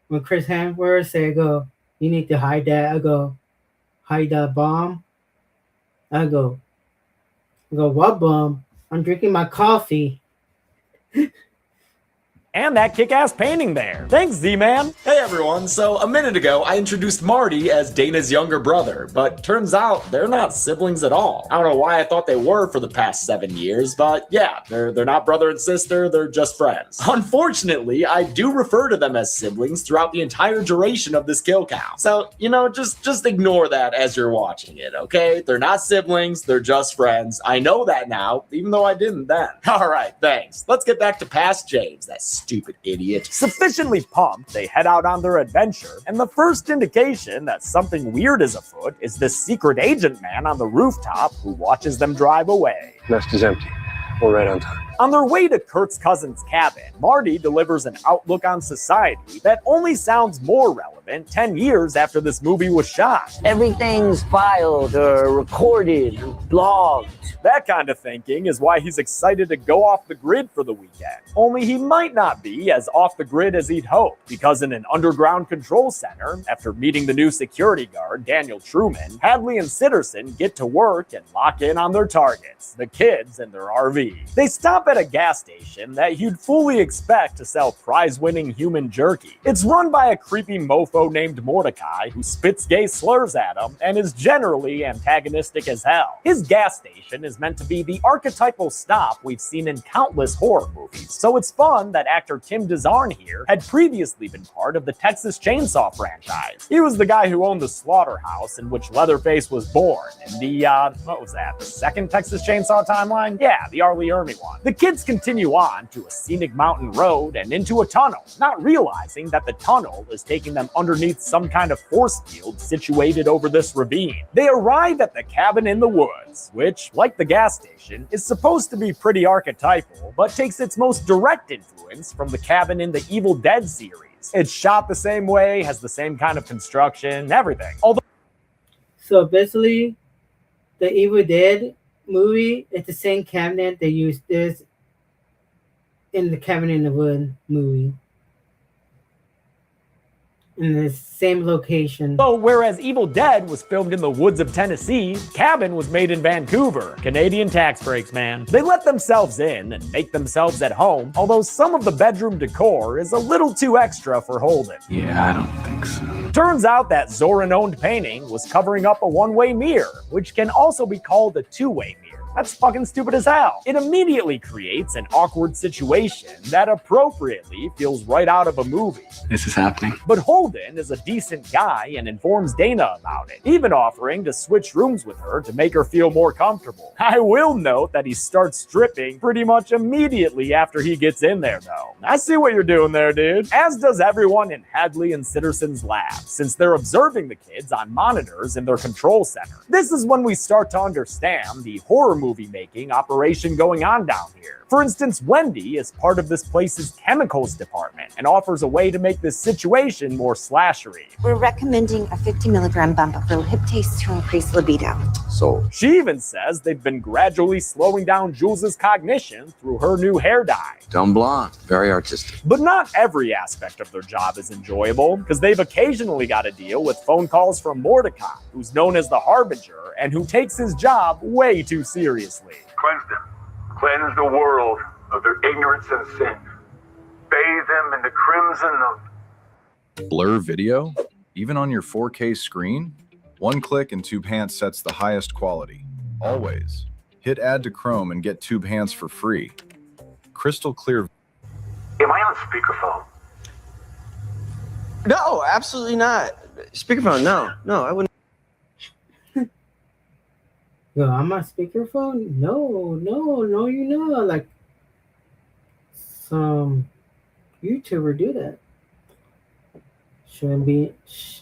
when Chris Hemsworth say, "Go, you need to hide that." I go, "Hide that bomb." I go, "What bomb? I'm drinking my coffee." And that kick-ass painting there. Thanks, Z-Man. Hey everyone, so a minute ago I introduced Marty as Dana's younger brother, but turns out they're not siblings at all. I don't know why I thought they were for the past 7 years, but yeah, they're not brother and sister, they're just friends. Unfortunately, I do refer to them as siblings throughout the entire duration of this kill count. So, you know, just ignore that as you're watching it, okay? They're not siblings, they're just friends. I know that now, even though I didn't then. Alright, thanks. Let's get back to Past James, that stupid idiot. Sufficiently pumped, they head out on their adventure, and the first indication that something weird is afoot is this secret agent man on the rooftop who watches them drive away. Nest is empty. We're right on time. On their way to Kurt's cousin's cabin, Marty delivers an outlook on society that only sounds more relevant 10 years after this movie was shot. Everything's filed or recorded or blogged. That kind of thinking is why he's excited to go off the grid for the weekend. Only he might not be as off the grid as he'd hoped, because in an underground control center, after meeting the new security guard, Daniel Truman, Hadley and Sitterson get to work and lock in on their targets, the kids in their RV. They stop at a gas station that you'd fully expect to sell prize-winning human jerky. It's run by a creepy mofo named Mordecai who spits gay slurs at him and is generally antagonistic as hell. His gas station is meant to be the archetypal stop we've seen in countless horror movies, so it's fun that actor Kim DeZarn here had previously been part of the Texas Chainsaw franchise. He was the guy who owned the slaughterhouse in which Leatherface was born in the, what was that, the second Texas Chainsaw timeline? Yeah, the R. Lee Ermey one. The kids continue on to a scenic mountain road and into a tunnel, not realizing that the tunnel is taking them underneath some kind of force field situated over this ravine. They arrive at the cabin in the woods, which, like the gas station, is supposed to be pretty archetypal, but takes its most direct influence from the cabin in the Evil Dead series. It's shot the same way, has the same kind of construction, everything. Although So basically, the Evil Dead movie, it's the same cabinet they used this in the Cabin in the Wood movie. In the same location. So whereas Evil Dead was filmed in the woods of Tennessee, Cabin was made in Vancouver. Canadian tax breaks, man. They let themselves in and make themselves at home, although some of the bedroom decor is a little too extra for Holden. Yeah, I don't think so. Turns out that Zoran-owned painting was covering up a one-way mirror, which can also be called a two-way mirror. That's fucking stupid as hell. It immediately creates an awkward situation that appropriately feels right out of a movie. This is happening. But Holden is a decent guy and informs Dana about it, even offering to switch rooms with her to make her feel more comfortable. I will note that he starts stripping pretty much immediately after he gets in there, though. I see what you're doing there, dude. As does everyone in Hadley and Sitterson's lab, since they're observing the kids on monitors in their control center. This is when we start to understand the horror movie making operation going on down here. For instance, Wendy is part of this place's chemicals department and offers a way to make this situation more slashery. We're recommending a 50 milligram bump of reluctase to increase libido. So she even says they've been gradually slowing down Jules's cognition through her new hair dye. Dumb blonde. Very artistic. But not every aspect of their job is enjoyable, because they've occasionally got to deal with phone calls from Mordecai, who's known as the Harbinger, and who takes his job way too seriously. Cleanse them. Cleanse the world of their ignorance and sin. Bathe them in the crimson of... Blur video? Even on your 4K screen? One click and Tube Hands sets the highest quality. Always. Hit Add to Chrome and get Tube Hands for free. Crystal clear. Am I on speakerphone? No, absolutely not. Speakerphone, no, I wouldn't. Yo, I'm on speakerphone? No, you're not. Like, some YouTuber do that.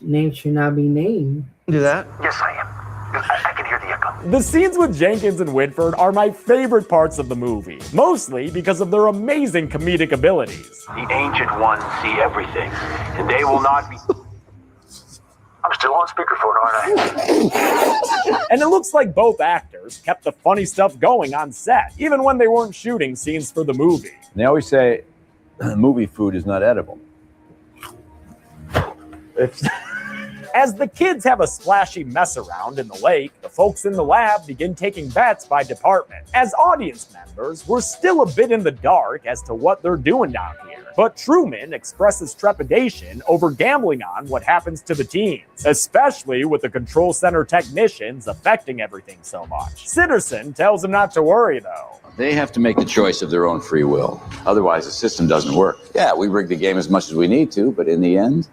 Name should not be named. Do that? Yes, I am. I can hear the echo. The scenes with Jenkins and Whitford are my favorite parts of the movie, mostly because of their amazing comedic abilities. The Ancient Ones see everything, and they will not be... I'm still on speakerphone, aren't I? And it looks like both actors kept the funny stuff going on set, even when they weren't shooting scenes for the movie. They always say movie food is not edible. As the kids have a splashy mess around in the lake, the folks in the lab begin taking bets by department. As audience members, we're still a bit in the dark as to what they're doing down here. But Truman expresses trepidation over gambling on what happens to the teens, especially with the control center technicians affecting everything so much. Sitterson tells him not to worry, though. They have to make the choice of their own free will. Otherwise, the system doesn't work. Yeah, we rig the game as much as we need to, but in the end,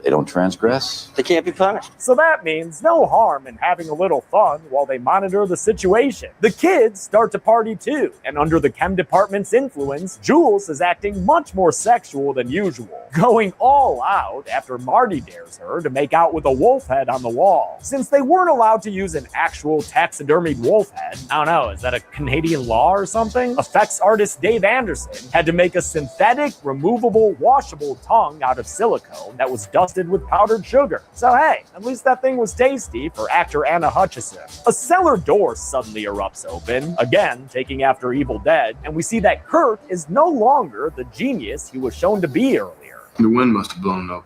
they don't transgress, they can't be punished. So that means no harm in having a little fun while they monitor the situation. The kids start to party too, and under the chem department's influence, Jules is acting much more sexual than usual, going all out after Marty dares her to make out with a wolf head on the wall. Since they weren't allowed to use an actual taxidermied wolf head, I don't know, is that a Canadian law or something? Effects artist Dave Anderson had to make a synthetic, removable, washable tongue out of silicone that was dusted with powdered sugar. So hey, at least that thing was tasty for actor Anna Hutchison. A cellar door suddenly erupts open, again taking after Evil Dead, and we see that Kurt is no longer the genius he was shown to be earlier. The wind must have blown up.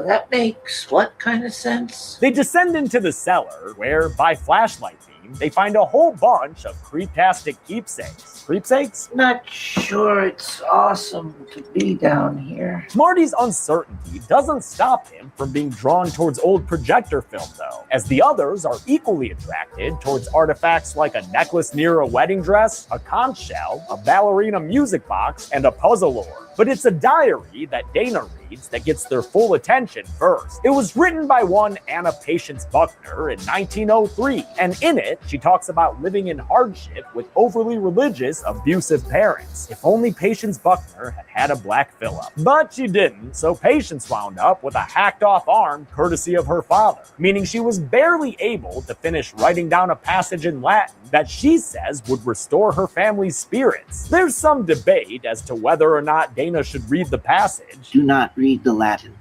That makes what kind of sense? They descend into the cellar, where, by flashlight beam, they find a whole bunch of creeptastic keepsakes. Creepsakes? Not sure it's awesome to be down here. Marty's uncertainty doesn't stop him from being drawn towards old projector film, though, as the others are equally attracted towards artifacts like a necklace near a wedding dress, a conch shell, a ballerina music box, and a puzzle orb. But it's a diary that Dana reads that gets their full attention first. It was written by one Anna Patience Buckner in 1903, and in it, she talks about living in hardship with overly religious, abusive parents. If only Patience Buckner had had a black fill-up. But she didn't, so Patience wound up with a hacked-off arm courtesy of her father, meaning she was barely able to finish writing down a passage in Latin that she says would restore her family's spirits. There's some debate as to whether or not Dana should read the passage. Do not read the Latin.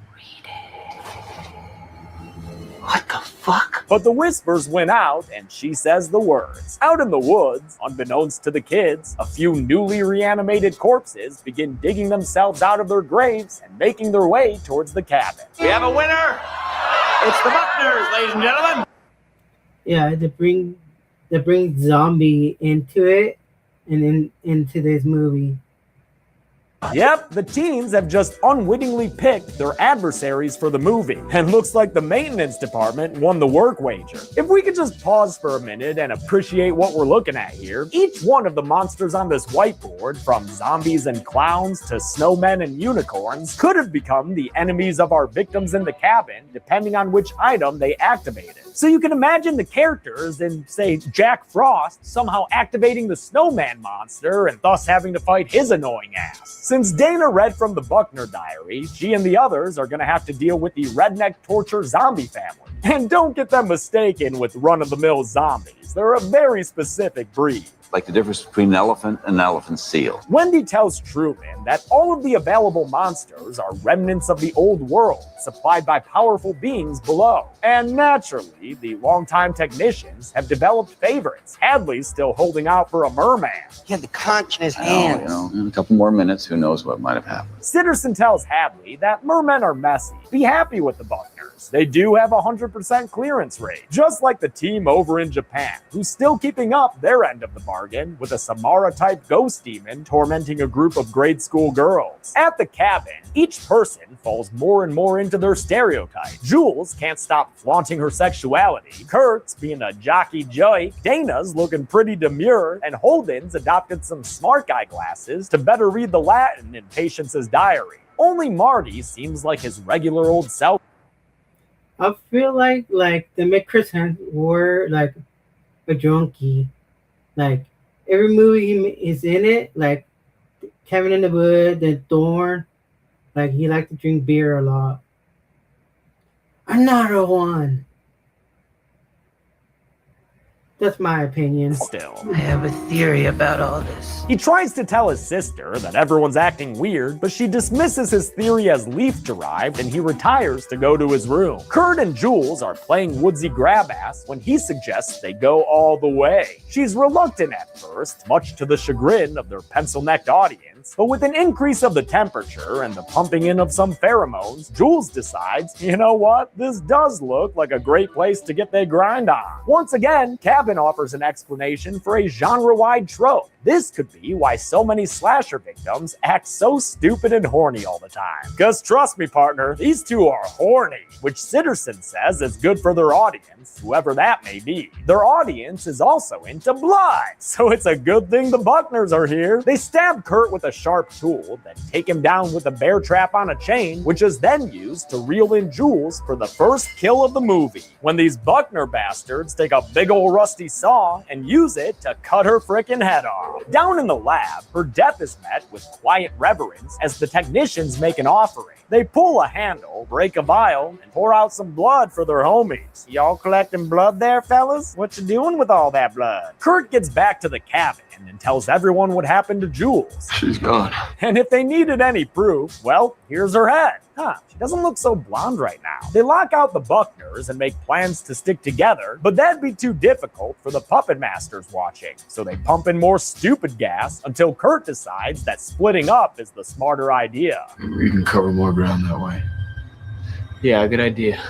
What the fuck? But the whispers win out, and she says the words. Out in the woods, unbeknownst to the kids, a few newly reanimated corpses begin digging themselves out of their graves and making their way towards the cabin. We have a winner! It's the Buckners, ladies and gentlemen! Yeah, they bring zombie into it and into this movie. Yep, the teens have just unwittingly picked their adversaries for the movie, and looks like the maintenance department won the work wager. If we could just pause for a minute and appreciate what we're looking at here, each one of the monsters on this whiteboard, from zombies and clowns to snowmen and unicorns, could have become the enemies of our victims in the cabin, depending on which item they activated. So you can imagine the characters in, say, Jack Frost somehow activating the snowman monster and thus having to fight his annoying ass. Since Dana read from the Buckner diary, she and the others are going to have to deal with the redneck torture zombie family. And don't get them mistaken with run-of-the-mill zombies. They're a very specific breed. Like the difference between an elephant and an elephant seal. Wendy tells Truman that all of the available monsters are remnants of the old world, supplied by powerful beings below. And naturally, the longtime technicians have developed favorites. Hadley's still holding out for a merman. He had the conch in his hands. In a couple more minutes, who knows what might have happened. Sitterson tells Hadley that mermen are messy. Be happy with the Buckners. They do have a 100% clearance rate, just like the team over in Japan, who's still keeping up their end of the bargain with a Samara-type ghost demon tormenting a group of grade school girls. At the cabin, each person falls more and more into their stereotype. Jules can't stop flaunting her sexuality, Kurt's being a jockey joy, Dana's looking pretty demure, and Holden's adopted some smart guy glasses to better read the Latin in Patience's diary. Only Marty seems like his regular old self. I feel like they make Chris Hemsworth like a junkie. Like every movie he is in it, like Cabin in the Wood, The Thorn, like he liked to drink beer a lot. Another one. That's my opinion. Still, I have a theory about all this. he tries to tell his sister that everyone's acting weird, but she dismisses his theory as leaf-derived and he retires to go to his room. Kurt and Jules are playing woodsy grab-ass when he suggests they go all the way. She's reluctant at first, much to the chagrin of their pencil-necked audience, ingredients. But with an increase of the temperature and the pumping in of some pheromones, Jules decides, you know what, this does look like a great place to get their grind on. Once again, Cabin offers an explanation for a genre-wide trope. This could be why so many slasher victims act so stupid and horny all the time. Cause trust me, partner, these two are horny, which Sitterson says is good for their audience, whoever that may be. Their audience is also into blood, so it's a good thing the Buckners are here. They stab Kurt with a sharp tool, then take him down with a bear trap on a chain, which is then used to reel in Jules for the first kill of the movie, when these Buckner bastards take a big ol' rusty saw and use it to cut her frickin' head off. Down in the lab, her death is met with quiet reverence as the technicians make an offering. They pull a handle, break a vial, and pour out some blood for their homies. Y'all collecting blood there, fellas? What you doing with all that blood? Kurt gets back to the cabin and tells everyone what happened to Jules. She's gone. And if they needed any proof, well, here's her head. She doesn't look so blonde right now. They lock out the Buckners and make plans to stick together, but that'd be too difficult for the puppet masters watching. So they pump in more stupid gas until Kurt decides that splitting up is the smarter idea. We can cover more ground that way. Yeah, good idea.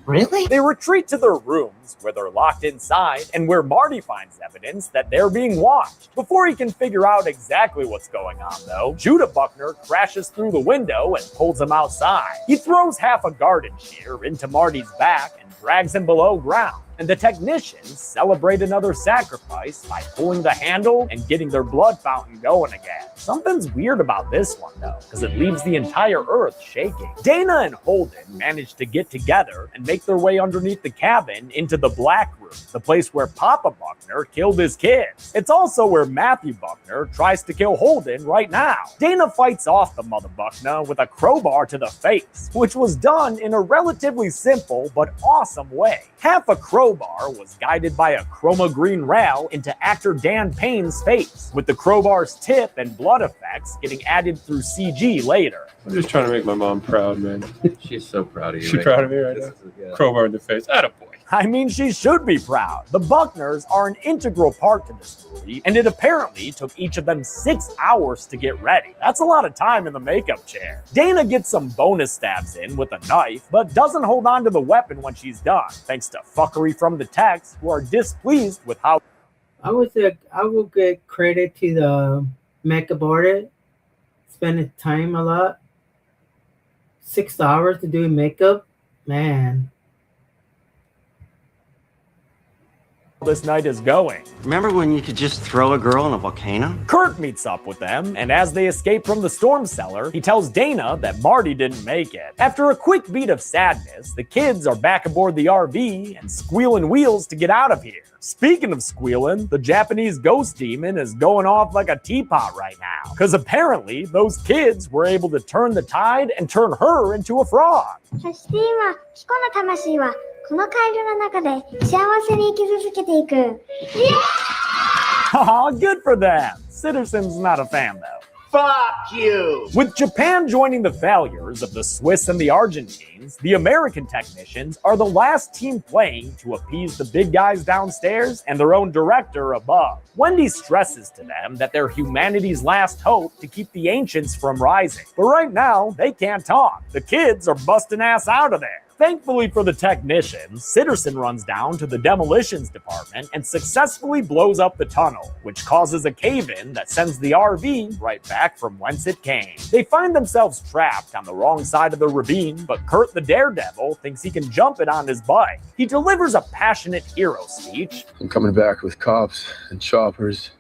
Really? They retreat to their rooms where they're locked inside and where Marty finds evidence that they're being watched. Before he can figure out exactly what's going on though, Judah Buckner crashes through the window and pulls him outside. He throws half a garden shear into Marty's back and drags him below ground. And the technicians celebrate another sacrifice by pulling the handle and getting their blood fountain going again. Something's weird about this one though, because it leaves the entire earth shaking. Dana and Holden manage to get together and make their way underneath the cabin into the Black Room, the place where Papa Buckner killed his kids. It's also where Matthew Buckner tries to kill Holden right now. Dana fights off the mother Buckner with a crowbar to the face, which was done in a relatively simple but awesome way. Half a crowbar was guided by a chroma green rail into actor Dan Payne's face, with the crowbar's tip and blood effects getting added through CG later. I'm just trying to make my mom proud, man. She's so proud of you. She's proud of me right now. Yeah. Crowbar in the face. Attaboy. I mean, she should be proud. The Buckners are an integral part to this movie, and it apparently took each of them 6 hours to get ready. That's a lot of time in the makeup chair. Dana gets some bonus stabs in with a knife, but doesn't hold on to the weapon when she's done, thanks to fuckery from the techs who are displeased with how... I will get credit to the makeup artist, spending time a lot. 6 hours to do makeup, man. This night is going. Remember when you could just throw a girl in a volcano? Kurt meets up with them, and as they escape from the storm cellar, he tells Dana that Marty didn't make it. After a quick beat of sadness, the kids are back aboard the RV and squealing wheels to get out of here. Speaking of squealing, the Japanese ghost demon is going off like a teapot right now, because apparently those kids were able to turn the tide and turn her into a frog. そして今、ヒコの魂はこのカエルの中で幸せに生き続けていく。Aw, good for them. Sitterson's not a fan though. Fuck you! With Japan joining the failures of the Swiss and the Argentines, the American technicians are the last team playing to appease the big guys downstairs and their own director above. Wendy stresses to them that they're humanity's last hope to keep the ancients from rising. But right now, they can't talk. The kids are busting ass out of there. Thankfully for the technicians, Sitterson runs down to the demolitions department and successfully blows up the tunnel, which causes a cave-in that sends the RV right back from whence it came. They find themselves trapped on the wrong side of the ravine, but Kurt the Daredevil thinks he can jump it on his bike. He delivers a passionate hero speech. I'm coming back with cops and choppers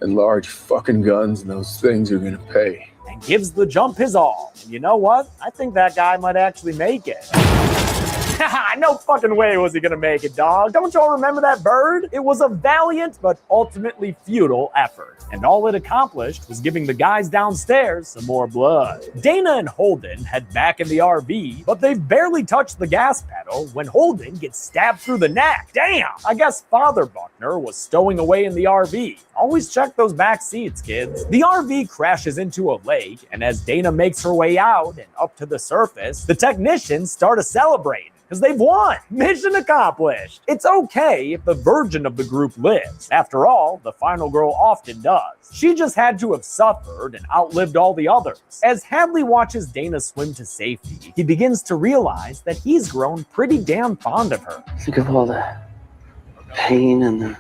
and large fucking guns, and those things are gonna pay. And gives the jump his all. And you know what? I think that guy might actually make it. No fucking way was he gonna make it, dog. Don't y'all remember that bird? It was a valiant but ultimately futile effort, and all it accomplished was giving the guys downstairs some more blood. Dana and Holden head back in the RV, but they've barely touched the gas pedal when Holden gets stabbed through the neck. Damn! I guess Father Buckner was stowing away in the RV. Always check those back seats, kids. The RV crashes into a lake, and as Dana makes her way out and up to the surface, the technicians start to celebrate. because they've won. Mission accomplished. It's okay if the virgin of the group lives. After all, the final girl often does. She just had to have suffered and outlived all the others. As Hadley watches Dana swim to safety, he begins to realize that he's grown pretty damn fond of her. Think of all the pain and the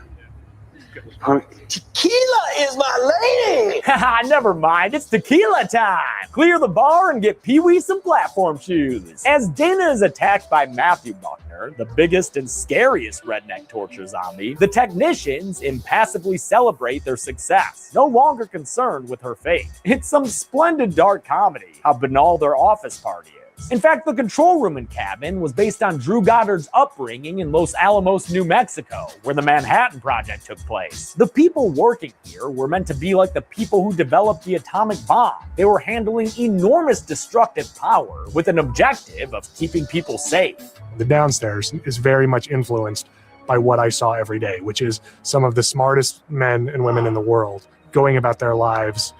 Tequila is my lady! Haha, never mind, it's tequila time! Clear the bar and get Pee-wee some platform shoes. As Dana is attacked by Matthew Buckner, the biggest and scariest redneck torture zombie, the technicians impassively celebrate their success, no longer concerned with her fate. It's some splendid dark comedy, how banal their office party is. In fact, the control room and cabin was based on Drew Goddard's upbringing in Los Alamos, New Mexico, where the Manhattan Project took place. The people working here were meant to be like the people who developed the atomic bomb. They were handling enormous destructive power with an objective of keeping people safe. The downstairs is very much influenced by what I saw every day, which is some of the smartest men and women in the world going about their lives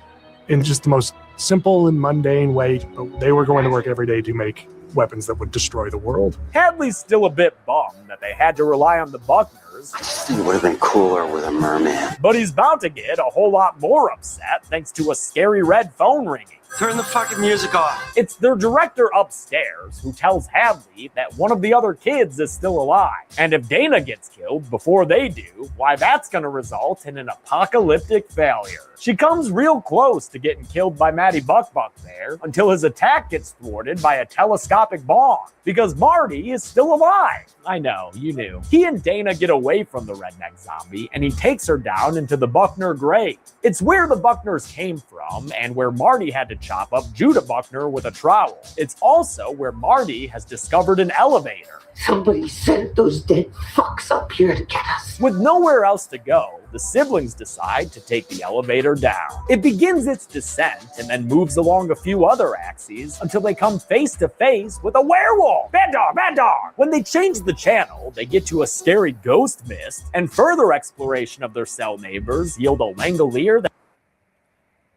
in just the most simple and mundane way, but they were going to work every day to make weapons that would destroy the world. Hadley's still a bit bummed that they had to rely on the Buckners. I just think it would have been cooler with a merman. But he's bound to get a whole lot more upset thanks to a scary red phone ringing. Turn the fucking music off. It's their director upstairs who tells Hadley that one of the other kids is still alive. And if Dana gets killed before they do, why that's gonna result in an apocalyptic failure. She comes real close to getting killed by Matty Buck there until his attack gets thwarted by a telescopic bomb because Marty is still alive. I know, you knew. He and Dana get away from the redneck zombie and he takes her down into the Buckner grave. It's where the Buckners came from and where Marty had to chop up Judah Buckner with a trowel. It's also where Marty has discovered an elevator. Somebody sent those dead fucks up here to get us. With nowhere else to go, the siblings decide to take the elevator down. It begins its descent and then moves along a few other axes until they come face to face with a werewolf. Bad dog, bad dog! When they change the channel, they get to a scary ghost mist, and further exploration of their cell neighbors yield a Langolier that...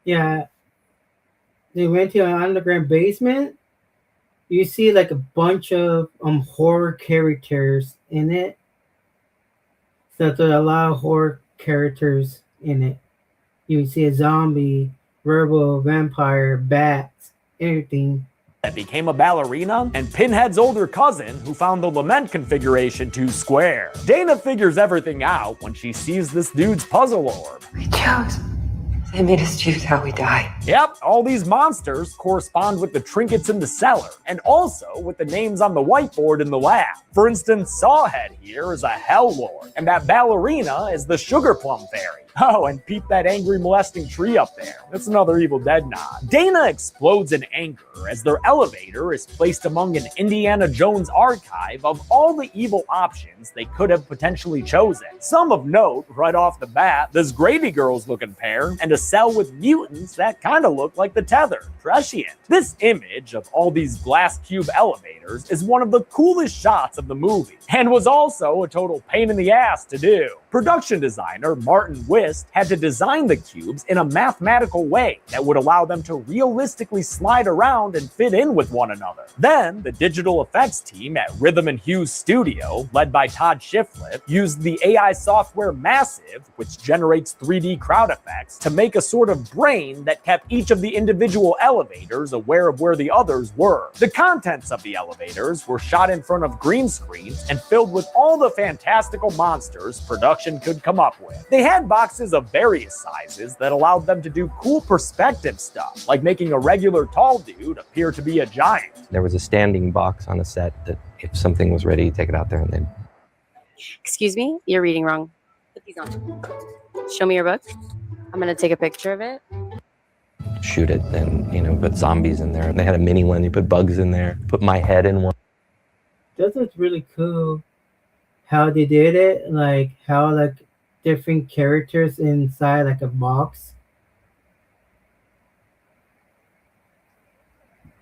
Yeah. They went to an underground basement. You see like a bunch of horror characters in it. So there are a lot of horror characters in it. You see a zombie, werewolf, vampire, bats, everything. That became a ballerina, and Pinhead's older cousin who found the lament configuration too square. Dana figures everything out when she sees this dude's puzzle orb. We chose. They made us choose how we die. Yep, all these monsters correspond with the trinkets in the cellar, and also with the names on the whiteboard in the lab. For instance, Sawhead here is a Hell Lord, and that ballerina is the Sugar Plum Fairy. Oh, and peep that angry molesting tree up there. That's another Evil Dead nod. Dana explodes in anger as their elevator is placed among an Indiana Jones archive of all the evil options they could have potentially chosen. Some of note, right off the bat, this Gravy Girls looking pair, and a cell with mutants that kind of look like the Tether, Prescient. This image of all these glass cube elevators is one of the coolest shots of the movie, and was also a total pain in the ass to do. Production designer Martin Wist had to design the cubes in a mathematical way that would allow them to realistically slide around and fit in with one another. Then, the digital effects team at Rhythm and Hues Studio, led by Todd Shiflett, used the AI software Massive, which generates 3D crowd effects, to make a sort of brain that kept each of the individual elevators aware of where the others were. The contents of the elevators were shot in front of green screens and filled with all the fantastical monsters production could come up with. They had boxes of various sizes that allowed them to do cool perspective stuff, like making a regular tall dude appear to be a giant. There was a standing box on a set that if something was ready, you take it out there and then... Excuse me, you're reading wrong. Put these on. Show me your book. I'm gonna take a picture of it. shoot it and, put zombies in there. And they had a mini one, you put bugs in there, put my head in one. That was really cool how they did it, like how different characters inside like a box.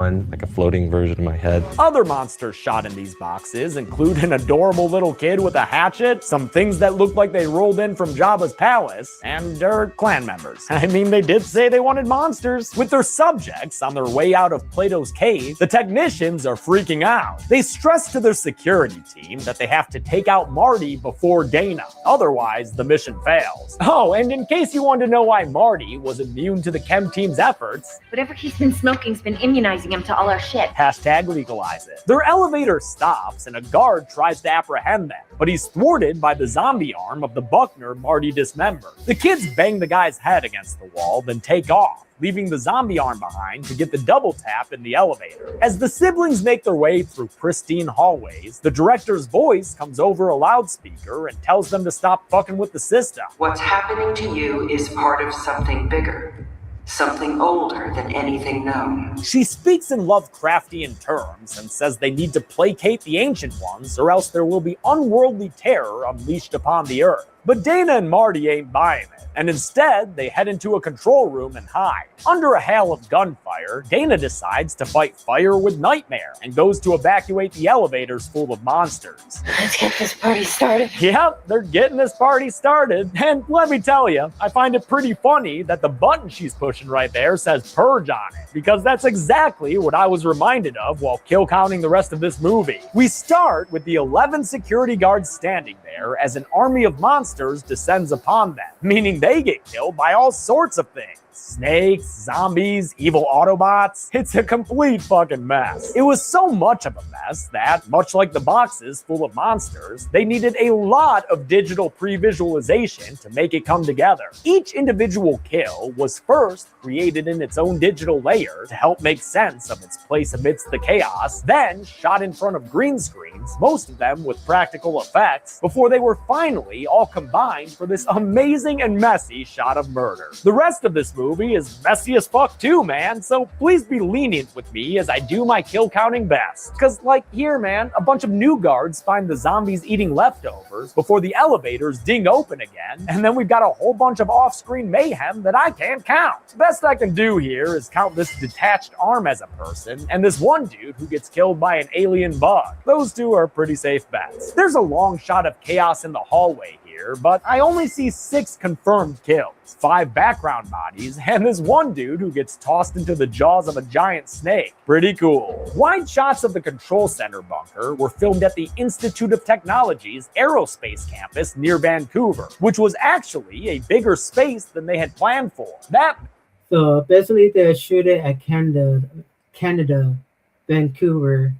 like a floating version of my head. Other monsters shot in these boxes include an adorable little kid with a hatchet, some things that look like they rolled in from Jabba's palace, and their clan members. I mean, they did say they wanted monsters. With their subjects on their way out of Plato's cave, the technicians are freaking out. They stress to their security team that they have to take out Marty before Dana, otherwise the mission fails. Oh, and in case you wanted to know why Marty was immune to the chem team's efforts, whatever he's been smoking's been immunizing him to all our shit. hashtag legalize it. Their elevator stops and a guard tries to apprehend them, but he's thwarted by the zombie arm of the Buckner Marty dismembered. The kids bang the guy's head against the wall, then take off, leaving the zombie arm behind to get the double tap in the elevator. As the siblings make their way through pristine hallways, the director's voice comes over a loudspeaker and tells them to stop fucking with the system. What's happening to you is part of something bigger. Something older than anything known. She speaks in Lovecraftian terms and says they need to placate the Ancient Ones or else there will be unworldly terror unleashed upon the Earth. But Dana and Marty ain't buying it, and instead they head into a control room and hide. Under a hail of gunfire, Dana decides to fight fire with Nightmare and goes to evacuate the elevators full of monsters. Let's get this party started. Yep, they're getting this party started. And let me tell you, I find it pretty funny that the button she's pushing right there says Purge on it, because that's exactly what I was reminded of while kill counting the rest of this movie. We start with the 11 security guards standing there as an army of monsters descends upon them, meaning they get killed by all sorts of things. Snakes, zombies, evil Autobots. It's a complete fucking mess. It was so much of a mess that, much like the boxes full of monsters, they needed a lot of digital pre-visualization to make it come together. Each individual kill was first created in its own digital layer to help make sense of its place amidst the chaos, then shot in front of green screens, most of them with practical effects, before they were finally all combined for this amazing and messy shot of murder. The rest of this movie is messy as fuck too, man, so please be lenient with me as I do my kill counting best. Cause like here, man, a bunch of new guards find the zombies eating leftovers before the elevators ding open again, and then we've got a whole bunch of off-screen mayhem that I can't count. The best I can do here is count this detached arm as a person, and this one dude who gets killed by an alien bug. Those two are pretty safe bets. There's a long shot of chaos in the hallway here, but I only see 6 confirmed kills, 5 background bodies, and this one dude who gets tossed into the jaws of a giant snake. Pretty cool. Wide shots of the control center bunker were filmed at the Institute of Technology's aerospace campus near Vancouver, which was actually a bigger space than they had planned for. So basically they shoot it at Canada, Vancouver.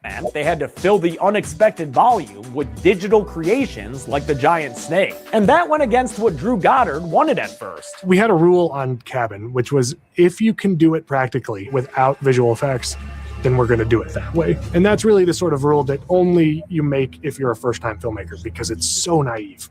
And they had to fill the unexpected volume with digital creations like the giant snake. And that went against what Drew Goddard wanted at first. We had a rule on Cabin, which was if you can do it practically without visual effects, then we're going to do it that way. And that's really the sort of rule that only you make if you're a first-time filmmaker, because it's so naive.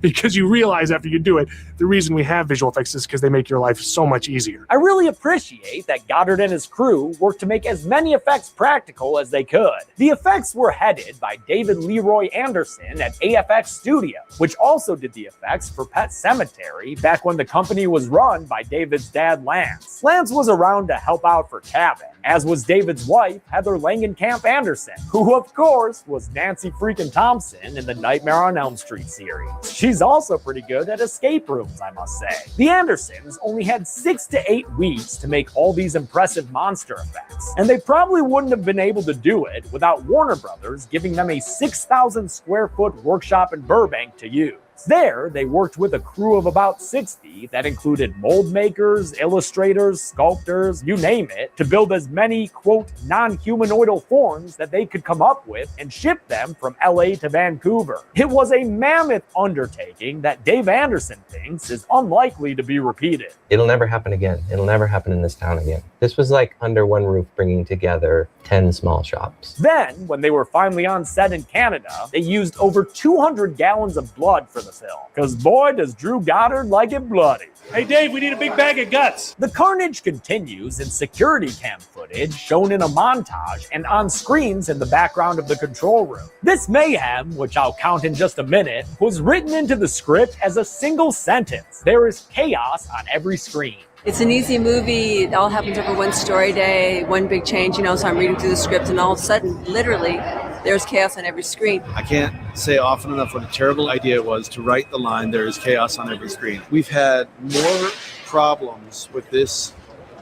Because you realize after you do it, the reason we have visual effects is because they make your life so much easier. I really appreciate that Goddard and his crew worked to make as many effects practical as they could. The effects were headed by David Leroy Anderson at AFX Studio, which also did the effects for Pet Sematary back when the company was run by David's dad, Lance. Lance was around to help out for Cabin, as was David's wife, Heather Langenkamp Anderson, who of course was Nancy freaking Thompson in the Nightmare on Elm Street series. She's also pretty good at escape rooms, I must say. The Andersons only had 6 to 8 weeks to make all these impressive monster effects, and they probably wouldn't have been able to do it without Warner Brothers giving them a 6,000 square foot workshop in Burbank to use. There, they worked with a crew of about 60 that included mold makers, illustrators, sculptors, you name it, to build as many, quote, non-humanoidal forms that they could come up with and ship them from LA to Vancouver. It was a mammoth undertaking that Dave Anderson thinks is unlikely to be repeated. It'll never happen again. It'll never happen in this town again. This was like under one roof bringing together 10 small shops. Then, when they were finally on set in Canada, they used over 200 gallons of blood for the film. Because boy, does Drew Goddard like it bloody. Hey Dave, we need a big bag of guts. The carnage continues in security cam footage shown in a montage and on screens in the background of the control room. This mayhem, which I'll count in just a minute, was written into the script as a single sentence. There is chaos on every screen. It's an easy movie. It all happens over one story day, one big change, so I'm reading through the script, and all of a sudden, literally, there's chaos on every screen. I can't say often enough what a terrible idea it was to write the line, there is chaos on every screen. We've had more problems with this,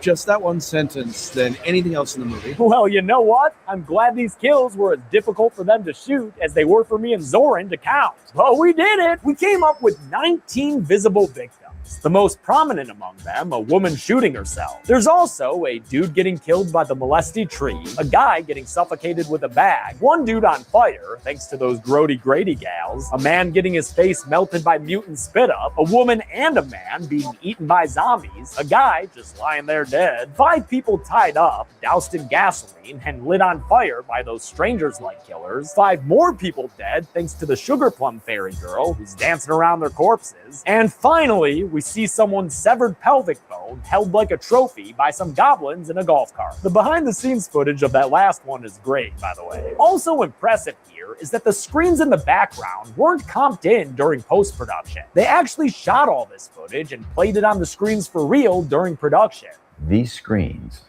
just that one sentence, than anything else in the movie. Well, you know what? I'm glad these kills were as difficult for them to shoot as they were for me and Zoran to count. Well, we did it! We came up with 19 visible victims. The most prominent among them, a woman shooting herself. There's also a dude getting killed by the molesty tree, a guy getting suffocated with a bag, one dude on fire, thanks to those grody Grady gals, a man getting his face melted by mutant spit up, a woman and a man being eaten by zombies, a guy just lying there dead, 5 people tied up, doused in gasoline, and lit on fire by those strangers-like killers, 5 more people dead thanks to the sugar plum fairy girl who's dancing around their corpses, and finally, we see someone's severed pelvic bone held like a trophy by some goblins in a golf cart. The behind-the-scenes footage of that last one is great, by the way. Also impressive here is that the screens in the background weren't comped in during post-production. They actually shot all this footage and played it on the screens for real during production. These screens,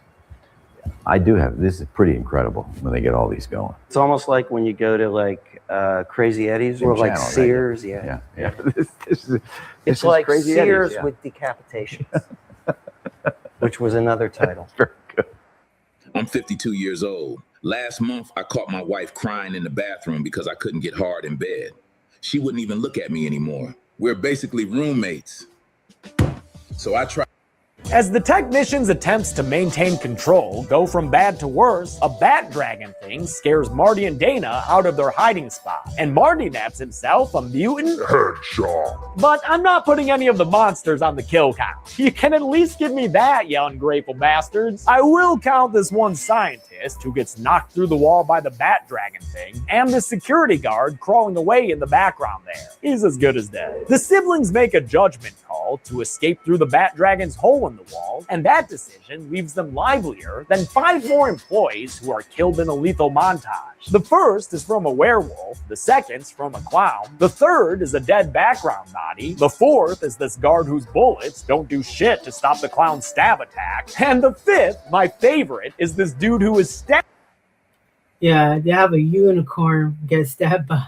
this is pretty incredible when they get all these going. It's almost like when you go to like Crazy Eddie's or like channel, Sears. right? Yeah. This It's is like Crazy Sears Eddie's, with decapitation, which was another title. I'm 52 years old. Last month, I caught my wife crying in the bathroom because I couldn't get hard in bed. She wouldn't even look at me anymore. We're basically roommates. So I tried. As the technicians' attempts to maintain control go from bad to worse, a bat dragon thing scares Marty and Dana out of their hiding spot, and Marty naps himself a mutant headshot. But I'm not putting any of the monsters on the kill count. You can at least give me that, you ungrateful bastards. I will count this one scientist who gets knocked through the wall by the bat dragon thing, and the security guard crawling away in the background there. He's as good as dead. The siblings make a judgment call to escape through the bat dragon's hole in the wall, and that decision leaves them livelier than 5 more employees who are killed in a lethal montage. The first is from a werewolf, the second's from a clown, the third is a dead background body, the fourth is this guard whose bullets don't do shit to stop the clown's stab attack, and the fifth, my favorite, is this dude who is stabbed. Yeah, they have a unicorn get stabbed by.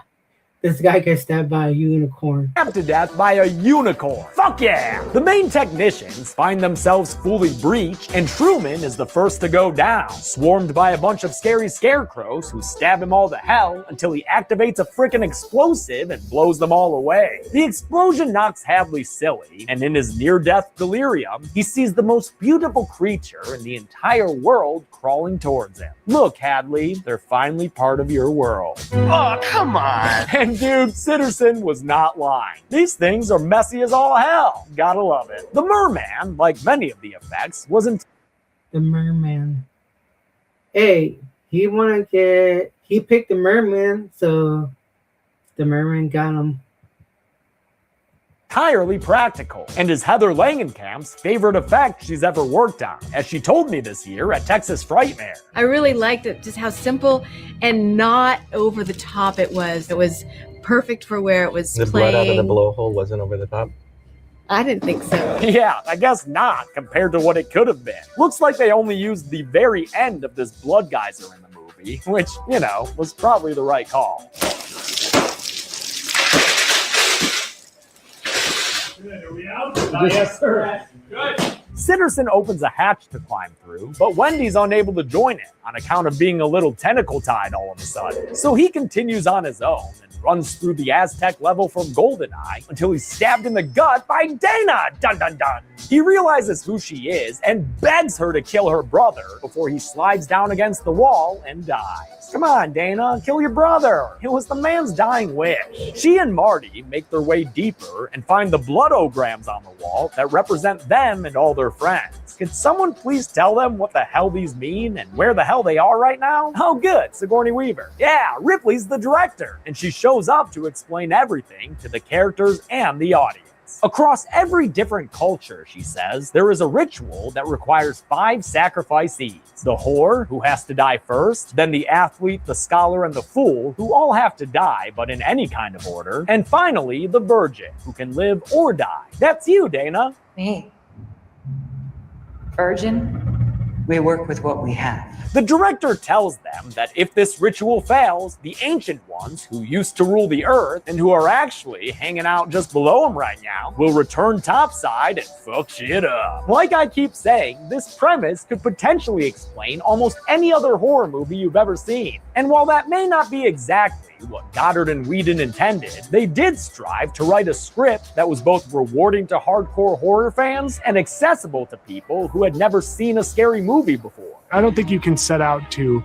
This guy gets stabbed by a unicorn. Stabbed to death by a unicorn. Fuck yeah! The main technicians find themselves fully breached, and Truman is the first to go down, swarmed by a bunch of scary scarecrows who stab him all to hell until he activates a frickin' explosive and blows them all away. The explosion knocks Hadley silly, and in his near-death delirium, he sees the most beautiful creature in the entire world crawling towards him. Look, Hadley, they're finally part of your world. Oh, come on! And dude, Sitterson was not lying. These things are messy as all hell. Gotta love it. The merman, like many of the effects, wasn't... The merman. Hey, he picked the merman, so the merman got him. Entirely practical, and is Heather Langenkamp's favorite effect she's ever worked on, as she told me this year at Texas Frightmare. I really liked it, just how simple and not over the top it was. It was perfect for where it was The playing. blood out of the blowhole wasn't over the top. I didn't think so. Yeah, I guess not, compared to what it could have been. Looks like they only used the very end of this blood geyser in the movie, which, was probably the right call. Are we out? Yes, sir. Good. Sitterson opens a hatch to climb through, but Wendy's unable to join him on account of being a little tentacle-tied all of a sudden. So he continues on his own and runs through the Aztec level from Goldeneye until he's stabbed in the gut by Dana! Dun dun dun! He realizes who she is and begs her to kill her brother before he slides down against the wall and dies. Come on, Dana, kill your brother. It was the man's dying wish. She and Marty make their way deeper and find the bloodograms on the wall that represent them and all their friends. Can someone please tell them what the hell these mean and where the hell they are right now? Oh good, Sigourney Weaver. Yeah, Ripley's the director, and she shows up to explain everything to the characters and the audience. Across every different culture, she says, there is a ritual that requires 5 sacrificees. The whore, who has to die first, then the athlete, the scholar, and the fool, who all have to die, but in any kind of order, and finally, the virgin, who can live or die. That's you, Dana. Me. Virgin, we work with what we have. The director tells them that if this ritual fails, the Ancient Ones, who used to rule the Earth and who are actually hanging out just below them right now, will return topside and fuck shit up. Like I keep saying, this premise could potentially explain almost any other horror movie you've ever seen. And while that may not be exactly what Goddard and Whedon intended, they did strive to write a script that was both rewarding to hardcore horror fans and accessible to people who had never seen a scary movie before. I don't think you can set out to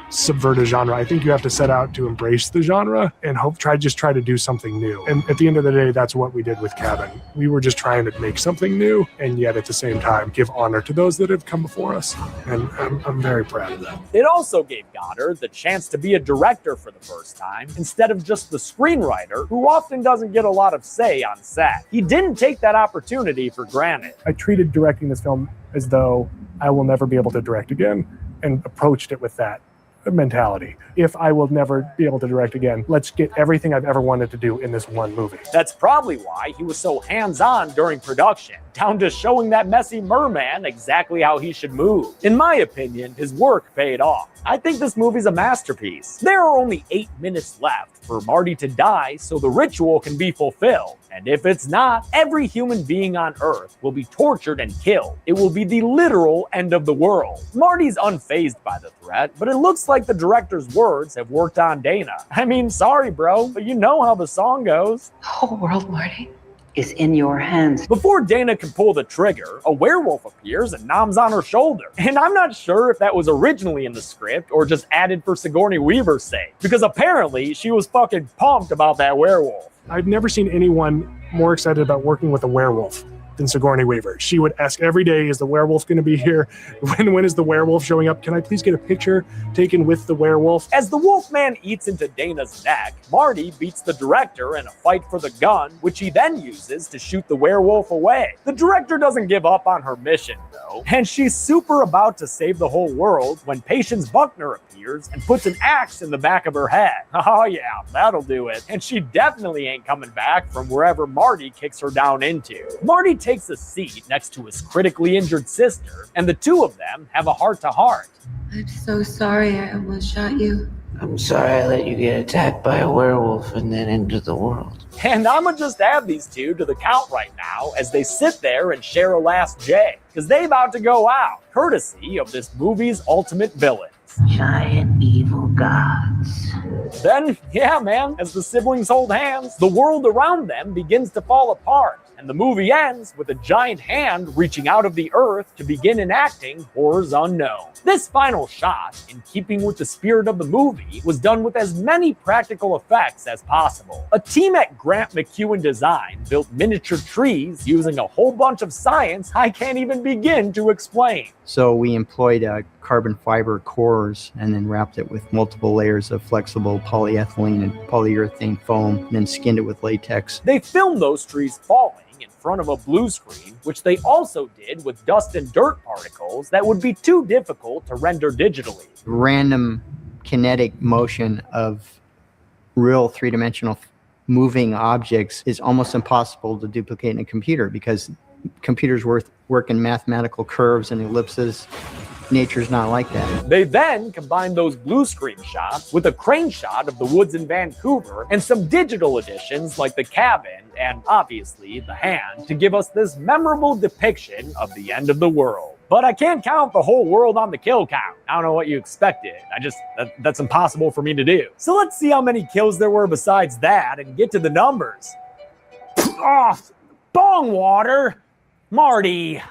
subvert a genre. I think you have to set out to embrace the genre and try to do something new. And at the end of the day, that's what we did with Cabin. We were just trying to make something new, and yet at the same time give honor to those that have come before us. And I'm very proud of that. It also gave Goddard the chance to be a director for the first time, instead of just the screenwriter, who often doesn't get a lot of say on set. He didn't take that opportunity for granted. I treated directing this film as though I will never be able to direct again, and approached it with that mentality. If I will never be able to direct again, let's get everything I've ever wanted to do in this one movie. That's probably why he was so hands-on during production, down to showing that messy merman exactly how he should move. In my opinion, his work paid off. I think this movie's a masterpiece. There are only 8 minutes left for Marty to die so the ritual can be fulfilled. And if it's not, every human being on Earth will be tortured and killed. It will be the literal end of the world. Marty's unfazed by the threat, but it looks like the director's words have worked on Dana. I mean, sorry bro, but you know how the song goes. The whole world, Marty, is in your hands. Before Dana can pull the trigger, a werewolf appears and noms on her shoulder. And I'm not sure if that was originally in the script or just added for Sigourney Weaver's sake, because apparently she was fucking pumped about that werewolf. I've never seen anyone more excited about working with a werewolf than Sigourney Weaver. She would ask every day, is the werewolf going to be here? When is the werewolf showing up? Can I please get a picture taken with the werewolf? As the Wolfman eats into Dana's neck, Marty beats the director in a fight for the gun, which he then uses to shoot the werewolf away. The director doesn't give up on her mission, though, and she's super about to save the whole world when Patience Buckner appears and puts an axe in the back of her head. Oh yeah, that'll do it. And she definitely ain't coming back from wherever Marty kicks her down into. Marty takes a seat next to his critically injured sister, and the two of them have a heart-to-heart. I'm so sorry I almost shot you. I'm sorry I let you get attacked by a werewolf and then into the world. And I'ma just add these two to the count right now as they sit there and share a last J, because they about to go out, courtesy of this movie's ultimate villain. Giant evil gods. Then, yeah man, as the siblings hold hands, the world around them begins to fall apart, and the movie ends with a giant hand reaching out of the earth to begin enacting horrors unknown. This final shot, in keeping with the spirit of the movie, was done with as many practical effects as possible. A team at Grant McEwen Design built miniature trees using a whole bunch of science I can't even begin to explain. So we employed carbon fiber cores and then wrapped it with multiple layers of flexible polyethylene and polyurethane foam, and then skinned it with latex. They filmed those trees falling in front of a blue screen, which they also did with dust and dirt particles that would be too difficult to render digitally. Random kinetic motion of real three-dimensional moving objects is almost impossible to duplicate in a computer because computers work in mathematical curves and ellipses. Nature's not like that. They then combined those blue screen shots with a crane shot of the woods in Vancouver and some digital additions like the cabin and obviously the hand to give us this memorable depiction of the end of the world. But I can't count the whole world on the kill count. I don't know what you expected. That's impossible for me to do. So let's see how many kills there were besides that and get to the numbers. Oh, bong water! Marty.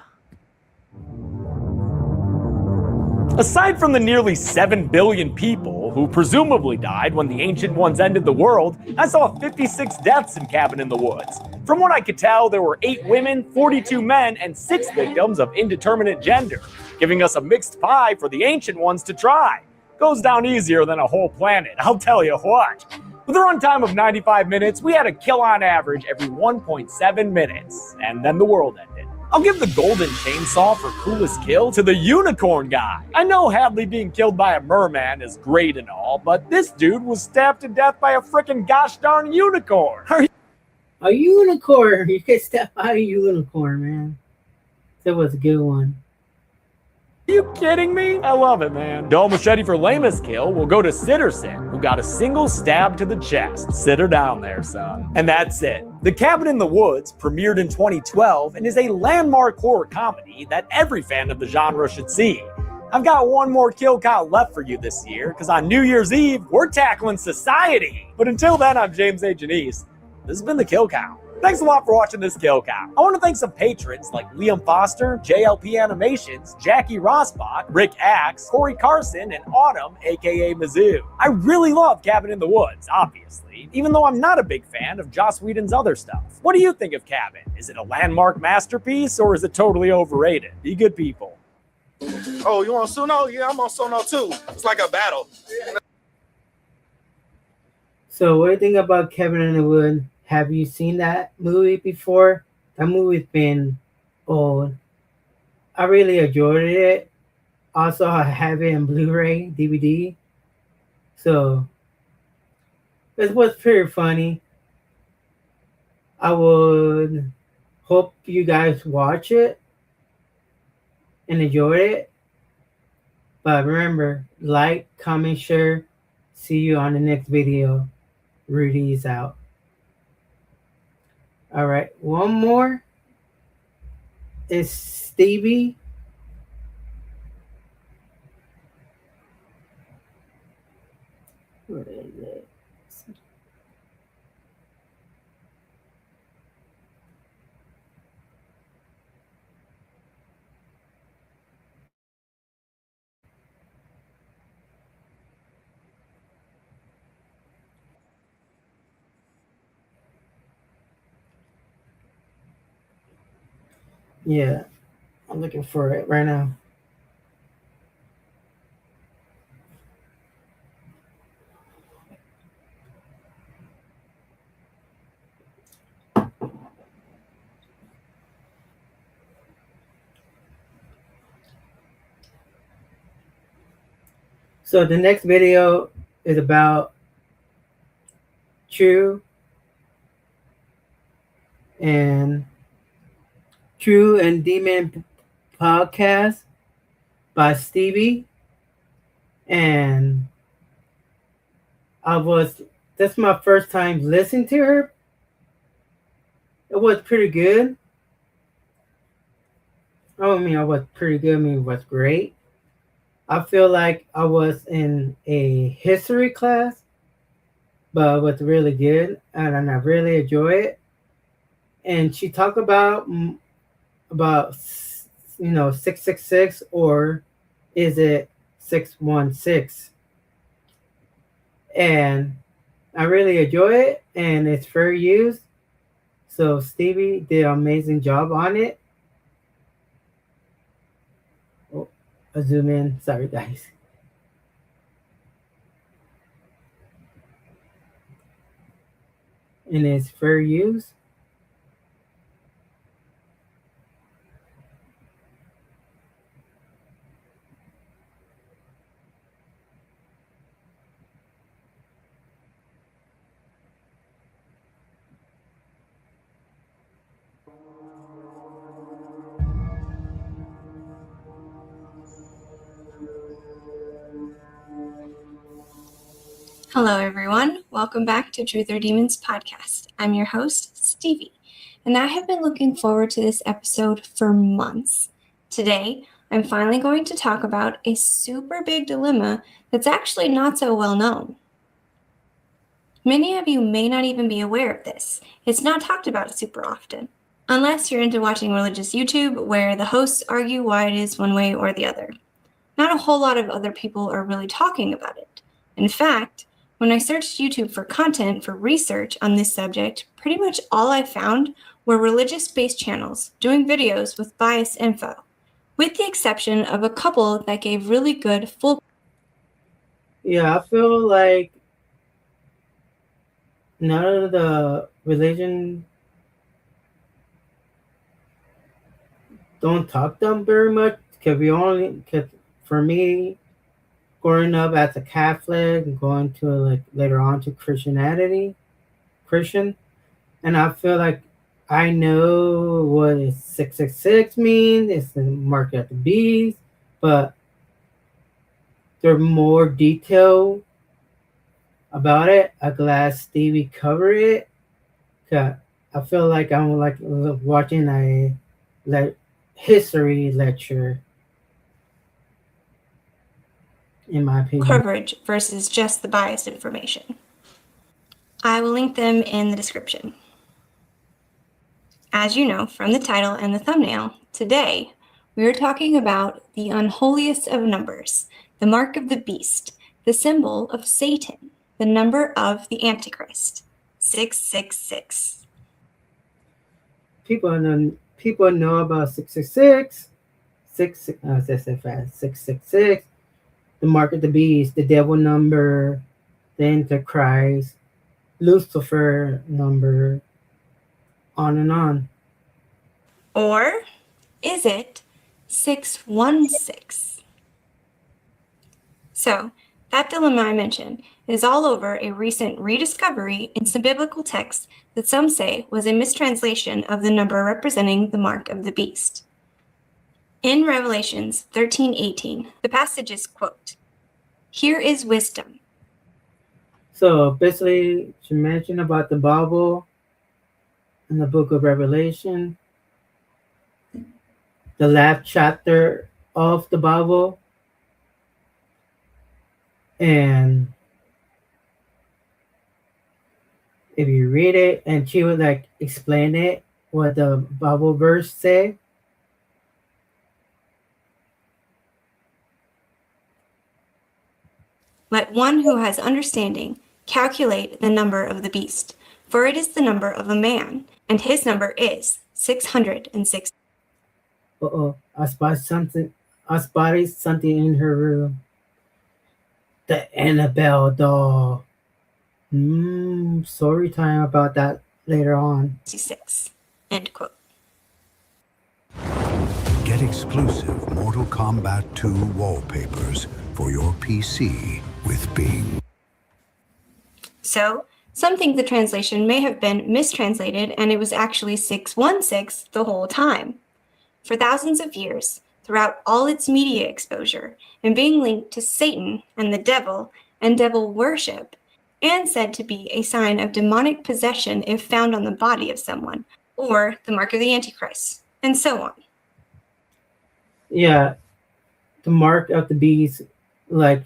Aside from the nearly 7 billion people who presumably died when the Ancient Ones ended the world, I saw 56 deaths in Cabin in the Woods. From what I could tell, there were 8 women, 42 men, and 6 victims of indeterminate gender, giving us a mixed pie for the Ancient Ones to try. Goes down easier than a whole planet, I'll tell you what. With a runtime of 95 minutes, we had a kill on average every 1.7 minutes, and then the world ended. I'll give the golden chainsaw for coolest kill to the unicorn guy. I know Hadley being killed by a merman is great and all, but this dude was stabbed to death by a frickin' gosh darn unicorn. A unicorn! You get stabbed by a unicorn, man. That was a good one. Are you kidding me? I love it, man. Dull machete for lamest kill will go to Sitterson, who got a single stab to the chest. Sit her down there, son. And that's it. The Cabin in the Woods premiered in 2012 and is a landmark horror comedy that every fan of the genre should see. I've got one more kill count left for you this year, because on New Year's Eve, we're tackling society. But until then, I'm James A. Janice. This has been the Kill Count. Thanks a lot for watching this Kill Count. I want to thank some patrons like Liam Foster, JLP Animations, Jackie Rosbach, Rick Axe, Corey Carson, and Autumn, aka Mizzou. I really love Cabin in the Woods, obviously, even though I'm not a big fan of Joss Whedon's other stuff. What do you think of Cabin? Is it a landmark masterpiece, or is it totally overrated? Be good people. Oh, you on Suno? Yeah, I'm on Suno too. It's like a battle. So what do you think about Cabin in the Wood? Have you seen that movie before? That movie's been old. I really enjoyed it. Also, I have it in Blu-ray, DVD. So it was pretty funny. I would hope you guys watch it and enjoy it. But remember, like, comment, share. See you on the next video. Rudy is out. All right, one more is Stevie. Where is it? Yeah, I'm looking for it right now. So the next video is about True and Demon podcast by Stevie, and that's my first time listening to her. It was pretty good. I mean, it was pretty good. I mean, it was great. I feel like I was in a history class, but it was really good, and I really enjoy it. And she talked about 666, or is it 616? And I really enjoy it, and it's fair use. So Stevie did an amazing job on it. Oh, I zoom in. Sorry, guys. And it's fair use. Hello, everyone. Welcome back to Truth or Demons podcast. I'm your host, Stevie, and I have been looking forward to this episode for months. Today, I'm finally going to talk about a super big dilemma that's actually not so well known. Many of you may not even be aware of this. It's not talked about super often, unless you're into watching religious YouTube where the hosts argue why it is one way or the other. Not a whole lot of other people are really talking about it. In fact, when I searched YouTube for content for research on this subject, pretty much all I found were religious-based channels doing videos with biased info, with the exception of a couple that gave really good full. Yeah, I feel like none of the religion don't talk them very much, because for me, growing up as a Catholic and going to later on to Christian, and I feel like I know what 666 means. It's the mark of the beast, but there's more detail about it. I'm glad Stevie covered it. 'Cause I feel like I'm like watching a history lecture, in my opinion. Coverage versus just the biased information. I will link them in the description. As you know from the title and the thumbnail, today we are talking about the unholiest of numbers, the mark of the beast, the symbol of Satan, the number of the Antichrist, 666. People know about 666, 666, the mark of the beast, the devil number, the Antichrist, Lucifer number, on and on. Or is it 616? So, that dilemma I mentioned is all over a recent rediscovery in some biblical texts that some say was a mistranslation of the number representing the mark of the beast. In Revelations 13:18, the passage is, quote, "Here is wisdom." So basically, she mentioned about the Bible in the book of Revelation, the last chapter of the Bible, and if you read it, and she would like explain it, what the Bible verse say. Let one who has understanding calculate the number of the beast, for it is the number of a man, and his number is 606. I spotted something in her room. The Annabelle doll. Story time about that later on. 66. End quote. Get exclusive Mortal Kombat 2 wallpapers for your PC with Bing. So, some think the translation may have been mistranslated and it was actually 616 the whole time. For thousands of years, throughout all its media exposure, and being linked to Satan and the devil and devil worship, and said to be a sign of demonic possession if found on the body of someone, or the mark of the Antichrist, and so on. Yeah, the mark of the beast, like,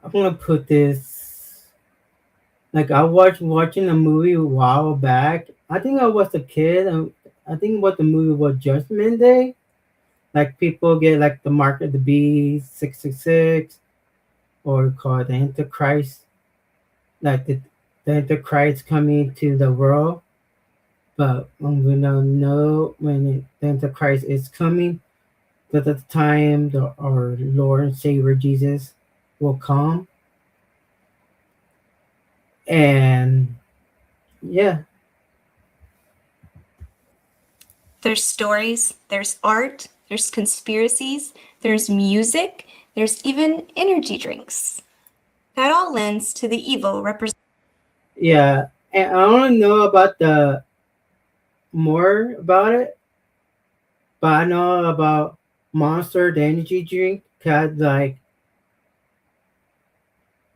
I'm gonna put this, like, I watching a movie a while back. I think I was a kid, and I think what the movie was Judgment Day. Like, people get like the mark of the beast, 666, or called the Antichrist, like the Antichrist coming to the world. But when we don't know when the Antichrist is coming, but at the time our Lord and Savior Jesus will come. And yeah. There's stories, there's art, there's conspiracies, there's music, there's even energy drinks. That all lends to the evil represented. Yeah, and I want to know about more about it, but I know about Monster, the energy drink, cause like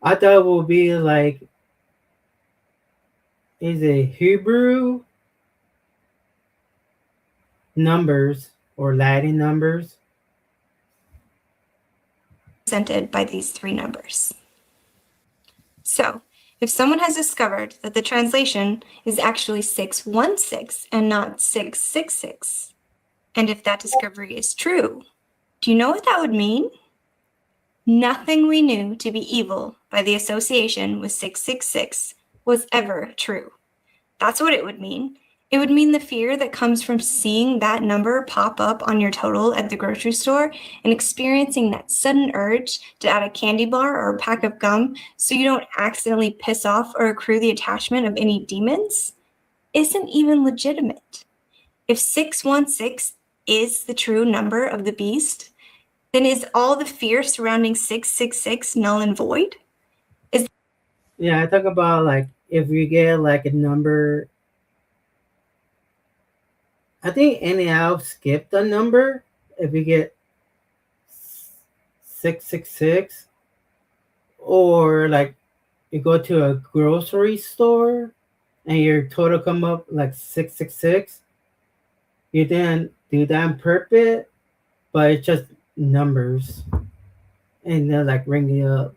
I thought it would be like, is it Hebrew numbers or Latin numbers? Represented by these three numbers. So, if someone has discovered that the translation is actually 616 and not 666, and if that discovery is true, do you know what that would mean? Nothing we knew to be evil by the association with 666 was ever true. That's what it would mean. It would mean the fear that comes from seeing that number pop up on your total at the grocery store and experiencing that sudden urge to add a candy bar or a pack of gum so you don't accidentally piss off or accrue the attachment of any demons isn't even legitimate. If 616 is the true number of the beast, then is all the fear surrounding 666 null and void? Yeah, I talk about like if you get like a number. I think NAL skipped a number if you get 666, or like you go to a grocery store and your total come up like 666, you didn't do that on purpose, but it's just numbers. And they're like ringing you up.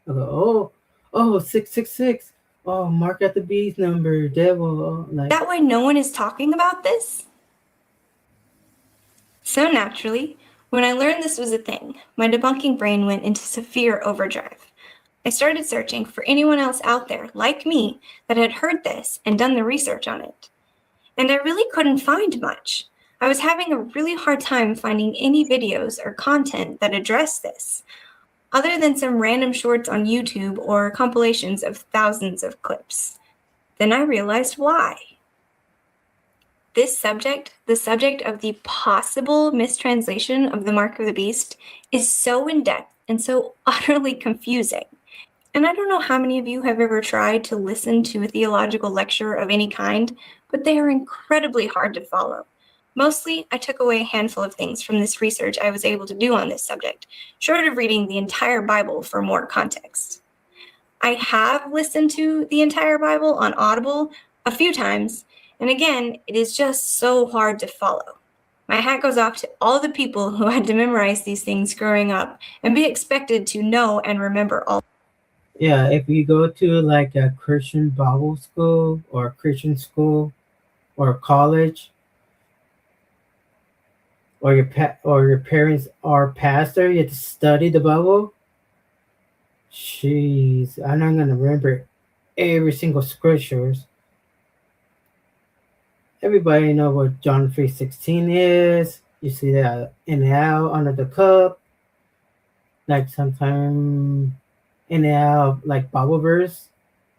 I go, oh, 666. Oh, mark at the beast number, devil. Like, That way no one is talking about this? So naturally, when I learned this was a thing, my debunking brain went into severe overdrive. I started searching for anyone else out there, like me, that had heard this and done the research on it. And I really couldn't find much. I was having a really hard time finding any videos or content that addressed this, other than some random shorts on YouTube or compilations of thousands of clips. Then I realized why. This subject, the subject of the possible mistranslation of the Mark of the Beast, is so in-depth and so utterly confusing. And I don't know how many of you have ever tried to listen to a theological lecture of any kind, but they are incredibly hard to follow. Mostly, I took away a handful of things from this research I was able to do on this subject, short of reading the entire Bible for more context. I have listened to the entire Bible on Audible a few times, and again, it is just so hard to follow. My hat goes off to all the people who had to memorize these things growing up and be expected to know and remember all. yeah, if you go to like a Christian Bible school or a Christian school or college, or your parents are pastor, you have to study the Bible. Jeez, I'm not gonna remember every single scriptures. Everybody know what John 3:16 is. You see that in and out under the cup. Like sometime in and out like Bible verse.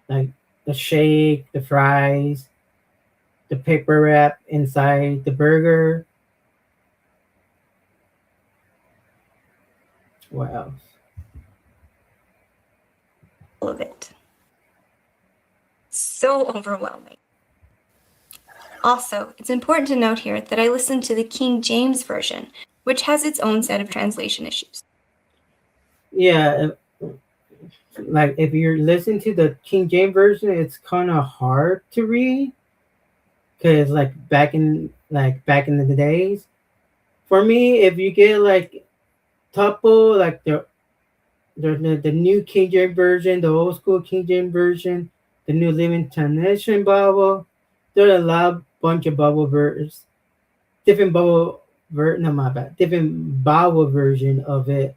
Like the shake, the fries, the paper wrap inside the burger. What else? All of it. So overwhelming. Also, it's important to note here that I listened to the King James Version, which has its own set of translation issues. Yeah, like if you're listening to the King James Version, it's kind of hard to read because like back in the days, for me, if you get like Tuple, like the new King James Version, the old school King James Version, the New Living Translation Bible, there are a lot bunch of Bible versions, different Bible different Bible version of it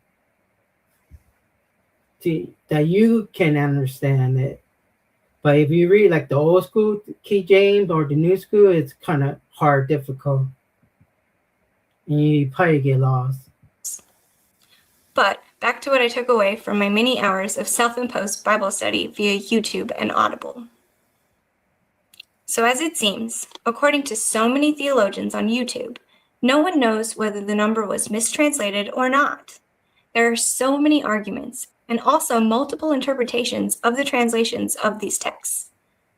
that you can understand it. But if you read like the old school King James or the new school, it's kind of hard, difficult, and you probably get lost. But back to what I took away from my many hours of self-imposed Bible study via YouTube and Audible. So as it seems, according to so many theologians on YouTube, no one knows whether the number was mistranslated or not. There are so many arguments and also multiple interpretations of the translations of these texts.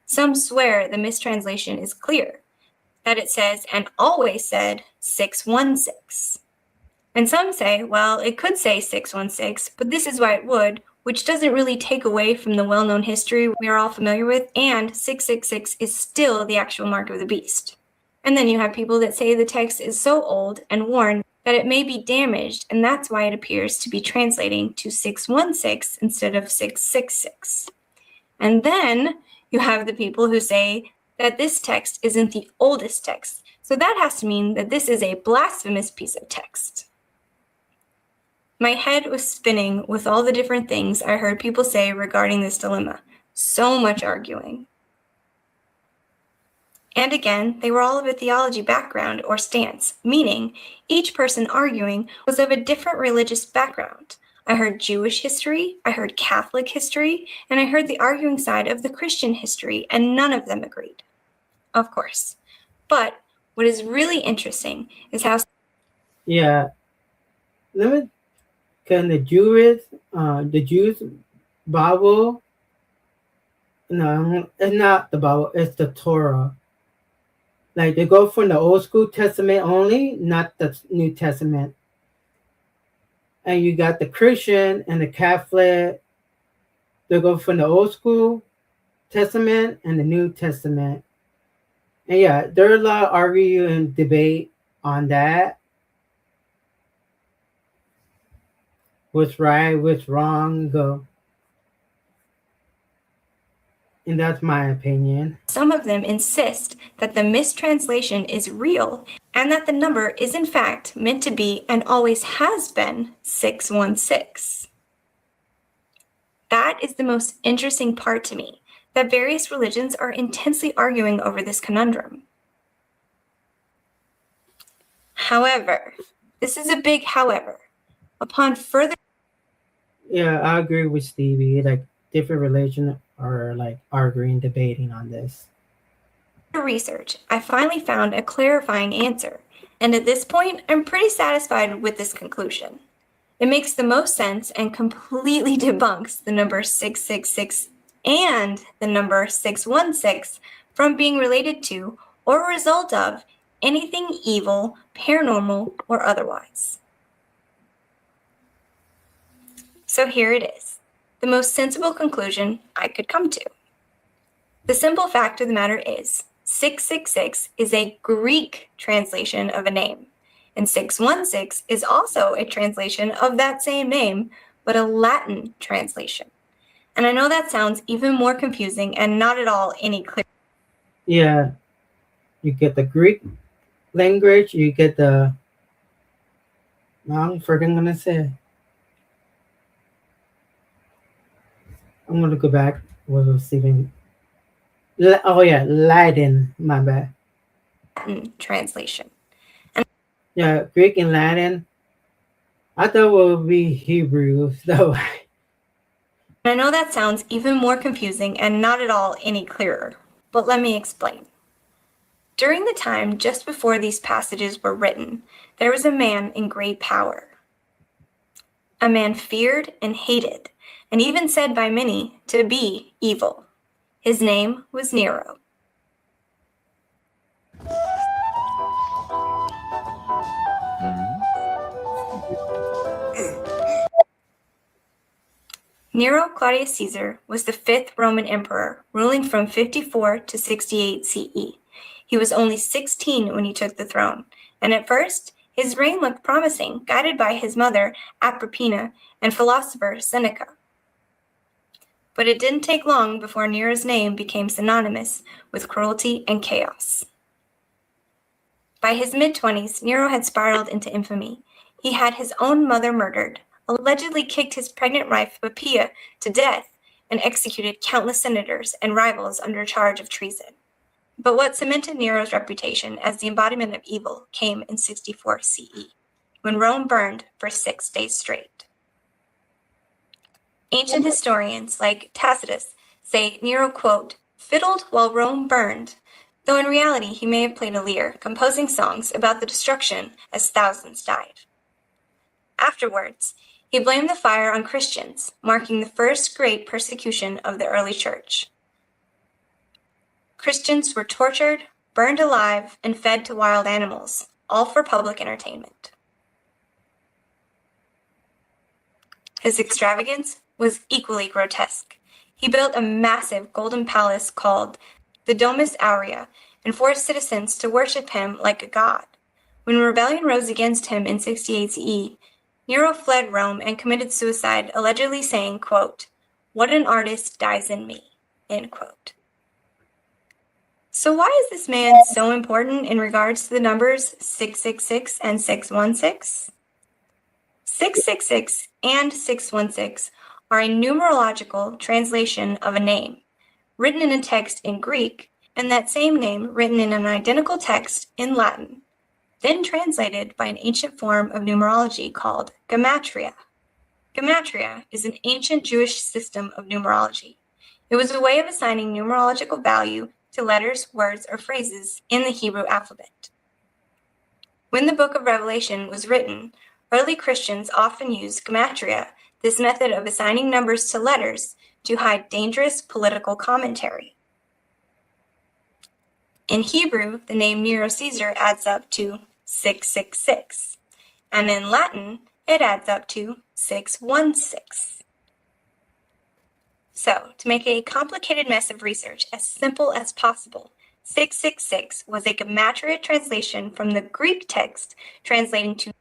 Some swear the mistranslation is clear, that it says and always said 616. And some say, well, it could say 616, but this is why it would, which doesn't really take away from the well-known history we are all familiar with, and 666 is still the actual mark of the beast. And then you have people that say the text is so old and worn that it may be damaged, and that's why it appears to be translating to 616 instead of 666. And then you have the people who say that this text isn't the oldest text, so that has to mean that this is a blasphemous piece of text. My head was spinning with all the different things I heard people say regarding this dilemma. So much arguing. And again, they were all of a theology background or stance, meaning each person arguing was of a different religious background. I heard Jewish history, I heard Catholic history, and I heard the arguing side of the Christian history, and none of them agreed. Of course. But what is really interesting is how... Yeah. Can the Jews Bible? No, it's not the Bible. It's the Torah. Like they go from the Old School Testament only, not the New Testament. And you got the Christian and the Catholic. They go from the Old School Testament and the New Testament. And yeah, there are a lot of argue and debate on that. What's right, what's wrong, go. And that's my opinion. Some of them insist that the mistranslation is real and that the number is in fact meant to be and always has been 616. That is the most interesting part to me, that various religions are intensely arguing over this conundrum. However, this is a big however. Upon further Yeah, I agree with Stevie. Like different religions are like arguing, debating on this. research, I finally found a clarifying answer, and at this point, I'm pretty satisfied with this conclusion. It makes the most sense and completely debunks the number 666 and the number 616 from being related to or a result of anything evil, paranormal, or otherwise. So here it is, the most sensible conclusion I could come to. The simple fact of the matter is, 666 is a Greek translation of a name, and 616 is also a translation of that same name, but a Latin translation. And I know that sounds even more confusing and not at all any clear. Yeah, you get the Greek language, you get the. No, I'm freaking gonna say. I'm gonna go back. What was Stephen? Oh yeah, Latin. My bad. Latin translation. Yeah, Greek and Latin. I thought it would be Hebrew. So. I know that sounds even more confusing and not at all any clearer, but let me explain. During the time just before these passages were written, there was a man in great power. A man feared and hated, and even said by many to be evil. His name was Nero. Nero Claudius Caesar was the 5th Roman emperor, ruling from 54 to 68 CE. He was only 16 when he took the throne, and at first, his reign looked promising, guided by his mother, Agrippina, and philosopher Seneca. But it didn't take long before Nero's name became synonymous with cruelty and chaos. By his mid-20s, Nero had spiraled into infamy. He had his own mother murdered, allegedly kicked his pregnant wife Poppaea to death, and executed countless senators and rivals under charge of treason. But what cemented Nero's reputation as the embodiment of evil came in 64 CE, when Rome burned for 6 days straight. Ancient historians like Tacitus say Nero, quote, fiddled while Rome burned, though in reality he may have played a lyre, composing songs about the destruction as thousands died. Afterwards, he blamed the fire on Christians, marking the first great persecution of the early church. Christians were tortured, burned alive, and fed to wild animals, all for public entertainment. His extravagance was equally grotesque. He built a massive golden palace called the Domus Aurea and forced citizens to worship him like a god. When rebellion rose against him in 68 CE, Nero fled Rome and committed suicide, allegedly saying, quote, what an artist dies in me, end quote. So why is this man so important in regards to the numbers 666 and 616? 666 and 616 are a numerological translation of a name, written in a text in Greek, and that same name written in an identical text in Latin, then translated by an ancient form of numerology called gematria. Gematria is an ancient Jewish system of numerology. It was a way of assigning numerological value to letters, words, or phrases in the Hebrew alphabet. When the book of Revelation was written, early Christians often used gematria, this method of assigning numbers to letters, to hide dangerous political commentary. In Hebrew, the name Nero Caesar adds up to 666, and in Latin, it adds up to 616. So, to make a complicated mess of research as simple as possible, 666 was a gematria translation from the Greek text translating to.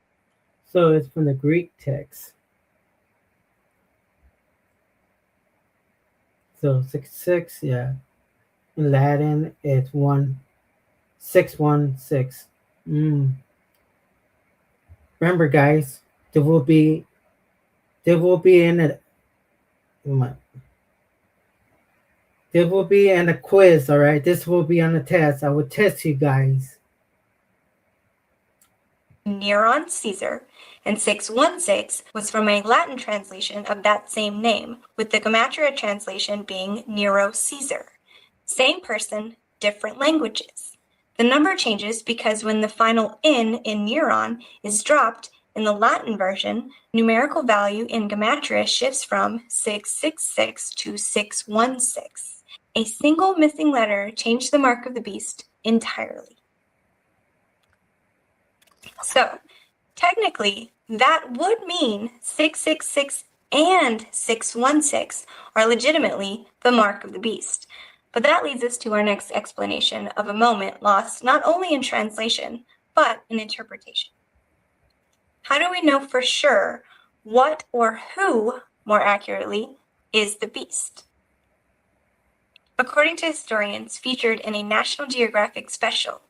So it's from the Greek text. So 66, yeah. In Latin, it's 616. Remember, guys, there will be in a quiz. All right, this will be on a test. I will test you guys. Neron Caesar, and 616 was from a Latin translation of that same name, with the gematria translation being Nero Caesar. Same person, different languages. The number changes because when the final N in neuron is dropped in the Latin version, numerical value in gematria shifts from 666 to 616. A single missing letter changed the mark of the beast entirely. So, technically, that would mean 666 and 616 are legitimately the mark of the beast. But that leads us to our next explanation of a moment lost not only in translation, but in interpretation. How do we know for sure what or who, more accurately, is the beast? According to historians featured in a National Geographic special,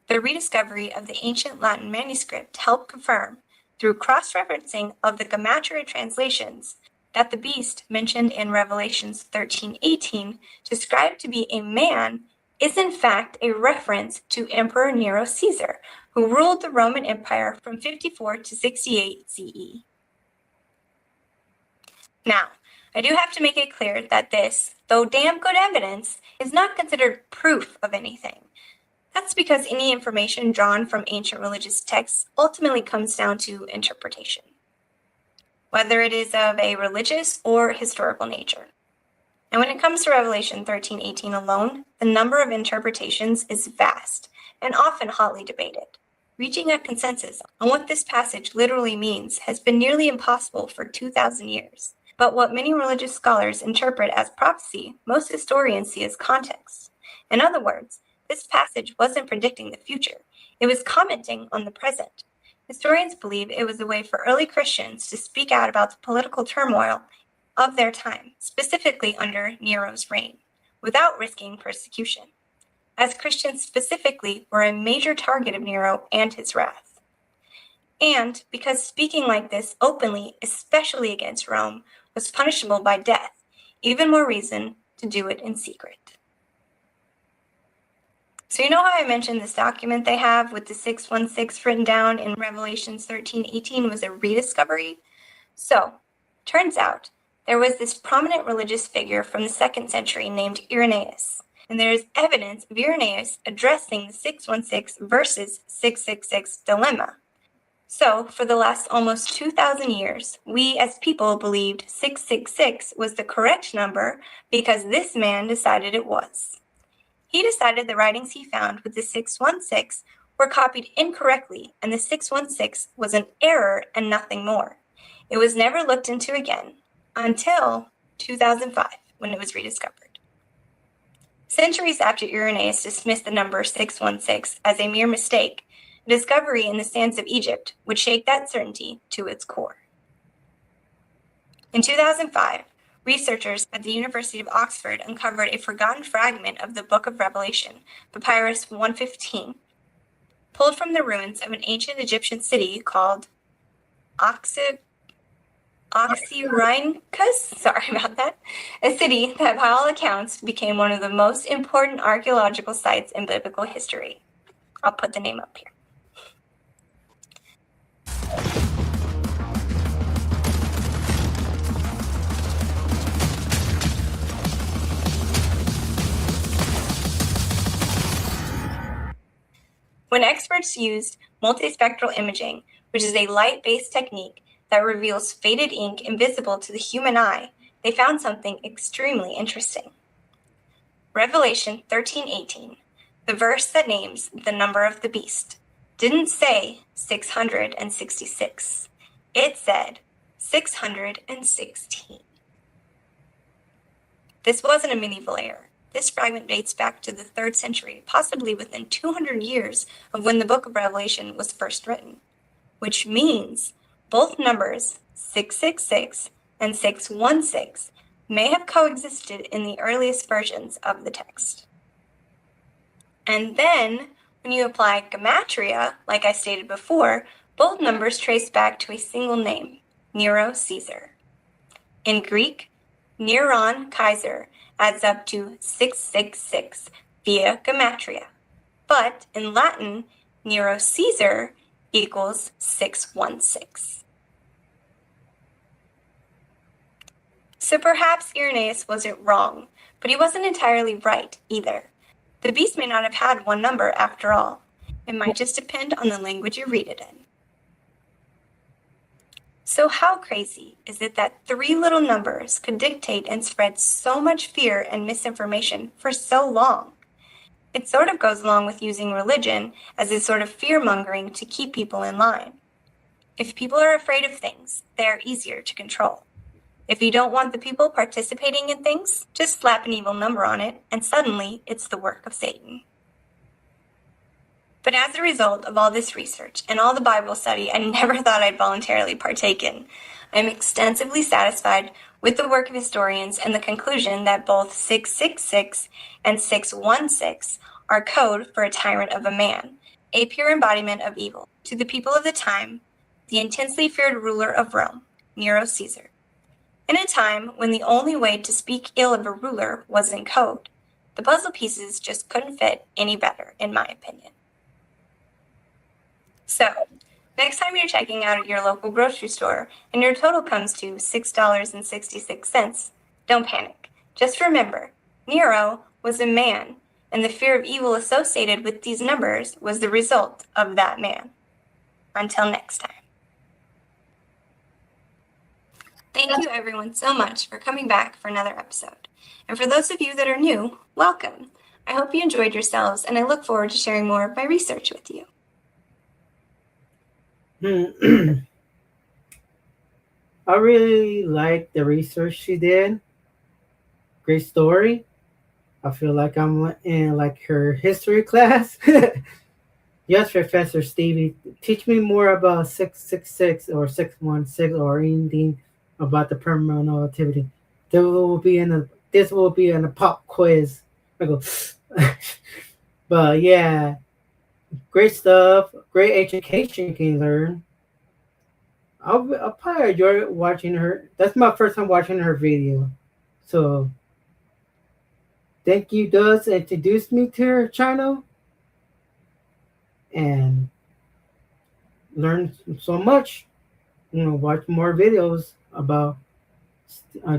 the rediscovery of the ancient Latin manuscript helped confirm, through cross-referencing of the gematria translations, that the beast mentioned in Revelations 13:18, described to be a man, is in fact a reference to Emperor Nero Caesar, who ruled the Roman Empire from 54 to 68 CE. Now, I do have to make it clear that this, though damn good evidence, is not considered proof of anything. That's because any information drawn from ancient religious texts ultimately comes down to interpretation, whether it is of a religious or historical nature. And when it comes to Revelation 13:18 alone, the number of interpretations is vast and often hotly debated. Reaching a consensus on what this passage literally means has been nearly impossible for 2,000 years. But what many religious scholars interpret as prophecy, most historians see as context. In other words, this passage wasn't predicting the future. It was commenting on the present. Historians believe it was a way for early Christians to speak out about the political turmoil of their time, specifically under Nero's reign, without risking persecution, as Christians specifically were a major target of Nero and his wrath. And because speaking like this openly, especially against Rome, was punishable by death, even more reason to do it in secret. So you know how I mentioned this document they have with the 616 written down in Revelations 13:18 was a rediscovery? So, turns out, there was this prominent religious figure from the 2nd century named Irenaeus, and there is evidence of Irenaeus addressing the 616 versus 666 dilemma. So, for the last almost 2,000 years, we as people believed 666 was the correct number because this man decided it was. He decided the writings he found with the 616 were copied incorrectly and the 616 was an error and nothing more. It was never looked into again until 2005 when it was rediscovered. Centuries after Irenaeus dismissed the number 616 as a mere mistake, a discovery in the sands of Egypt would shake that certainty to its core. In 2005, researchers at the University of Oxford uncovered a forgotten fragment of the Book of Revelation, Papyrus 115, pulled from the ruins of an ancient Egyptian city called Oxyrhynchus, sorry about that, a city that by all accounts became one of the most important archaeological sites in biblical history. I'll put the name up here. When experts used multispectral imaging, which is a light-based technique that reveals faded ink invisible to the human eye, they found something extremely interesting. Revelation 13:18, The verse that names the number of the beast didn't say 666. It said 616. This wasn't a medieval error. This fragment dates back to the 3rd century, possibly within 200 years of when the book of Revelation was first written, which means both numbers 666 and 616 may have coexisted in the earliest versions of the text. And then, when you apply gematria, like I stated before, both numbers trace back to a single name, Nero Caesar. In Greek, Neron Kaiser adds up to 666 via gematria. But in Latin, Nero Caesar equals 616. So perhaps Irenaeus wasn't wrong, but he wasn't entirely right either. The beast may not have had one number after all. It might just depend on the language you read it in. So how crazy is it that 3 little numbers could dictate and spread so much fear and misinformation for so long? It sort of goes along with using religion as a sort of fear-mongering to keep people in line. If people are afraid of things, they are easier to control. If you don't want the people participating in things, just slap an evil number on it, and suddenly it's the work of Satan. But as a result of all this research and all the Bible study I never thought I'd voluntarily partake in, I am extensively satisfied with the work of historians and the conclusion that both 666 and 616 are code for a tyrant of a man, a pure embodiment of evil, to the people of the time, the intensely feared ruler of Rome, Nero Caesar. In a time when the only way to speak ill of a ruler was in code, the puzzle pieces just couldn't fit any better, in my opinion. So, next time you're checking out at your local grocery store and your total comes to $6.66, don't panic. Just remember, Nero was a man, and the fear of evil associated with these numbers was the result of that man. Until next time. Thank you everyone so much for coming back for another episode. And for those of you that are new, welcome. I hope you enjoyed yourselves, and I look forward to sharing more of my research with you. I really like the research she did. Great story. I feel like I'm in like her history class. Yes, Professor Stevie, teach me more about 666 or 616 or anything about the paranormal activity. This will be in a pop quiz. I go, but yeah, great stuff. Great education you can learn. I'll probably enjoy watching her. That's my first time watching her video. So thank you, Does, introduced me to her channel and learned so much. Watch more videos about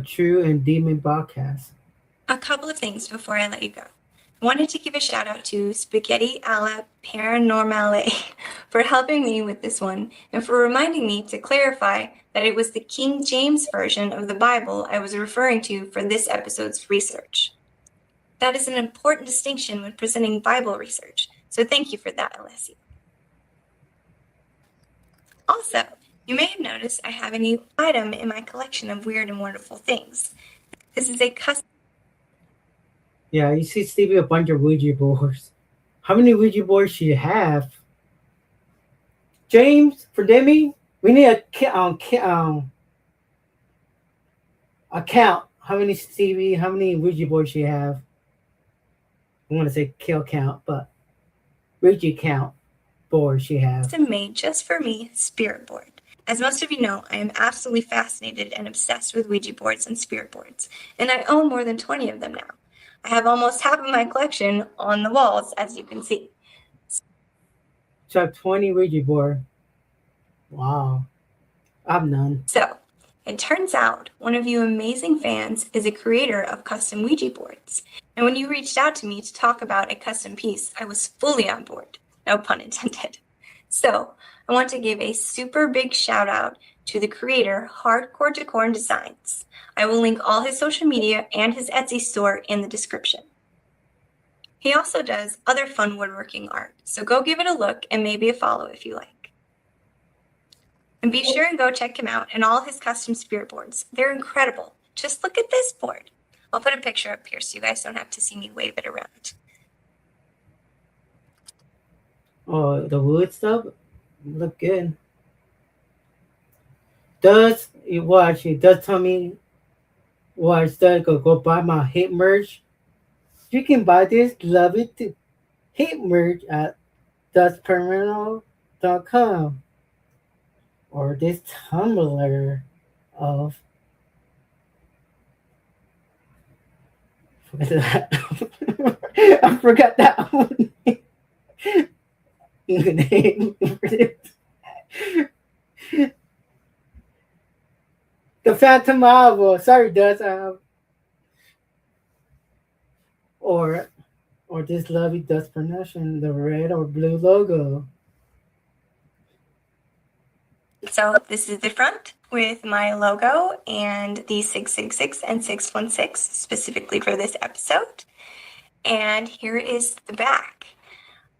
True and Demon podcast. A couple of things before I let you go. I wanted to give a shout out to Spaghetti alla Paranormale for helping me with this one and for reminding me to clarify that it was the King James Version of the Bible I was referring to for this episode's research. That is an important distinction when presenting Bible research, so thank you for that, Alessia. Also, you may have noticed I have a new item in my collection of weird and wonderful things. This is a custom. Yeah, you see Stevie a bunch of Ouija boards. How many Ouija boards do you have? James, for Demi, we need a count. How many Stevie? How many Ouija boards do you have? I want to say kill count, but Ouija count boards you have. Custom made just for me spirit board. As most of you know, I am absolutely fascinated and obsessed with Ouija boards and spirit boards, and I own more than 20 of them now. I have almost half of my collection on the walls, as you can see. So I have 20 Ouija board. Wow. I have none. So, it turns out one of you amazing fans is a creator of custom Ouija boards. And when you reached out to me to talk about a custom piece, I was fully on board. No pun intended. So, I want to give a super big shout out to the creator, Hardcore Decor and Designs. I will link all his social media and his Etsy store in the description. He also does other fun woodworking art, so go give it a look and maybe a follow if you like. And be sure and go check him out and all his custom spirit boards. They're incredible. Just look at this board. I'll put a picture up here so you guys don't have to see me wave it around. Oh, the wood stuff look good. Does you watch? It does tell me watch that go buy my hit merch. You can buy this love it too. Hit merch at dustpermanal.com or this Tumblr of I forgot that one. The Phantom Marvel. Sorry, Dust. Or this lovely Dust pronunciation, the red or blue logo. So this is the front with my logo and the 666 and 616 specifically for this episode. And here is the back.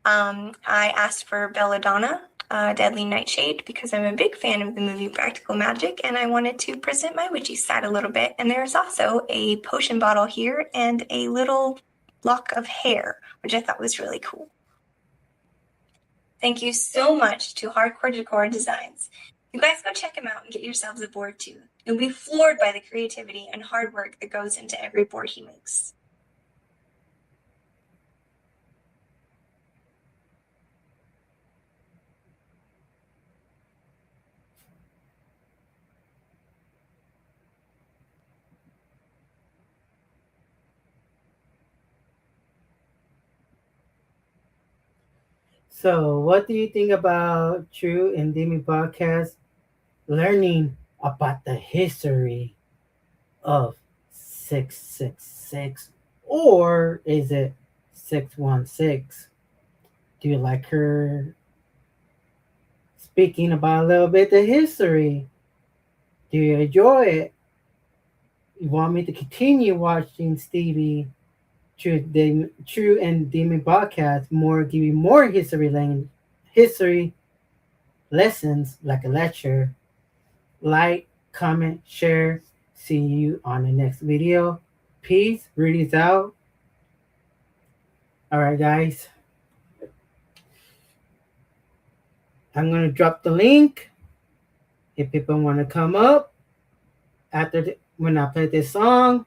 I asked for Belladonna, Deadly Nightshade, because I'm a big fan of the movie Practical Magic, and I wanted to present my witchy side a little bit. And there's also a potion bottle here and a little lock of hair, which I thought was really cool. Thank you so much to Hardcore Decor Designs. You guys go check them out and get yourselves a board too. You'll be floored by the creativity and hard work that goes into every board he makes. So, what do you think about True and Demi podcast learning about the history of 666? Or is it 616? Do you like her speaking about a little bit the history? Do you enjoy it? You want me to continue watching Stevie True and Demon podcast more, give you more history lessons like a lecture? Like, comment, share. See you on the next video. Peace. Rudy's out. All right, guys. I'm gonna drop the link if people want to come up after when I play this song.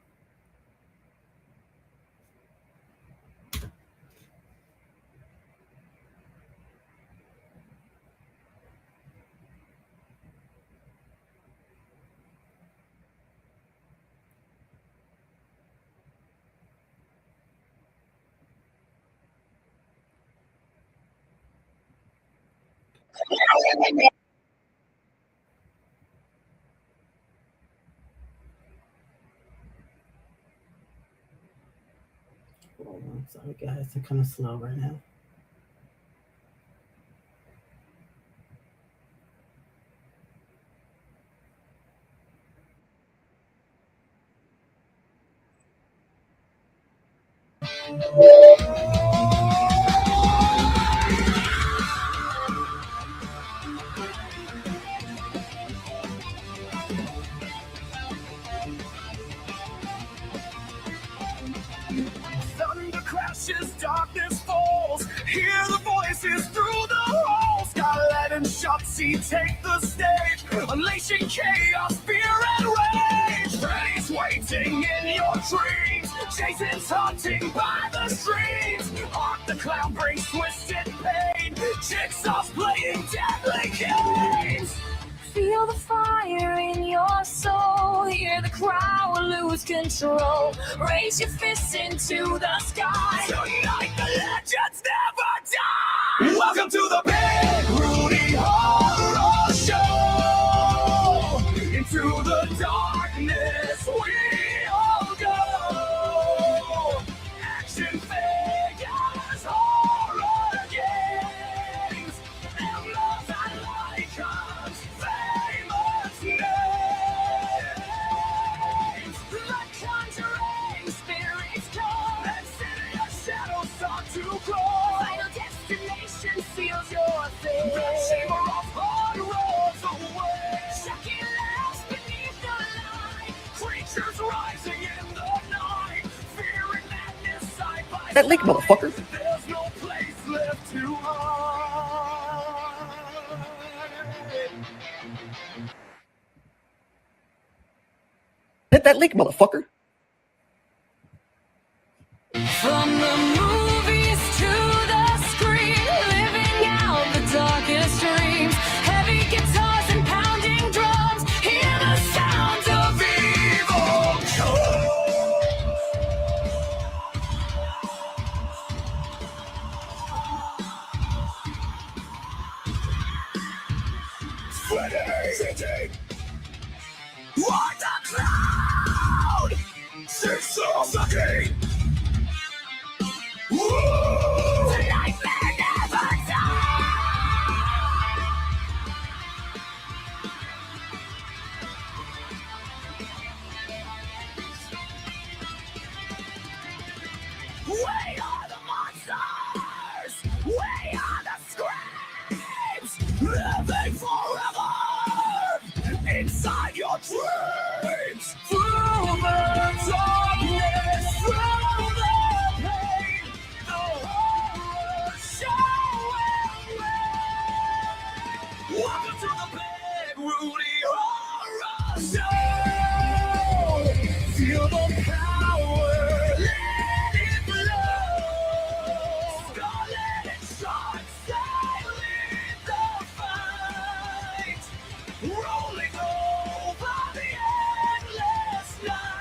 Oh, I'm sorry, guys. I'm kind of slow right now. Thunder crashes, darkness falls. Hear the voices through the walls. Scarlet and Shotzi take the stage, unleashing chaos, fear, and rage. Freddy's waiting in your dreams. Jason's haunting by the streets. Art the clown brings twisted pain. Jigsaw's playing deadly games. Feel the fire in your soul. Hear the crowd lose control. Raise your fists into the sky. Tonight the legends never die. Welcome to the Big Rudy Horror Show. Into the darkness we all go. Action figures, horror games, emblems and icons, famous names. The conjuring spirits come. Insidious shadows that link, motherfucker. There's no place left to hide. Hit that link, motherfucker. From the movies to the screen, living out the darkest dreams. Heavy guitars and pounding drums, hear the sounds of evil. City. What a cloud! Six of the king. The nightmare never dies. We are the monsters. We are the screams, living forever inside your dreams. Through the darkness, through the pain, the horror show will reign. Welcome to the Big Rudy Horror Show. Feel the power, let it flow. Scarlet and sharp sailing the fight, rolling over the endless night.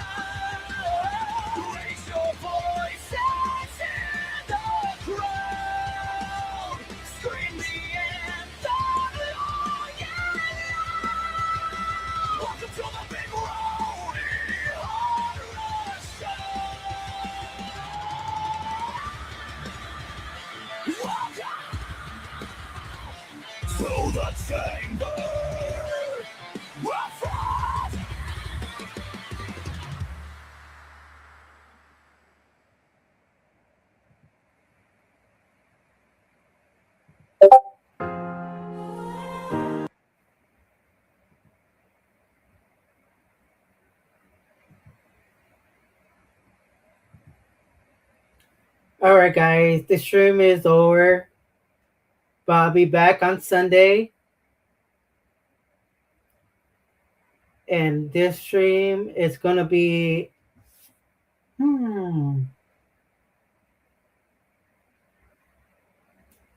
Raise your voices in the crowd. Scream the anthem long and loud. Welcome to the Big Rudy Horror Show. Welcome to the chamber. All right, guys, the stream is over. But I'll be back on Sunday. And this stream is going to be...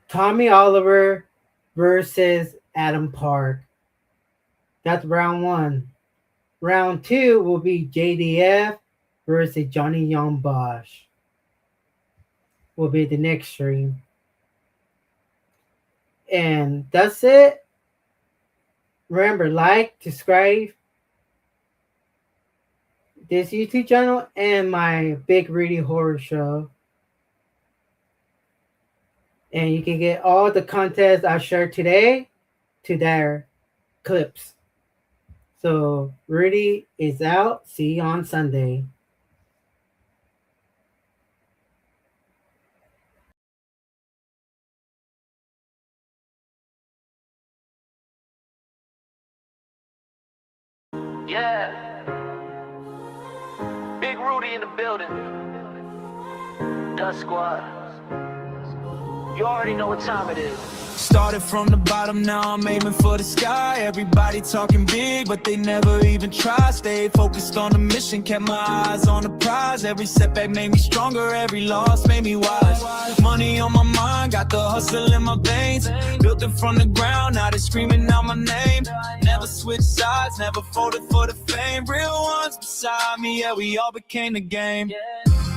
Tommy Oliver versus Adam Park. That's round one. Round two will be JDF versus Johnny Young Bosch. Will be the next stream. And that's it. Remember, like, subscribe this YouTube channel and my Big Rudy Horror Show. And you can get all the contests I shared today to their clips. So Rudy is out. See you on Sunday. Yeah. Big Rudy in the building. Dust Squad. You already know what time it is. Started from the bottom, now I'm aiming for the sky. Everybody talking big, but they never even try. Stayed focused on the mission, kept my eyes on the prize. Every setback made me stronger, every loss made me wise. Money on my mind, got the hustle in my veins. Built it from the ground, now they screaming out my name. Never switched sides, never folded for the fame. Real ones beside me, yeah, we all became the game.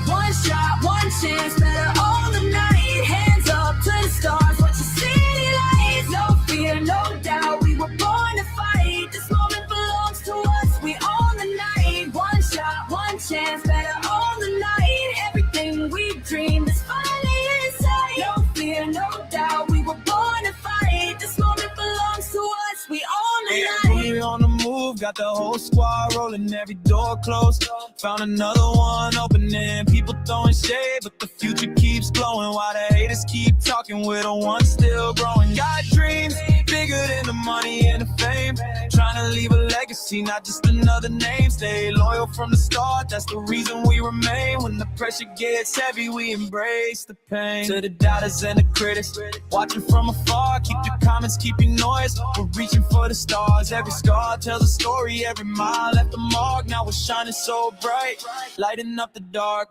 One shot, one chance, better all the night. Hands up to the stars, watch the city lights. No fear, no doubt, we were born to fight. This moment belongs to us, we own the night. One shot, one chance, better all the night. Everything we've dreamed is finally in sight. No fear, no doubt, we were born to fight. This moment belongs to us, we own the night. We on the move, got the whole squad rolling, every door closed. Found another one opening, people throwing shade, but the future keeps glowing. While the haters keep talking, we're the ones still growing. Got dreams bigger than the money and the fame, trying to leave a legacy loyalty, not just another name. Stay loyal from the start, that's the reason we remain. When the pressure gets heavy, we embrace the pain. To the doubters and the critics, watching from afar, keep your comments, keep your noise. We're reaching for the stars, every scar tells a story, every mile left a mark. Now we're shining so bright, lighting up the dark.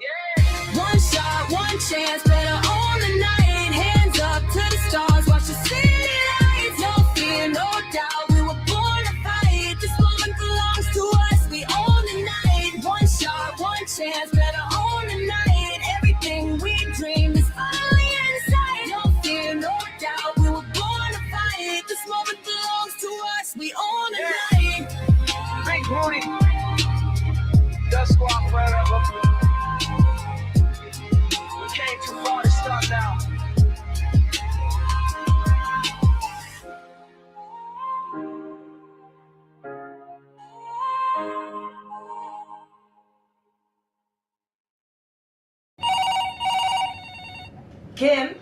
One shot, one chance, better own the night. Hands up to the stars, watch the city lights. No fear, no doubt, we were born to fight. This moment belongs to us, we own the night. One shot, one chance, better own the night. Everything we dream is finally inside. No fear, no doubt, we were born to fight. This moment belongs to us, we own the night. Big Booty, Dust Squad forever. We came too far to stop now. Kim?